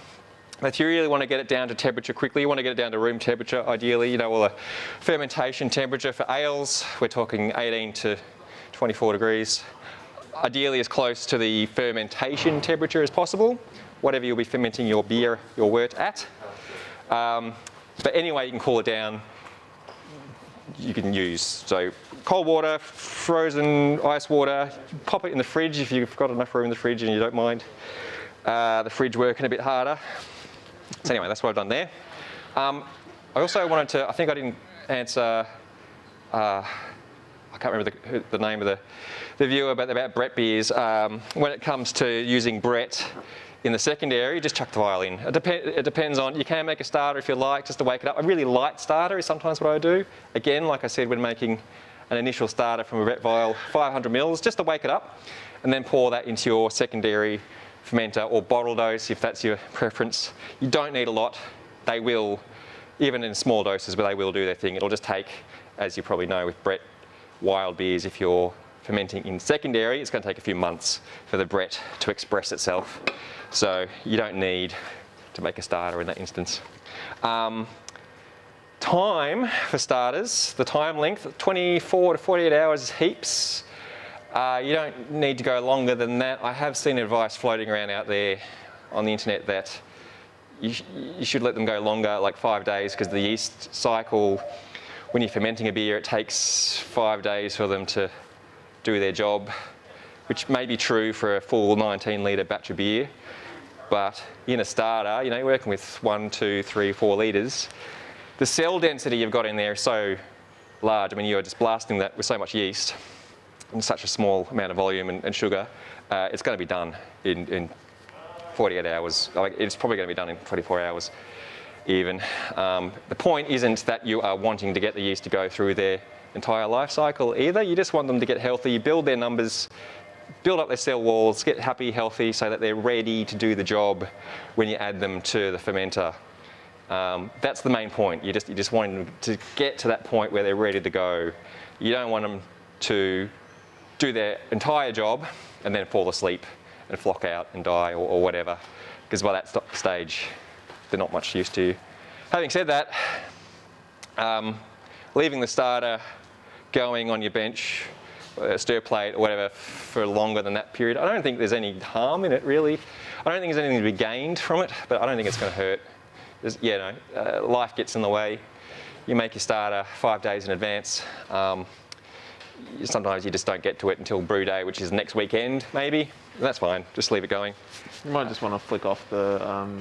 if you really want to get it down to temperature quickly, you want to get it down to room temperature ideally. You know, well, the fermentation temperature for ales, we're talking 18 to 24 degrees. Ideally as close to the fermentation temperature as possible, whatever you'll be fermenting your beer, your wort at. But anyway, you can cool it down, you can use. So cold water, frozen ice water, pop it in the fridge if you've got enough room in the fridge and you don't mind the fridge working a bit harder. So anyway, that's what I've done there. I also wanted to, I think I didn't answer, I can't remember the name of the viewer about Brett beers. When it comes to using Brett in the secondary, just chuck the vial in. It depends on, you can make a starter if you like, just to wake it up. A really light starter is sometimes what I do. Again, like I said, when making an initial starter from a Brett vial, 500 mils, just to wake it up, and then pour that into your secondary fermenter or bottle dose if that's your preference. You don't need a lot. They will, even in small doses, but they will do their thing. It'll just take, as you probably know with Brett wild beers, if you're fermenting in secondary, it's going to take a few months for the Brett to express itself. So you don't need to make a starter in that instance. Time for starters, the time length, 24 to 48 hours is heaps. You don't need to go longer than that. I have seen advice floating around out there on the internet that you should let them go longer, like 5 days, because the yeast cycle, when you're fermenting a beer, it takes 5 days for them to do their job, which may be true for a full 19-litre batch of beer. But in a starter, you know, you're working with 1, 2, 3, 4 litres. The cell density you've got in there is so large. I mean, you're just blasting that with so much yeast in such a small amount of volume and sugar. It's going to be done in 48 hours. Like, it's probably going to be done in 24 hours even. The point isn't that you are wanting to get the yeast to go through their entire life cycle either. You just want them to get healthy, build their numbers, build up their cell walls, get happy, healthy, so that they're ready to do the job when you add them to the fermenter. That's the main point. You just want them to get to that point where they're ready to go. You don't want them to do their entire job and then fall asleep and flock out and die or whatever, because by that stage, they're not much use to you. Having said that, leaving the starter going on your bench, stir plate or whatever for longer than that period, I don't think there's any harm in it really. I don't think there's anything to be gained from it, but I don't think it's going to hurt. Life gets in the way. You make your starter 5 days in advance. Sometimes you just don't get to it until brew day, which is next weekend maybe. That's fine, just leave it going. You might just want to flick off the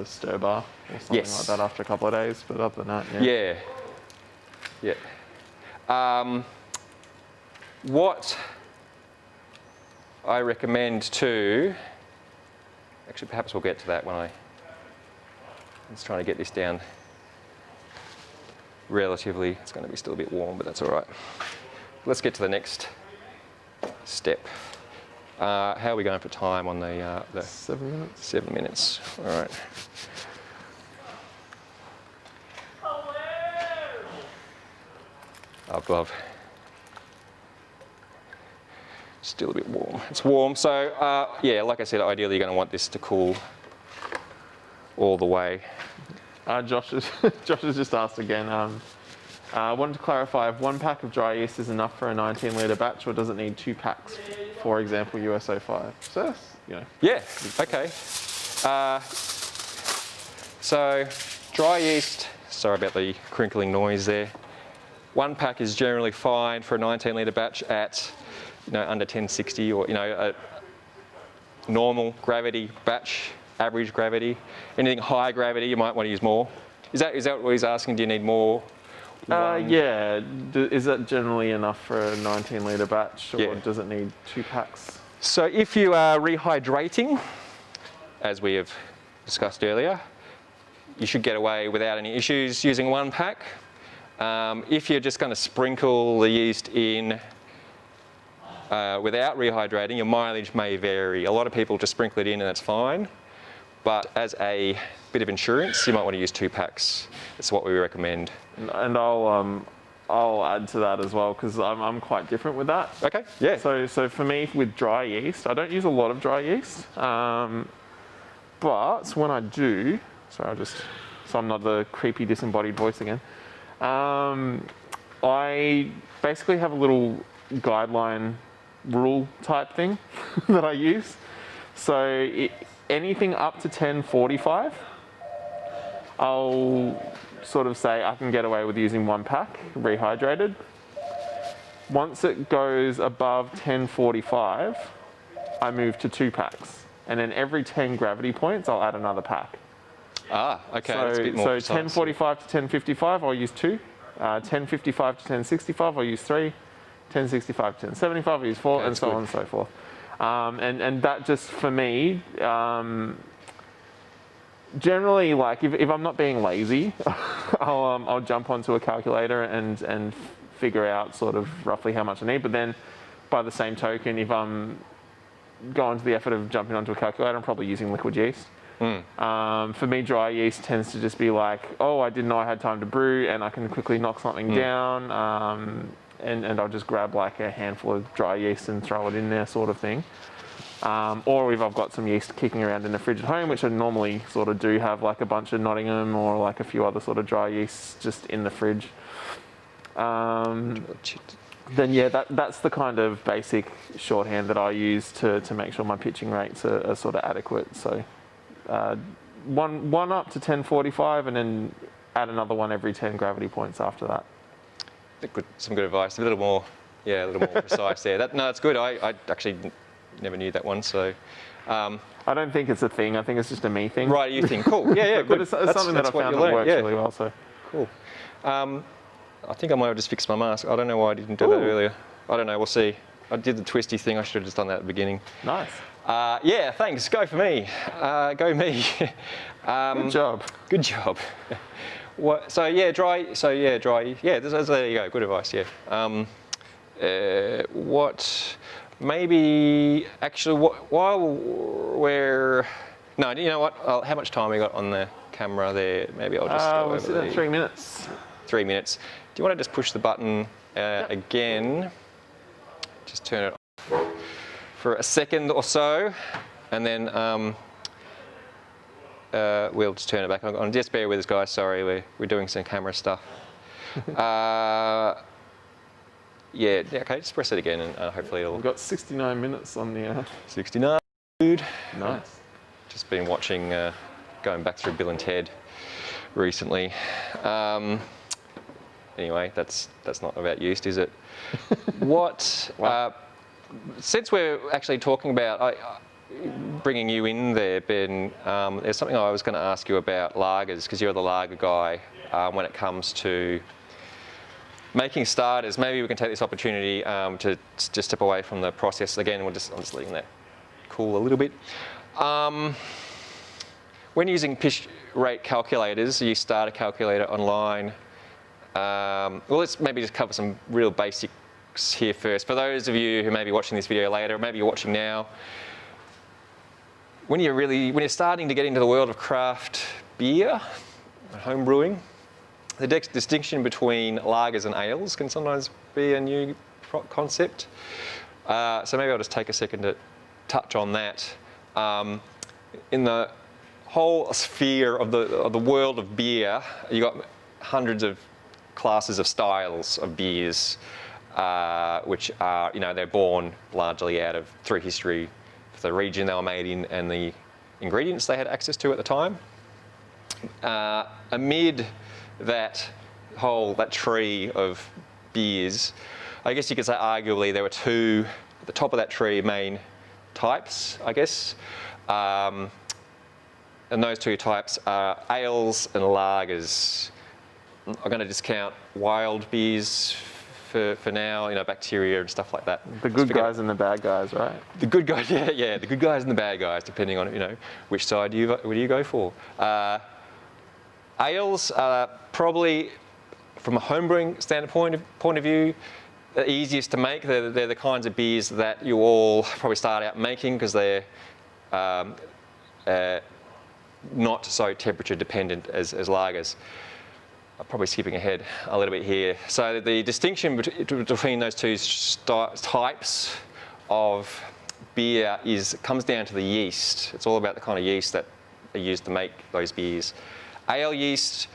stir bar or something like that after a couple of days, but other than that, yeah. What I recommend too, actually perhaps we'll get to that when I'm just trying to get this down relatively. It's going to be still a bit warm, but that's all right. Let's get to the next step. How are we going for time on the 7 minutes? 7 minutes, all right. Up above. Still a bit warm. It's warm, so yeah, like I said, ideally you're going to want this to cool all the way. Josh has just asked again. I wanted to clarify if 1 pack of dry yeast is enough for a 19-litre batch, or does it need 2 packs? For example, USO5. So that's, you know. Yeah. Okay. So dry yeast. Sorry about the crinkling noise there. 1 pack is generally fine for a 19-litre batch at, you know, under 1060, or, you know, a normal gravity batch, average gravity. Anything high gravity, you might want to use more. Is that what he's asking? Do you need more? Yeah. Is that generally enough for a 19-litre batch, or does it need 2 packs? So if you are rehydrating, as we have discussed earlier, you should get away without any issues using 1 pack. If you're just going to sprinkle the yeast in without rehydrating, your mileage may vary. A lot of people just sprinkle it in and that's fine. But as a bit of insurance, you might want to use 2 packs. That's what we recommend. And I'll add to that as well, because I'm quite different with that. Okay, yeah. So for me, with dry yeast, I don't use a lot of dry yeast. But when I do, so I'm not the creepy disembodied voice again. I basically have a little guideline rule type thing that I use. So anything up to 1045, I'll sort of say I can get away with using 1 pack rehydrated. Once it goes above 1045, I move to 2 packs. And then every 10 gravity points, I'll add another pack. Ah, okay. So, that's a bit more precise. 1045 to 1055, I'll use 2. 1055 to 1065, I'll use 3. 1065 to 1075, I'll use 4, and so on and so forth. And that just, for me, generally, like, if I'm not being lazy, I'll jump onto a calculator and figure out sort of roughly how much I need. But then, by the same token, if I'm going to the effort of jumping onto a calculator, I'm probably using liquid yeast. For me, dry yeast tends to just be like, oh, I didn't know I had time to brew, and I can quickly knock something down, and I'll just grab like a handful of dry yeast and throw it in there, sort of thing. Or if I've got some yeast kicking around in the fridge at home, which I normally sort of do have, like a bunch of Nottingham or like a few other sort of dry yeasts just in the fridge. Then yeah, that's the kind of basic shorthand that I use to make sure my pitching rates are sort of adequate. So one up to 1045, and then add another one every 10 gravity points after that. Some good advice. A little more precise there. No, it's good. I actually never knew that one. So. I don't think it's a thing. I think it's just a me thing. Right, you think, cool. Yeah, but it's something that I found that works really well. So. Cool. I think I might have just fixed my mask. I don't know why I didn't do that earlier. I don't know. We'll see. I did the twisty thing. I should have just done that at the beginning. Nice. Yeah, thanks. Go for me. Go me. Good job. Good job. So yeah, dry. Yeah, there you go. Good advice. Yeah. Maybe actually while we're no, you know what? How much time we got on the camera there? Maybe I'll just go over there. 3 minutes. 3 minutes. Do you want to just push the button again? Just turn it off for a second or so, and then we'll just turn it back on. Just bear with us, guys. Sorry, we're doing some camera stuff. Yeah, okay, just press it again and hopefully it'll... We've got 69 minutes on the... 69, dude. Nice. Just been watching, going back through Bill and Ted recently. Anyway, that's not about yeast, is it? Since we're actually talking about bringing you in there, Ben, there's something I was going to ask you about lagers, because you're the lager guy when it comes to making starters. Maybe we can take this opportunity to just step away from the process again. I'm just leaving that cool a little bit. When using pitch rate calculators, you start a calculator online. Well, let's maybe just cover some real basics here first. For those of you who may be watching this video later, or maybe you're watching now, when you're starting to get into the world of craft beer and home brewing, the distinction between lagers and ales can sometimes be a new concept. So maybe I'll just take a second to touch on that. In the whole sphere of the world of beer, you've got hundreds of classes of styles of beers, which are, they're born largely out of through history, the region they were made in and the ingredients they had access to at the time. Amid that tree of beers, I guess you could say arguably there were two at the top of that tree main types, I guess. And those two types are ales and lagers. I'm going to discount wild beers for now, bacteria and stuff like that. The good guys and the bad guys, right? The good guys, yeah, the good guys and the bad guys, depending on, which side do you go for. Ales are probably, from a homebrewing standpoint of view, the easiest to make. They're the kinds of beers that you all probably start out making because they're not so temperature dependent as lagers. I'm probably skipping ahead a little bit here. So the distinction between those two types of beer comes down to the yeast. It's all about the kind of yeast that are used to make those beers. Ale yeast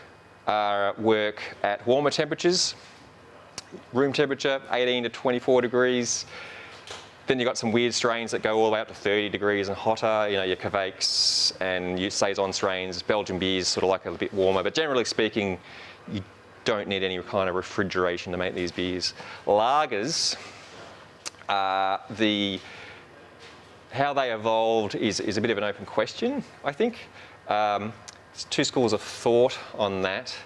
work at warmer temperatures, room temperature, 18 to 24 degrees. Then you've got some weird strains that go all the way up to 30 degrees and hotter, your Kveiks and your Saison strains. Belgian beers sort of like a bit warmer, but generally speaking, you don't need any kind of refrigeration to make these beers. Lagers, how they evolved is a bit of an open question, I think. There's two schools of thought on that.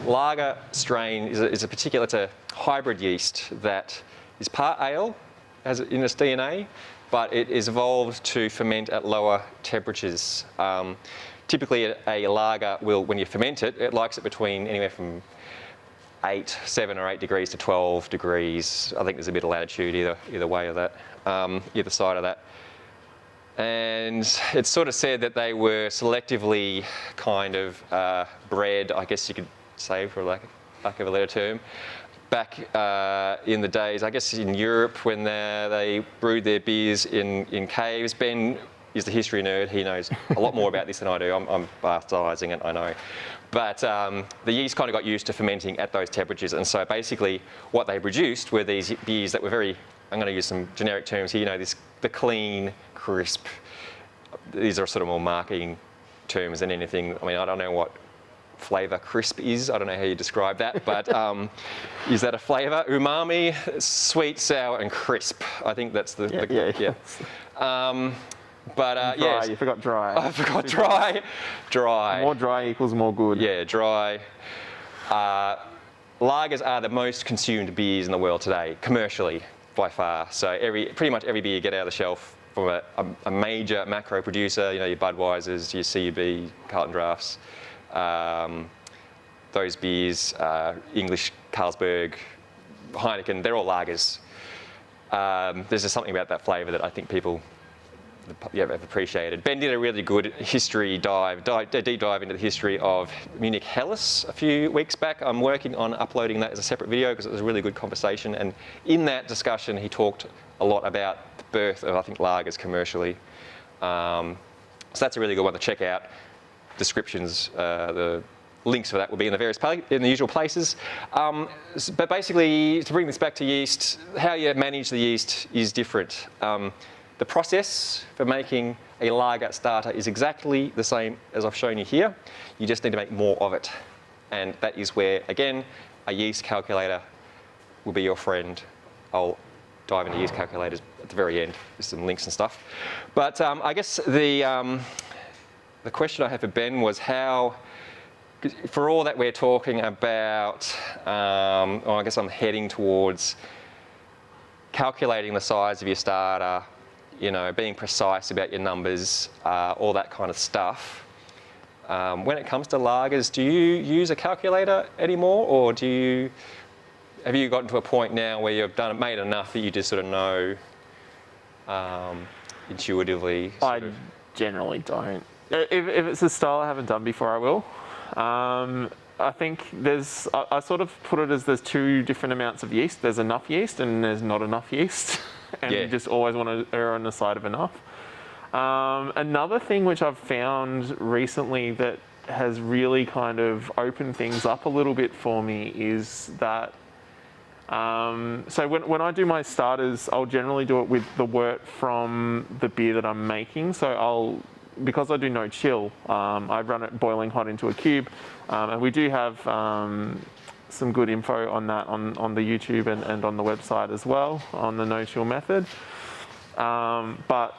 Lager strain is it's a hybrid yeast that is part ale, in its DNA, but it is evolved to ferment at lower temperatures. Typically a lager when you ferment it, it likes it between anywhere from 7 or 8 degrees to 12 degrees. I think there's a bit of latitude either way of that, either side of that. And it's sort of said that they were selectively kind of bred, I guess you could say for lack of a better term, back in the days, I guess in Europe when they brewed their beers in caves. Ben is the history nerd. He knows a lot more about this than I do. I'm bastardising it, I know. But the yeast kind of got used to fermenting at those temperatures, and so basically what they produced were these beers that were very, I'm going to use some generic terms here, the clean, crisp. These are sort of more marketing terms than anything. I mean, I don't know what flavour crisp is. I don't know how you describe that, but is that a flavour? Umami, sweet, sour, and crisp. I think that's the But dry, you forgot dry. I forgot dry. Dry. More dry equals more good. Yeah, dry. Lagers are the most consumed beers in the world today, commercially, by far. So pretty much every beer you get out of the shelf from a major macro producer, you know, your Budweisers, your CUB, Carlton Draughts, those beers, English, Carlsberg, Heineken, they're all lagers. There's just something about that flavour that I think people have appreciated. Ben did a really good history deep dive into the history of Munich Helles a few weeks back. I'm working on uploading that as a separate video because it was a really good conversation. And in that discussion, he talked a lot about the birth of, I think, lagers commercially. So that's a really good one to check out. Descriptions, the links for that will be in the usual places. But basically, to bring this back to yeast, how you manage the yeast is different. The process for making a lager starter is exactly the same as I've shown you here. You just need to make more of it. And that is where, again, a yeast calculator will be your friend. I'll dive into yeast calculators at the very end with some links and stuff. But I guess the question I had for Ben was how, for all that we're talking about, I guess I'm heading towards calculating the size of your starter, you know, being precise about your numbers, all that kind of stuff. When it comes to lagers, do you use a calculator anymore, or have you gotten to a point now where you've made enough that you just sort of know intuitively? I generally don't. If it's a style I haven't done before, I will. I think I sort of put it as there's two different amounts of yeast. There's enough yeast and there's not enough yeast. And you just always want to err on the side of enough. Another thing which I've found recently that has really kind of opened things up a little bit for me is that, so when I do my starters, I'll generally do it with the wort from the beer that I'm making. So because I do no chill, I run it boiling hot into a cube. And we do have some good info on that on the YouTube and on the website as well, on the no chill method. But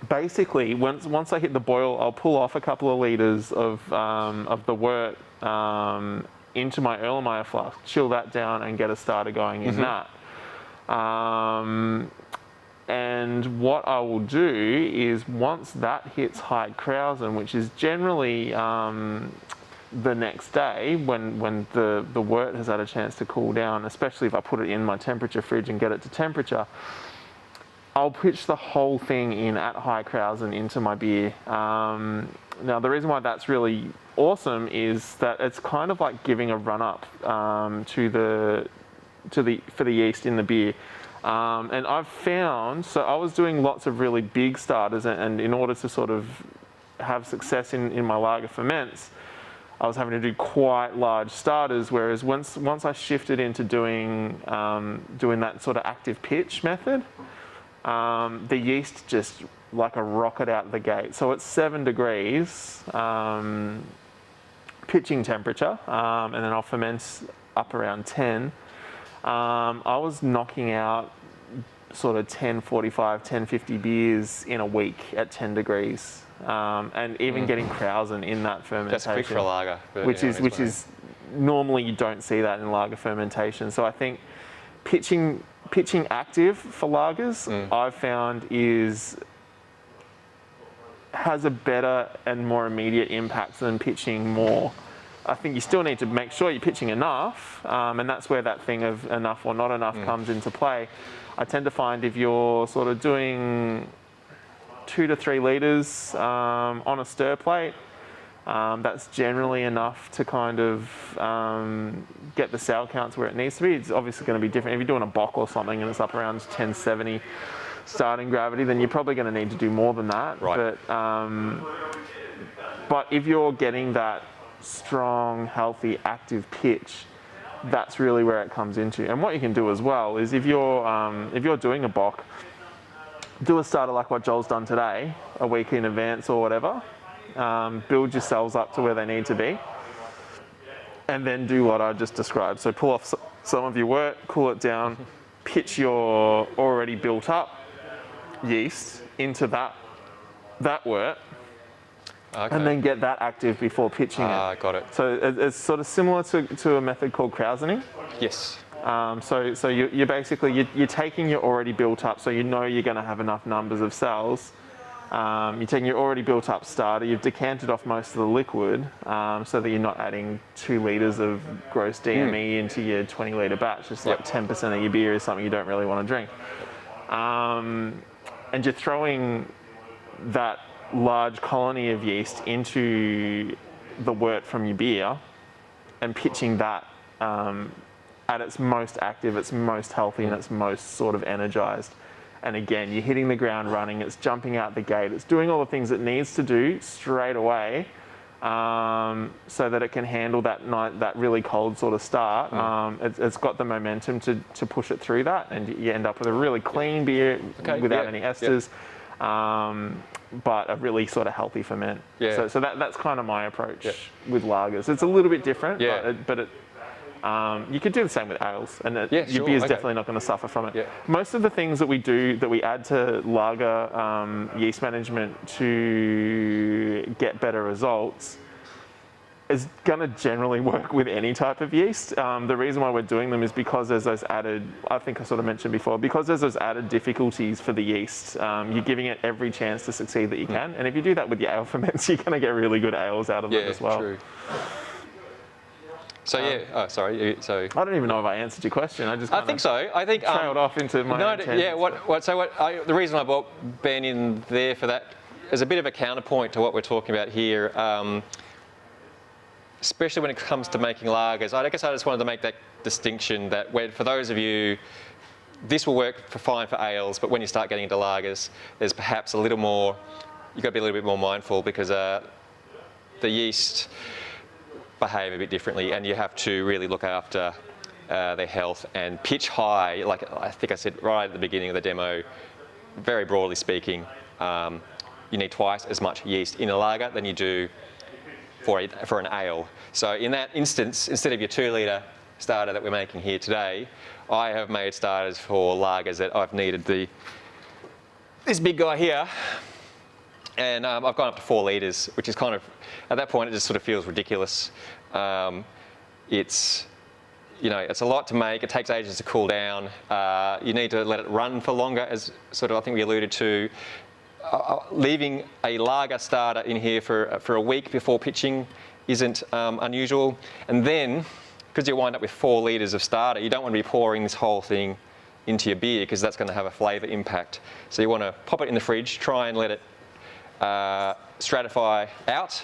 basically, once I hit the boil, I'll pull off a couple of litres of the wort into my Erlenmeyer flask, chill that down and get a starter going in that. And what I will do is once that hits Heidkrausen, which is generally the next day when the wort has had a chance to cool down, especially if I put it in my temperature fridge and get it to temperature, I'll pitch the whole thing in at Heidkrausen into my beer. Now the reason why that's really awesome is that it's kind of like giving a run up for the yeast in the beer. And I've found, so I was doing lots of really big starters, and in order to sort of have success in my lager ferments, I was having to do quite large starters, whereas once I shifted into doing that sort of active pitch method, the yeast just like a rocket out the gate. So it's 7 degrees pitching temperature, and then I'll ferment up around 10. I was knocking out sort of 1045, 1050 beers in a week at 10 degrees. And even getting Krausen in that fermentation. That's quick for a lager. Which is normally you don't see that in lager fermentation. So I think pitching active for lagers, I've found has a better and more immediate impact than pitching more. I think you still need to make sure you're pitching enough, and that's where that thing of enough or not enough comes into play. I tend to find if you're sort of doing 2 to 3 litres on a stir plate, that's generally enough to kind of get the sour counts where it needs to be. It's obviously going to be different. If you're doing a bock or something and it's up around 1070 starting gravity, then you're probably going to need to do more than that. Right. But if you're getting that strong, healthy, active pitch, that's really where it comes into. And what you can do as well is if you're doing a bock, do a starter like what Joel's done today, a week in advance or whatever, build your cells up to where they need to be, and then do what I just described. So pull off some of your wort, cool it down, pitch your already built up yeast into that wort, and then get that active before pitching it. Got it. So it's sort of similar to a method called krausening. Yes. So you're basically you're taking your already built up, so you know you're going to have enough numbers of cells. You're taking your already built up starter, you've decanted off most of the liquid so that you're not adding 2 litres of gross DME into your 20 litre batch. It's like 10% of your beer is something you don't really want to drink. And you're throwing that large colony of yeast into the wort from your beer and pitching that at its most active, its most healthy, and its most sort of energized. And again, you're hitting the ground running, it's jumping out the gate, it's doing all the things it needs to do straight away so that it can handle that really cold sort of start. It's got the momentum to push it through that, and you end up with a really clean beer without any esters, but a really sort of healthy ferment. So that's kind of my approach with lagers. It's a little bit different, but you could do the same with ales, and your beer's definitely not going to suffer from it. Most of the things that we do, that we add to lager yeast management to get better results, is going to generally work with any type of yeast. The reason why we're doing them is because there's those added, I think I sort of mentioned before, because there's those added difficulties for the yeast. You're giving it every chance to succeed that you can, and if you do that with your ale ferments, you're going to get really good ales out of them as well. True. So sorry. So I don't even know if I answered your question. I think so. I think trailed off into my. The reason I brought Ben in there for that is a bit of a counterpoint to what we're talking about here, especially when it comes to making lagers. I guess I just wanted to make that distinction that for those of you, this will work fine for ales, but when you start getting into lagers, there's perhaps a little more. You've got to be a little bit more mindful because the yeast behave a bit differently, and you have to really look after their health and pitch high. Like I think I said right at the beginning of the demo, very broadly speaking, you need twice as much yeast in a lager than you do for an ale. So in that instance, instead of your 2 litre starter that we're making here today, I have made starters for lagers that I've needed this big guy here, and I've gone up to 4 litres, which is kind of, at that point, it just sort of feels ridiculous. It's a lot to make. It takes ages to cool down. You need to let it run for longer, as sort of I think we alluded to. Leaving a lager starter in here for a week before pitching isn't unusual. And then, because you wind up with 4 litres of starter, you don't want to be pouring this whole thing into your beer because that's going to have a flavour impact. So you want to pop it in the fridge, try and let it stratify out,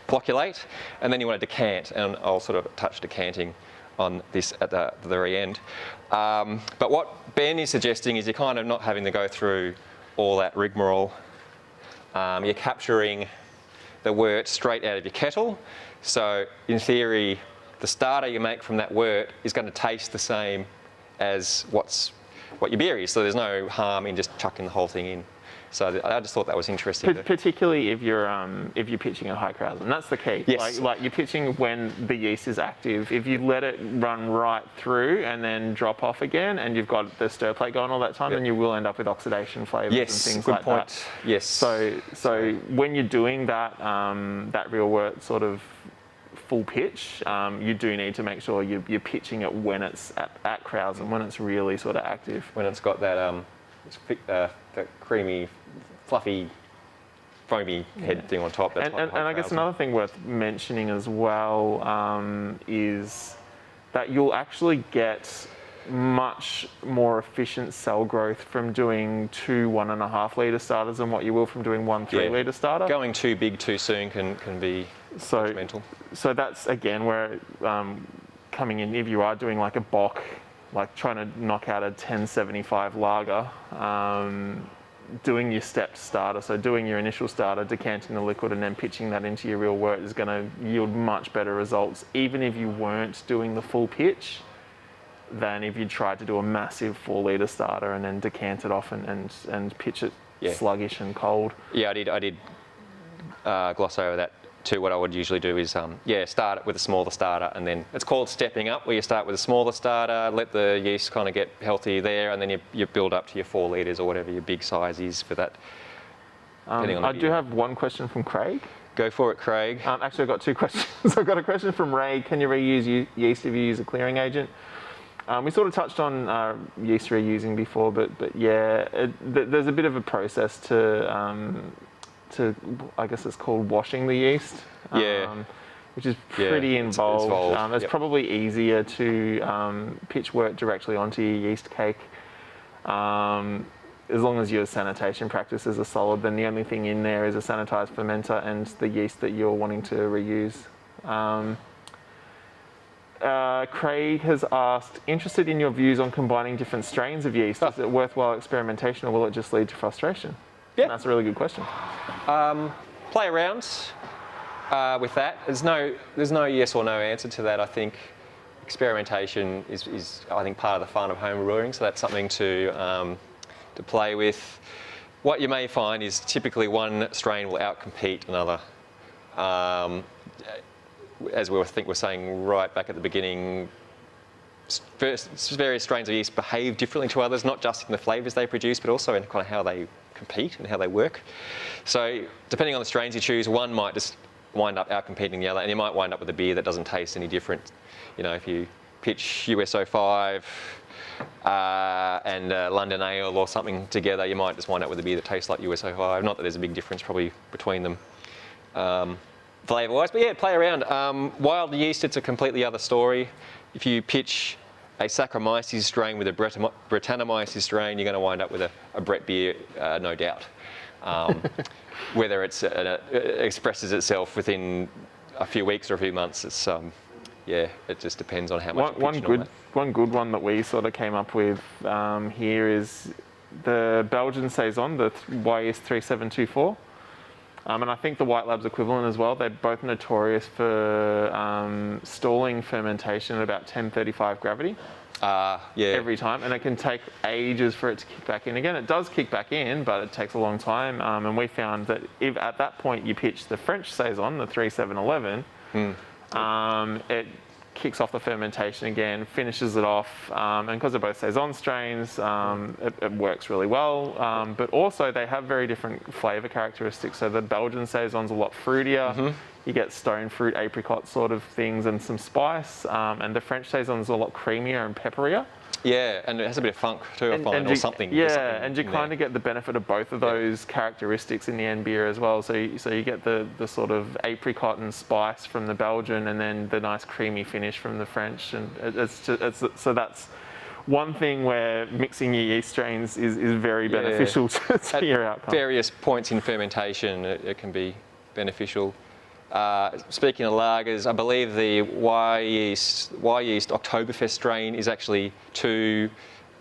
flocculate, and then you want to decant, and I'll sort of touch decanting on this at the very end. But what Ben is suggesting is you're kind of not having to go through all that rigmarole. You're capturing the wort straight out of your kettle, so in theory the starter you make from that wort is going to taste the same as what your beer is, so there's no harm in just chucking the whole thing in. So I just thought that was interesting. Particularly if you're pitching at high krausen, and that's the key. Yes. Like you're pitching when the yeast is active. If you let it run right through and then drop off again, and you've got the stir plate going all that time, then you will end up with oxidation flavours and things like that. Yes. So when you're doing that that real wort sort of full pitch, you do need to make sure you're pitching it when it's at krausen, when it's really sort of active. When it's got that that creamy, fluffy, foamy head thing on top. That's and I guess another thing worth mentioning as well is that you'll actually get much more efficient cell growth from doing 2 1.5 litre starters than what you will from doing 1 3 litre starter. Going too big too soon can be detrimental. So that's again where coming in, if you are doing like a bock, like trying to knock out a 1075 lager, doing your stepped starter, so doing your initial starter, decanting the liquid and then pitching that into your real wort is going to yield much better results, even if you weren't doing the full pitch, than if you tried to do a massive 4 litre starter and then decant it off and pitch it sluggish and cold. Yeah, I did gloss over that too. What I would usually do is, start it with a smaller starter, and then it's called stepping up, where you start with a smaller starter, let the yeast kind of get healthy there, and then you build up to your 4 litres or whatever your big size is for that. I do have one question from Craig. Go for it, Craig. Actually, I've got 2 questions. I've got a question from Ray. Can you reuse yeast if you use a clearing agent? We sort of touched on yeast reusing before, but yeah, there's a bit of a process to I guess it's called washing the yeast. Which is pretty involved. It's probably easier to pitch work directly onto your yeast cake. As long as your sanitation practices are solid, then the only thing in there is a sanitized fermenter and the yeast that you're wanting to reuse. Craig has asked, interested in your views on combining different strains of yeast. Is it worthwhile experimentation, or will it just lead to frustration? Yeah. And that's a really good question. Play around with that. There's no yes or no answer to that. I think experimentation is I think part of the fun of home brewing, so that's something to play with. What you may find is typically one strain will outcompete another. As we were saying right back at the beginning, various strains of yeast behave differently to others, not just in the flavours they produce, but also in kind of how they compete and how they work. So depending on the strains you choose, one might just wind up outcompeting the other, and you might wind up with a beer that doesn't taste any different. You know, if you pitch USO5 and London Ale or something together, you might just wind up with a beer that tastes like USO5. Not that there's a big difference probably between them flavour-wise, but yeah, play around. Wild yeast, it's a completely other story. If you pitch a Saccharomyces strain with a Brettanomyces strain, you're going to wind up with a Brett beer, no doubt. Whether it expresses itself within a few weeks or a few months, it's it just depends on how much. One good one that we sort of came up with here is the Belgian Saison, the Yeast 3724. And I think the White Lab's equivalent as well. They're both notorious for stalling fermentation at about 1035 gravity. Every time, and it can take ages for it to kick back in again. It does kick back in, but it takes a long time. And we found that if at that point you pitch the French Saison, the 3711, it kicks off the fermentation again, finishes it off, and because they're both Saison strains, it works really well. But also they have very different flavour characteristics. So the Belgian Saison's a lot fruitier. You get stone fruit, apricot sort of things, and some spice. And the French Saison's a lot creamier and pepperier. Yeah, and it has a bit of funk too, I find, or something. Yeah, and you kind of get the benefit of both of those characteristics in the end beer as well. So you get the sort of apricot and spice from the Belgian, and then the nice creamy finish from the French. And so that's one thing where mixing your yeast strains is very beneficial to your outcome. At various points in fermentation, it can be beneficial. Speaking of lagers, I believe the Yeast Oktoberfest strain is actually it's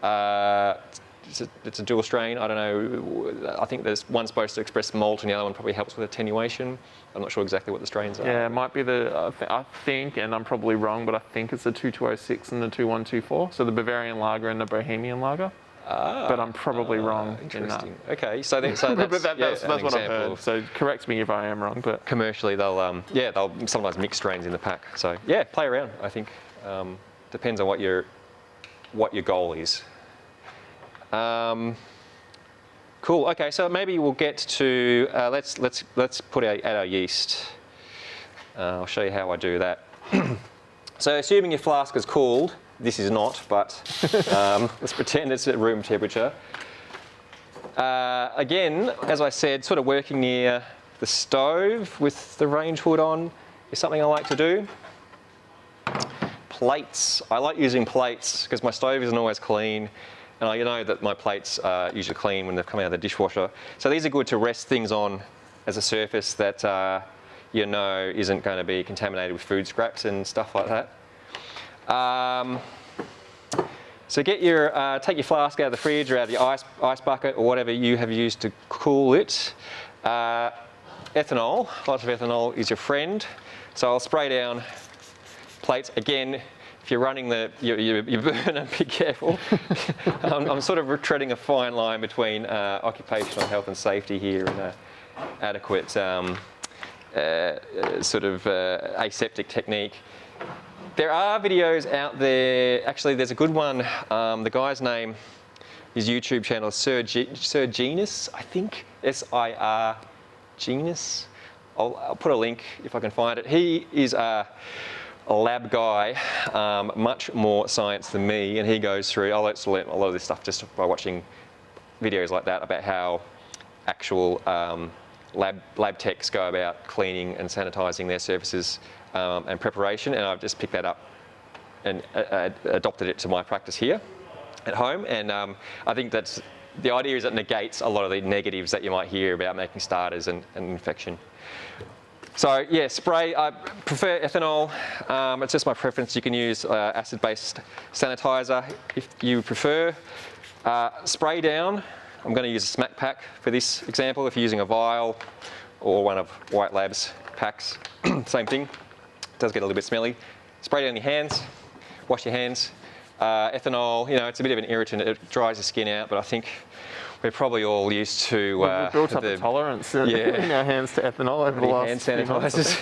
a dual strain. I don't know. I think there's one supposed to express malt and the other one probably helps with attenuation. I'm not sure exactly what the strains are. Yeah, it might be I think, and I'm probably wrong, but I think it's the 2206 and the 2124. So the Bavarian lager and the Bohemian lager. But I'm probably wrong in that. Okay, so that's what I've heard. So correct me if I am wrong. But commercially, they'll sometimes mix strains in the pack. So yeah, play around. I think depends on what your goal is. Cool. Okay, so maybe we'll get to let's put add our yeast. I'll show you how I do that. So assuming your flask is cooled. This is not, but let's pretend it's at room temperature. Again, as I said, sort of working near the stove with the range hood on is something I like to do. Plates. I like using plates because my stove isn't always clean, and I know that my plates are usually clean when they're coming out of the dishwasher. So these are good to rest things on as a surface that isn't going to be contaminated with food scraps and stuff like that. So take your flask out of the fridge or out of the ice bucket or whatever you have used to cool it. Ethanol, lots of ethanol is your friend. So I'll spray down plates. Again, if you're running your burner, be careful. I'm sort of treading a fine line between occupational health and safety here and adequate sort of aseptic technique. There are videos out there. Actually, there's a good one. The guy's name, his YouTube channel is Sir Genus, I think. S-I-R Genus. I'll put a link if I can find it. He is a lab guy, much more science than me, and he goes through. I learned a lot of this stuff just by watching videos like that about how actual lab techs go about cleaning and sanitizing their surfaces and preparation, and I've just picked that up and adopted it to my practice here at home. And I think that's the idea is it negates a lot of the negatives that you might hear about making starters and infection. So yeah, spray, I prefer ethanol. It's just my preference. You can use acid-based sanitizer if you prefer. Spray down, I'm going to use a smack pack for this example. If you're using a vial or one of White Lab's packs, same thing. It does get a little bit smelly. Spray it on your hands, wash your hands. Ethanol, you know, it's a bit of an irritant. It dries your skin out, but I think we're probably all used to... We've built up a tolerance in our hands to ethanol over the last hand sanitizers.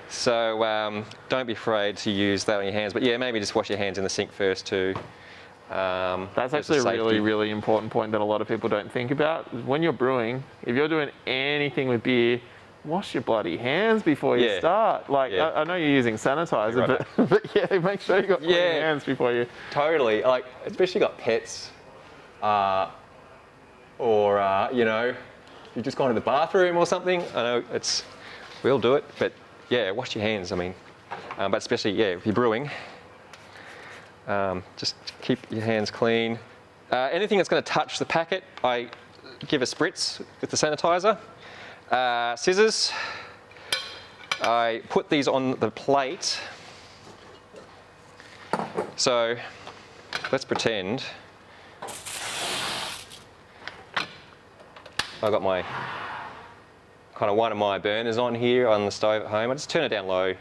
So don't be afraid to use that on your hands. But yeah, maybe just wash your hands in the sink first too. That's actually a really, really important point that a lot of people don't think about. When you're brewing, if you're doing anything with beer, wash your bloody hands before you start. Like, I know you're using sanitizer, but yeah, make sure you got clean hands before you... Totally. Like, especially got pets, or, you know, you've just gone to the bathroom or something. I know we all do it, but yeah, wash your hands, I mean. But especially, yeah, if you're brewing, just keep your hands clean. Anything that's going to touch the packet, I give a spritz with the sanitizer. Scissors, I put these on the plate. So let's pretend I've got my kind of one of my burners on here on the stove at home. I just turn it down low.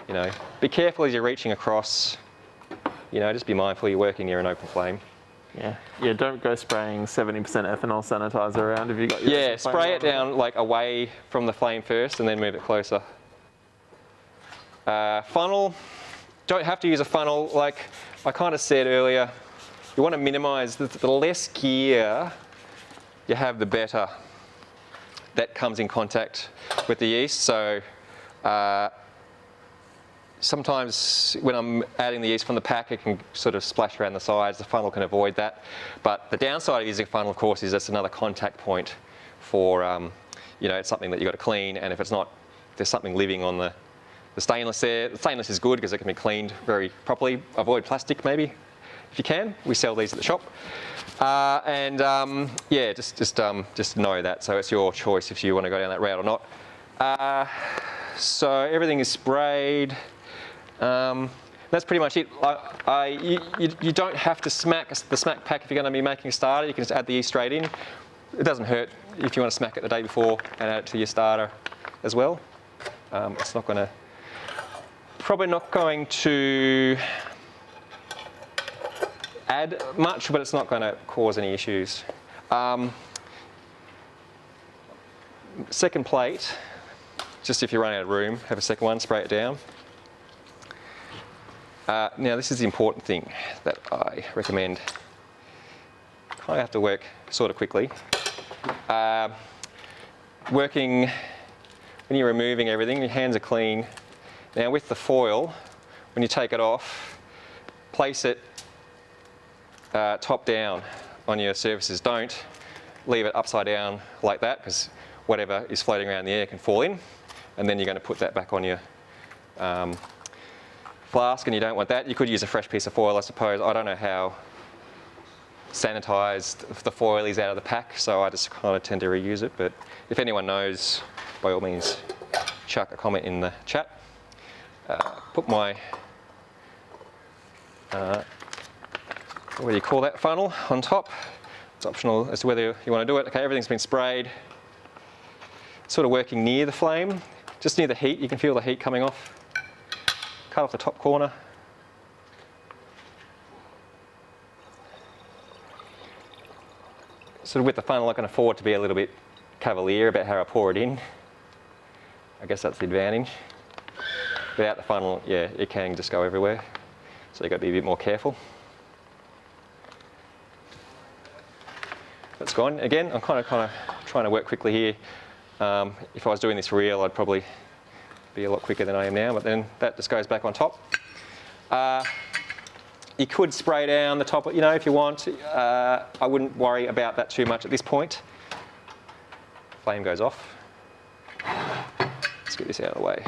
You know, be careful as you're reaching across. You know, just be mindful you're working near an open flame. Yeah, don't go spraying 70% ethanol sanitizer around if you got your spray it down like away from the flame first and then move it closer. Funnel, don't have to use a funnel. Like I kind of said earlier, you want to minimize the less gear you have, the better that comes in contact with the yeast. So sometimes when I'm adding the yeast from the pack, it can sort of splash around the sides. The funnel can avoid that. But the downside of using a funnel, of course, is that's another contact point for, you know, it's something that you've got to clean. And if it's not, there's something living on the stainless there. The stainless is good because it can be cleaned very properly. Avoid plastic maybe, if you can. We sell these at the shop. Yeah, just know that. So it's your choice if you want to go down that route or not. So everything is sprayed. That's pretty much it. You don't have to smack the smack pack if you're going to be making a starter. You can just add the yeast straight in. It doesn't hurt if you want to smack it the day before and add it to your starter as well. It's not going to, probably not going to add much, but it's not going to cause any issues. Second plate, just if you're running out of room, have a second one, spray it down. Now this is the important thing that I recommend. Kind of have to work sort of quickly. Working, when you're removing everything, your hands are clean. Now with the foil, when you take it off, place it top down on your surfaces. Don't leave it upside down like that, because whatever is floating around in the air can fall in, and then you're going to put that back on your flask, and you don't want that. You could use a fresh piece of foil, I suppose. I don't know how sanitized the foil is out of the pack, so I just kind of tend to reuse it. But if anyone knows, by all means, chuck a comment in the chat. Put my, what do you call that, funnel on top. It's optional as to whether you want to do it. Okay, everything's been sprayed. Sort of working near the flame, just near the heat. You can feel the heat coming off. Cut off the top corner. Sort of with the funnel, I can afford to be a little bit cavalier about how I pour it in. I guess that's the advantage. Without the funnel, yeah, it can just go everywhere. So you've got to be a bit more careful. That's gone. Again, I'm kind of trying to work quickly here. If I was doing this real, I'd probably be a lot quicker than I am now, but then that just goes back on top. You could spray down the top, if you want. I wouldn't worry about that too much at this point. Flame goes off. Let's get this out of the way.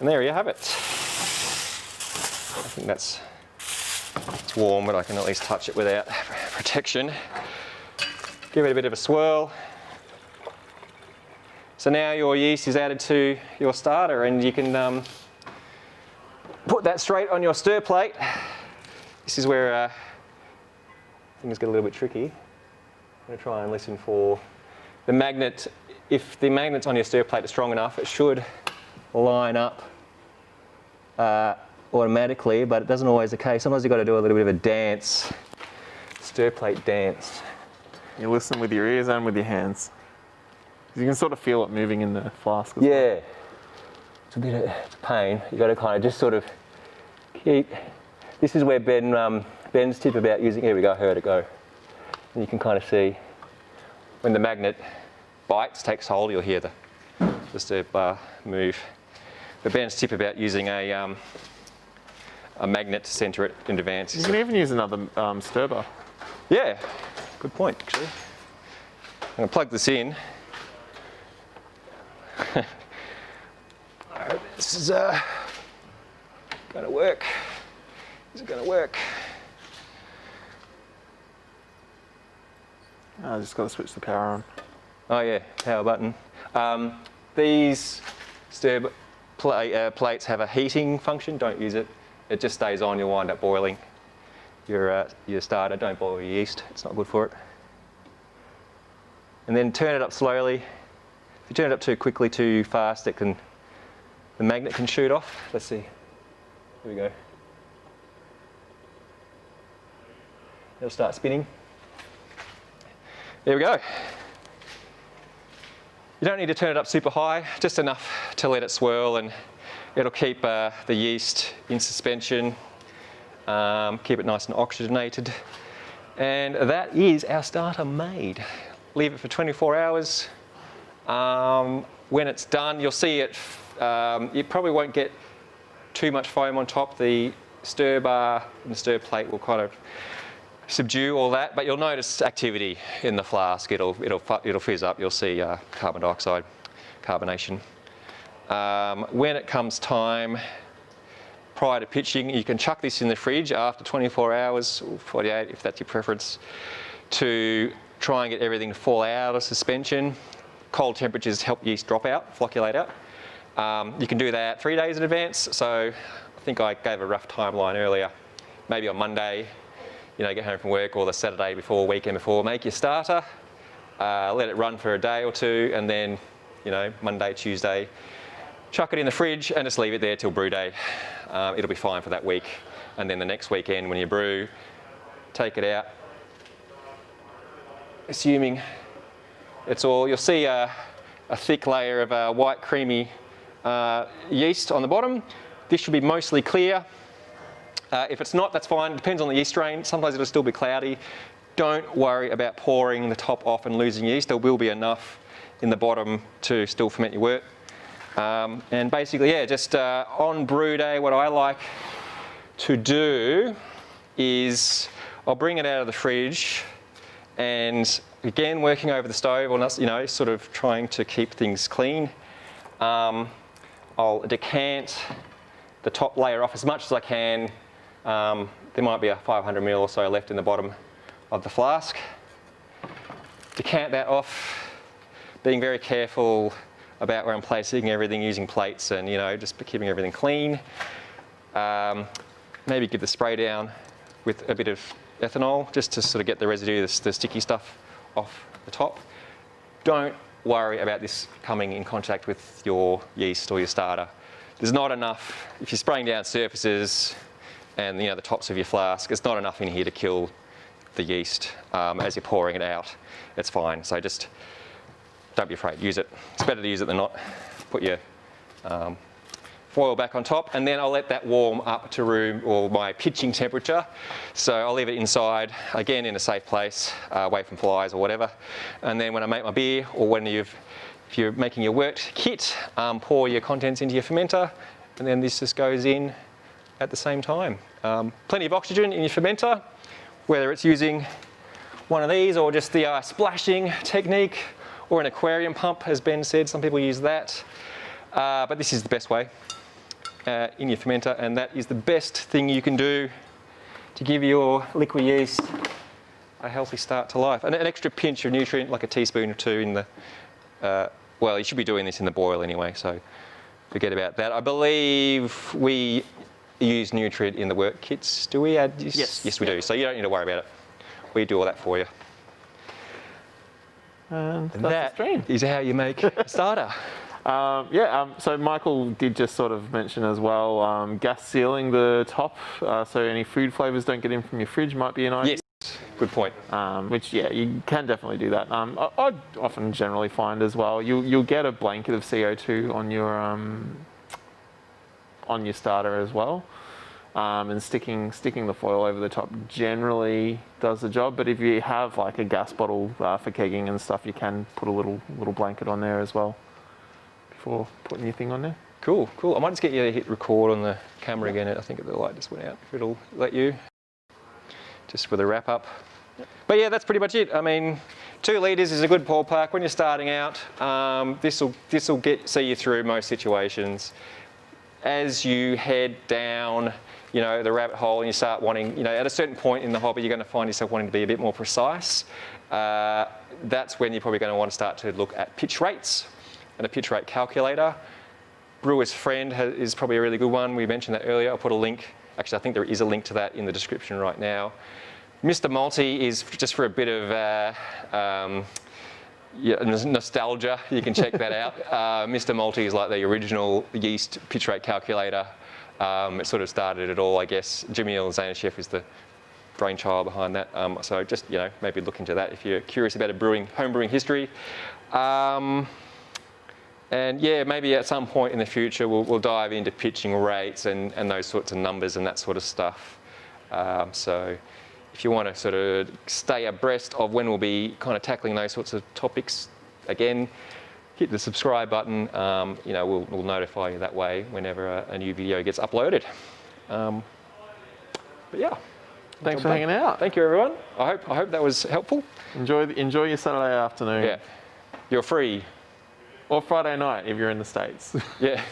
And there you have it. I think it's warm, but I can at least touch it without protection. Give it a bit of a swirl. So now your yeast is added to your starter, and you can put that straight on your stir plate. This is where things get a little bit tricky. I'm going to try and listen for the magnet. If the magnets on your stir plate are strong enough, it should line up automatically, but it doesn't always the case. Sometimes you've got to do a little bit of a dance, stir plate dance. You listen with your ears and with your hands. You can sort of feel it moving in the flask as well. Yeah, it's a pain. You've got to kind of just sort of keep. This is where Ben's tip about using. Here we go. I heard it go. And you can kind of see when the magnet bites, takes hold, you'll hear the stir bar move. But Ben's tip about using a magnet to centre it in advance. You can even use another stir bar. Yeah, good point actually. I'm going to plug this in. This is going to work. Is it going to work? I just got to switch the power on. Oh yeah, power button. These stir plates have a heating function. Don't use it. It just stays on. You'll wind up boiling your starter. Don't boil your yeast. It's not good for it. And then turn it up slowly. If you turn it up too quickly, too fast, the magnet can shoot off. Let's see. Here we go. It'll start spinning. There we go. You don't need to turn it up super high, just enough to let it swirl, and it'll keep the yeast in suspension, keep it nice and oxygenated. And that is our starter made. Leave it for 24 hours. When it's done, you'll see it, you probably won't get too much foam on top. The stir bar and the stir plate will kind of subdue all that, but you'll notice activity in the flask. It'll fizz up. You'll see carbon dioxide, carbonation. When it comes time, prior to pitching, you can chuck this in the fridge after 24 hours, or 48 if that's your preference, to try and get everything to fall out of suspension. Cold temperatures help yeast drop out, flocculate out. You can do that 3 days in advance. So I think I gave a rough timeline earlier. Maybe on Monday, get home from work, or the Saturday before, weekend before, make your starter, let it run for a day or two, and then, Monday, Tuesday, chuck it in the fridge and just leave it there till brew day. It'll be fine for that week. And then the next weekend when you brew, take it out. Assuming it's all, you'll see a thick layer of white creamy yeast on the bottom. This should be mostly clear. If it's not, that's fine. It depends on the yeast strain. Sometimes it'll still be cloudy. Don't worry about pouring the top off and losing yeast. There will be enough in the bottom to still ferment your wort. And basically, yeah, just on brew day, what I like to do is I'll bring it out of the fridge, and again, working over the stove, or not, sort of trying to keep things clean. I'll decant the top layer off as much as I can. There might be a 500 ml or so left in the bottom of the flask. Decant that off, being very careful about where I'm placing everything, using plates and, just keeping everything clean. Maybe give the spray down with a bit of ethanol just to sort of get the residue, the sticky stuff off the top. Don't worry about this coming in contact with your yeast or your starter. There's not enough, if you're spraying down surfaces and the tops of your flask, it's not enough in here to kill the yeast as you're pouring it out. It's fine. So just don't be afraid. Use it. It's better to use it than not. Put your foil back on top, and then I'll let that warm up to room or my pitching temperature. So I'll leave it inside, again in a safe place, away from flies or whatever. And then when I make my beer, or when if you're making your wort kit, pour your contents into your fermenter, and then this just goes in at the same time. Plenty of oxygen in your fermenter, whether it's using one of these or just the splashing technique, or an aquarium pump, as Ben said. Some people use that, but this is the best way. In your fermenter, and that is the best thing you can do to give your liquid yeast a healthy start to life. And an extra pinch of nutrient, like a teaspoon or two in the, well, you should be doing this in the boil anyway, so forget about that. I believe we use nutrient in the work kits. Do we add this? Yes. Yes, we do. So you don't need to worry about it. We do all that for you. And that is how you make a starter. So Michael did just sort of mention as well, gas sealing the top, so any food flavours don't get in from your fridge might be an idea. Yes, good point. Which, yeah, you can definitely do that. I'd often generally find as well, you'll get a blanket of CO2 on your starter as well. And sticking the foil over the top generally does the job. But if you have like a gas bottle for kegging and stuff, you can put a little blanket on there as well before putting your thing on there. Cool, cool. I might just get you to hit record on the camera again. I think the light just went out. If it'll let you, just for the wrap up. Yep. But yeah, that's pretty much it. I mean, 2 litres is a good ballpark when you're starting out. This will see you through most situations. As you head down, you know, the rabbit hole, and you start wanting, you know, at a certain point in the hobby, you're going to find yourself wanting to be a bit more precise. That's when you're probably going to want to start to look at pitch rates and a pitch rate calculator. Brewer's Friend is probably a really good one. We mentioned that earlier. I'll put a link. Actually, I think there is a link to that in the description right now. Mr. Multi is just for a bit of nostalgia. You can check that out. Mr. Multi is like the original yeast pitch rate calculator. It sort of started it all, I guess. Jimmy Chef is the brainchild behind that. So just, you know, maybe look into that if you're curious about a home brewing history. And yeah, maybe at some point in the future we'll dive into pitching rates and those sorts of numbers and that sort of stuff. So if you want to sort of stay abreast of when we'll be kind of tackling those sorts of topics, again, hit the subscribe button. You know, we'll notify you that way whenever a new video gets uploaded. But yeah. Thanks for hanging out. Thank you, everyone. I hope that was helpful. Enjoy your Saturday afternoon. Yeah. You're free. Or Friday night if you're in the States. Yeah.